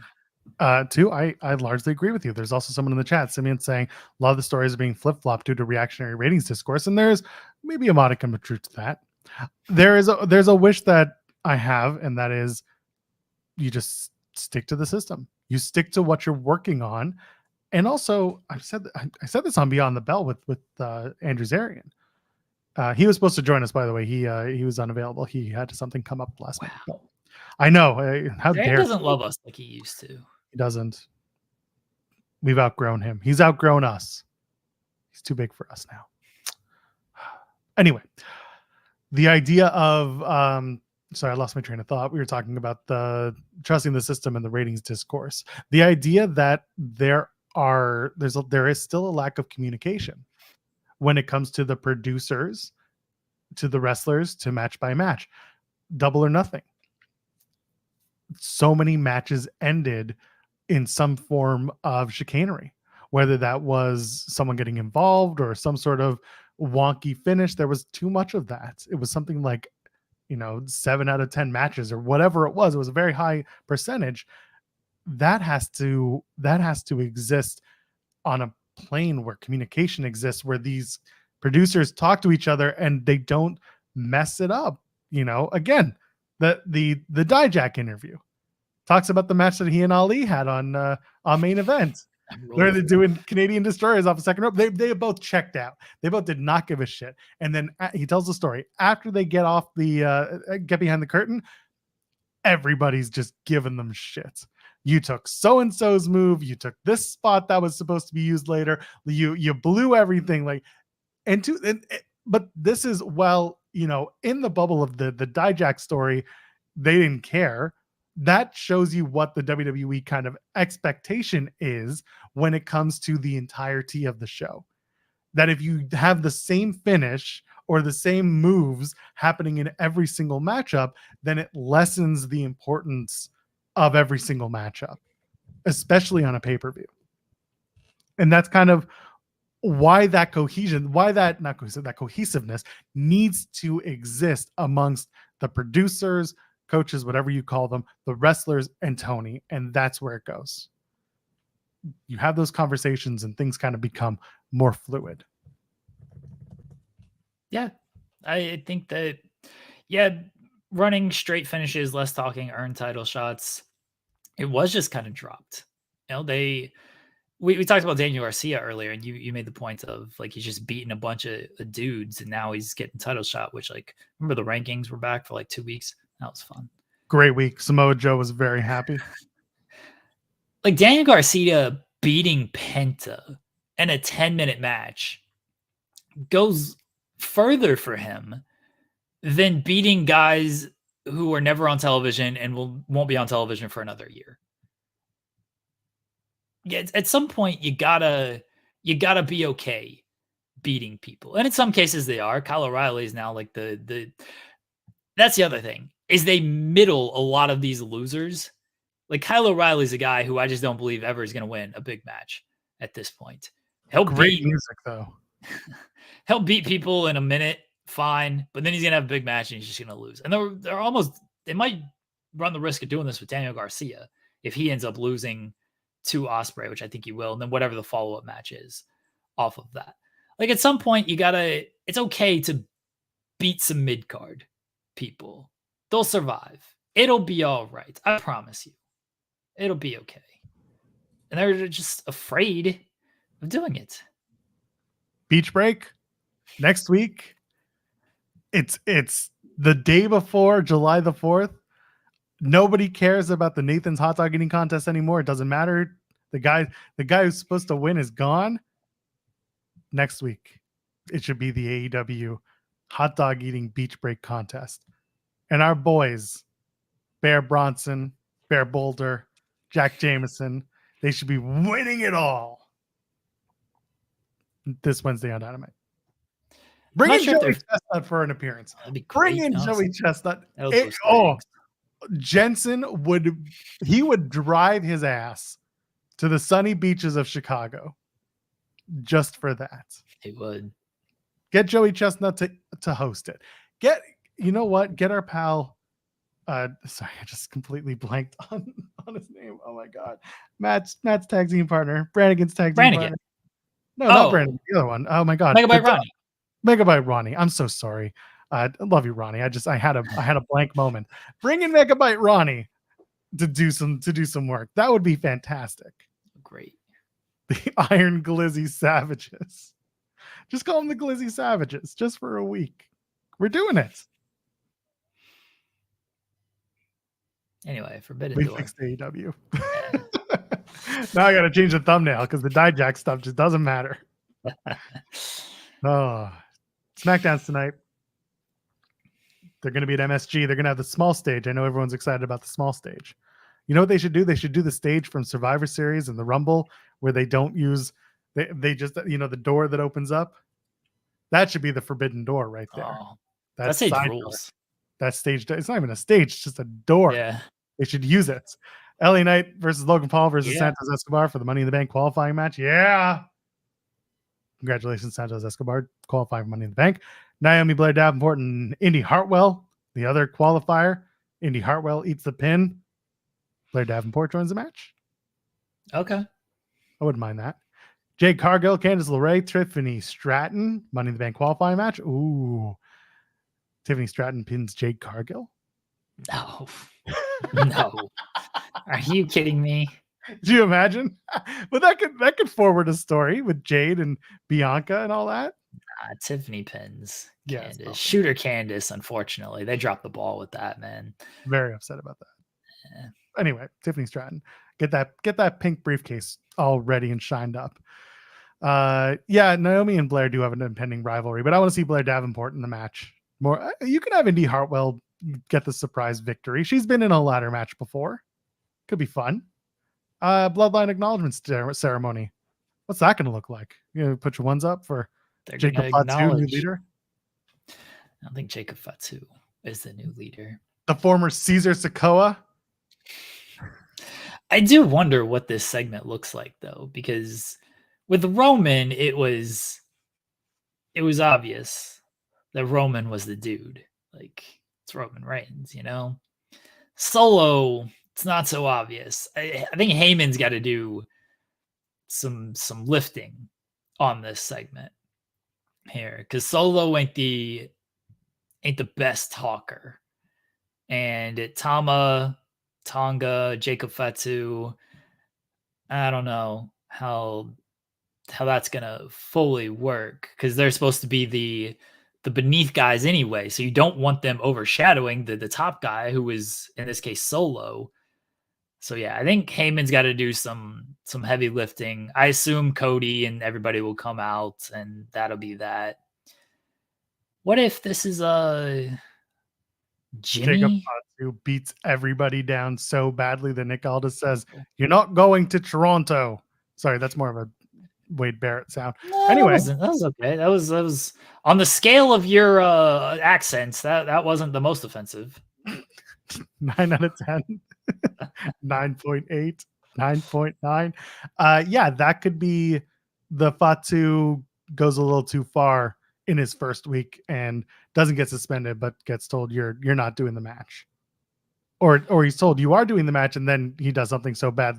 Two, I largely agree with you. There's also someone in the chat, Simeon, saying a lot of the stories are being flip-flopped due to reactionary ratings discourse, and there's maybe a modicum of truth to that. There's a wish that I have, and that is you just stick to the system. You stick to what you're working on. And also, I said this on Beyond the Bell with Andrew Zarian. He was supposed to join us, by the way. He was unavailable. He had something come up last night. But I know. How Zarian dare doesn't love us like he used to. He doesn't. We've outgrown him. He's outgrown us. He's too big for us now. Anyway, the idea of sorry, I lost my train of thought. We were talking about the trusting the system and the ratings discourse. The idea that there is still a lack of communication when it comes to the producers, to the wrestlers, to match by match. Double or Nothing. So many matches ended in some form of chicanery, whether that was someone getting involved or some sort of wonky finish. There was too much of that. It was something like, 7 out of 10 matches or whatever it was. It was a very high percentage. That has to exist on a plane where communication exists, where these producers talk to each other and they don't mess it up. Again, the Dijak interview talks about the match that he and Ali had on Main Event. Where they're doing Canadian Destroyers off the second rope. They both checked out. They both did not give a shit. And then he tells the story after they get off get behind the curtain. Everybody's just giving them shit. You took so-and-so's move. You took this spot that was supposed to be used later. You blew everything. But this is, in the bubble of the Dijak story, they didn't care. That shows you what the WWE kind of expectation is when it comes to the entirety of the show. That if you have the same finish or the same moves happening in every single matchup, then it lessens the importance of every single matchup, especially on a pay-per-view. And that's kind of why that cohesiveness needs to exist amongst the producers, coaches, whatever you call them, the wrestlers, and Tony. And that's where it goes. You have those conversations and things kind of become more fluid. Yeah. I think that, running straight finishes, less talking, earn title shots, it was just kind of dropped. We talked about Daniel Garcia earlier, and you made the point of he's just beating a bunch of dudes, and now he's getting title shot, which remember the rankings were back for 2 weeks. That was fun. Great week. Samoa Joe was very happy. Daniel Garcia beating Penta in a 10-minute match goes further for him than beating guys who are never on television and won't be on television for another year. Yeah, at some point you gotta be okay beating people, and in some cases they are. Kyle O'Reilly is now that's the other thing, is they middle a lot of these losers. Kyle O'Reilly's a guy who I just don't believe ever is going to win a big match at this point. Great music, though. He'll beat people in a minute, fine, but then he's going to have a big match and he's just going to lose. And they might run the risk of doing this with Daniel Garcia if he ends up losing to Ospreay, which I think he will, and then whatever the follow-up match is off of that. At some point, it's okay to beat some mid-card people. They'll survive. It'll be all right. I promise you. It'll be okay. And they're just afraid of doing it. Beach break next week. It's the day before July the 4th. Nobody cares about the Nathan's hot dog eating contest anymore. It doesn't matter. The guy who's supposed to win is gone. Next week, it should be the AEW hot dog eating beach break contest. And our boys, Bear Bronson, Bear Boulder, Jack Jameson, they should be winning it all this Wednesday on Dynamite. Bring in Joey Chestnut for an appearance. Bring in Joey Chestnut. Jensen would drive his ass to the sunny beaches of Chicago just for that. He would. Get Joey Chestnut to host it. Get our pal. Sorry, I just completely blanked on his name. Oh my god, Matt's tag team partner, Brannigan's tag team partner. No, not Brannigan. The other one. Oh my god, Megabyte Ronnie. I'm so sorry. I love you, Ronnie. I had a blank moment. Bring in Megabyte Ronnie to do some work. That would be fantastic. Great. The Iron Glizzy Savages. Just call them the Glizzy Savages, just for a week. We're doing it. Anyway, Forbidden Door. We fixed AEW. Now I got to change the thumbnail because the Dijak stuff just doesn't matter. Oh, SmackDown's tonight. They're going to be at MSG. They're going to have the small stage. I know everyone's excited about the small stage. You know what they should do? They should do the stage from Survivor Series and the Rumble where they don't use, they just, the door that opens up. That should be the Forbidden Door right there. Oh, that stage rules. Door. That stage, it's not even a stage, it's just a door. Yeah. They should use it. LA Knight versus Logan Paul versus Santos Escobar for the Money in the Bank qualifying match. Yeah. Congratulations, Santos Escobar, qualifying for Money in the Bank. Naomi Blair Davenport and Indy Hartwell, the other qualifier. Indy Hartwell eats the pin. Blair Davenport joins the match. Okay. I wouldn't mind that. Jade Cargill, Candice LeRae, Tiffany Stratton, Money in the Bank qualifying match. Ooh. Tiffany Stratton pins Jade Cargill? No. No. Are you kidding me? Do you imagine? But that could forward a story with Jade and Bianca and all that. Tiffany pins. Yeah, Candice. Shooter Candice, unfortunately. They dropped the ball with that, man. Very upset about that. Yeah. Anyway, Tiffany Stratton. Get that pink briefcase all ready and shined up. Naomi and Blair do have an impending rivalry, but I want to see Blair Davenport in the match. More, you can have Indy Hartwell get the surprise victory. She's been in a ladder match before. Could be fun. Bloodline acknowledgement ceremony. What's that going to look like? You know, put your ones up for Jacob Fatu, new leader. I don't think Jacob Fatu is the new leader. The former Caesar Sikoa. I do wonder what this segment looks like, though, because with Roman, it was obvious that Roman was the dude. Like, it's Roman Reigns, Solo, it's not so obvious. I think Heyman's got to do some lifting on this segment here, because Solo ain't the best talker, and Tonga, Jacob Fatu, I don't know how that's gonna fully work, because they're supposed to be the beneath guys anyway, so you don't want them overshadowing the top guy, who is in this case Solo. So yeah, I think Heyman's got to do some heavy lifting. I assume Cody and everybody will come out, and that'll be that. What if this is Jimmy? Jacob Fatu beats everybody down so badly that Nick Aldis says, "You're not going to Toronto." Sorry, that's more of a Wade Barrett sound. No, anyway, that was okay. That was on the scale of your accents. That wasn't the most offensive. 9 out of 10. 9.8, 9.9. Yeah, that could be the Fatu goes a little too far in his first week and doesn't get suspended, but gets told you're not doing the match, or he's told you are doing the match, and then he does something so bad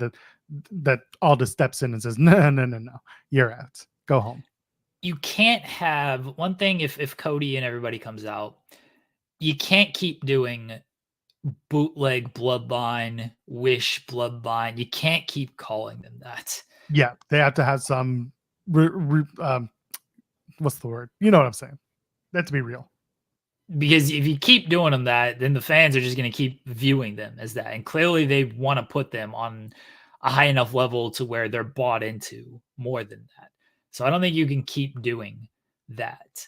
that Aldis steps in and says, no, you're out, go home. You can't have one thing. If Cody and everybody comes out, you can't keep doing bootleg bloodline, wish bloodline. You can't keep calling them that. Yeah, they have to have some what's the word? You know what I'm saying? That to be real. because if you keep doing them that, then the fans are just going to keep viewing them as that. And clearly they want to put them on a high enough level to where they're bought into more than that. So I don't think you can keep doing that.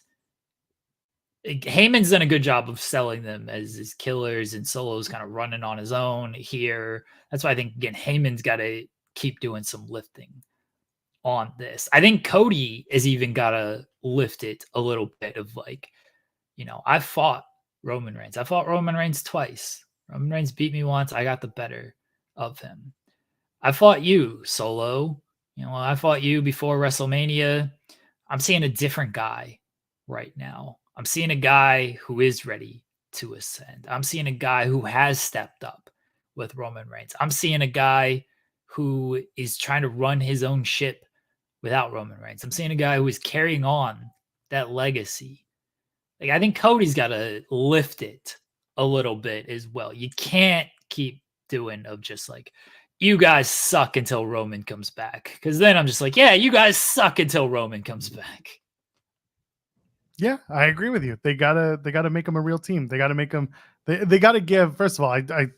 Heyman's done a good job of selling them as killers, and Solo's kind of running on his own here. That's why I think, again, Heyman's got to keep doing some lifting on this. I think Cody has even got to lift it a little bit of like, I fought Roman Reigns. I fought Roman Reigns twice. Roman Reigns beat me once. I got the better of him. I fought you, Solo. I fought you before WrestleMania. I'm seeing a different guy right now. I'm seeing a guy who is ready to ascend. I'm seeing a guy who has stepped up with Roman Reigns. I'm seeing a guy who is trying to run his own ship without Roman Reigns. I'm seeing a guy who is carrying on that legacy. Like, I think Cody's got to lift it a little bit as well. You can't keep doing of just like, you guys suck until Roman comes back. Because then I'm just like, yeah, you guys suck until Roman comes back. Yeah, I agree with you. They gotta make them a real team. They gotta make them. They gotta give. First of all, I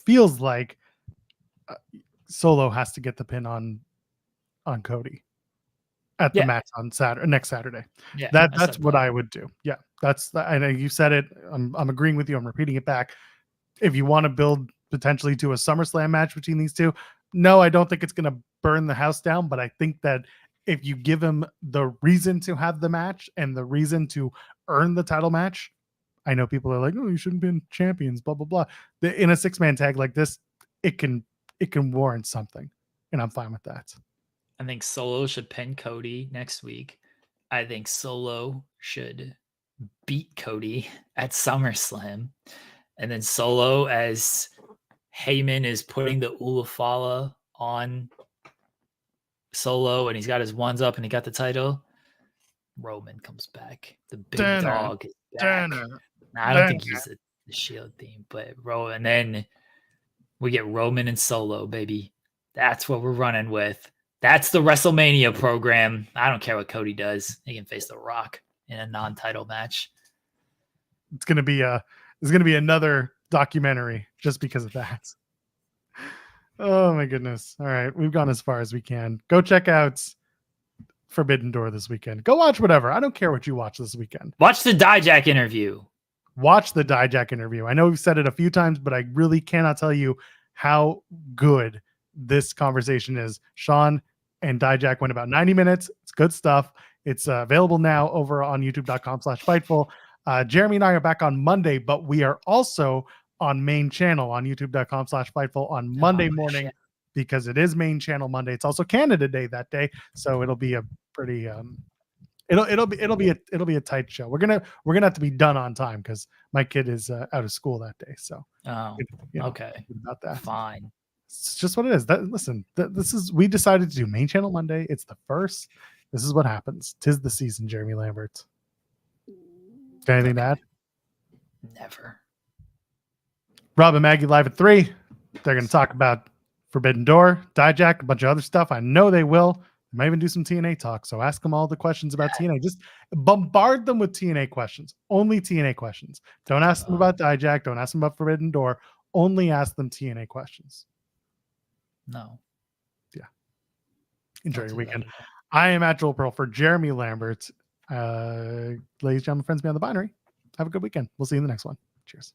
feels like Solo has to get the pin on Cody at the match on next Saturday. Yeah, that's what I would do. Yeah, I know you said it. I'm agreeing with you. I'm repeating it back. If you want to build potentially to a SummerSlam match between these two, no, I don't think it's going to burn the house down. But I think that if you give him the reason to have the match and the reason to earn the title match, I know people are like, oh, you shouldn't be champions, blah, blah, blah. In a 6-man tag like this, it can warrant something. And I'm fine with that. I think Solo should pin Cody next week. I think Solo should beat Cody at SummerSlam. And then Solo, as Heyman is putting the Ulafala on Solo and he's got his ones up and he got the title, Roman comes back. The big dog is back. I don't think he's the Shield theme, but Roman. And then we get Roman and Solo, baby. That's what we're running with. That's the WrestleMania program. I don't care what Cody does. He can face The Rock in a non-title match. It's gonna be another documentary just because of that. Oh my goodness. All right. We've gone as far as we can. Go check out Forbidden Door this weekend. Go watch whatever. I don't care what you watch this weekend. Watch the Dijak interview. Watch the Dijak interview. I know we've said it a few times, but I really cannot tell you how good this conversation is. Sean and Dijak went about 90 minutes. It's good stuff. It's available now over on youtube.com/Fightful. Jeremy and I are back on Monday, but we are also on main channel on youtube.com/Fightful on Monday morning because it is main channel Monday. It's also Canada Day that day, so it'll be a pretty it'll be a tight show. We're gonna have to be done on time because my kid is out of school that day. So okay, about that. Fine. It's just what it is. We decided to do main channel Monday. It's the first. This is what happens. 'Tis the season, Jeremy Lambert. Got anything to add? Never. Rob and Maggie live at 3. They're going to talk about Forbidden Door, Dijak, a bunch of other stuff. I know they will. They might even do some TNA talk. So ask them all the questions about TNA. Just bombard them with TNA questions. Only TNA questions. Don't ask them about Dijak. Don't ask them about Forbidden Door. Only ask them TNA questions. No. Yeah. Enjoy your weekend. I am at Joel Pearl for Jeremy Lambert. Ladies and gentlemen, friends beyond the binary. Have a good weekend. We'll see you in the next one. Cheers.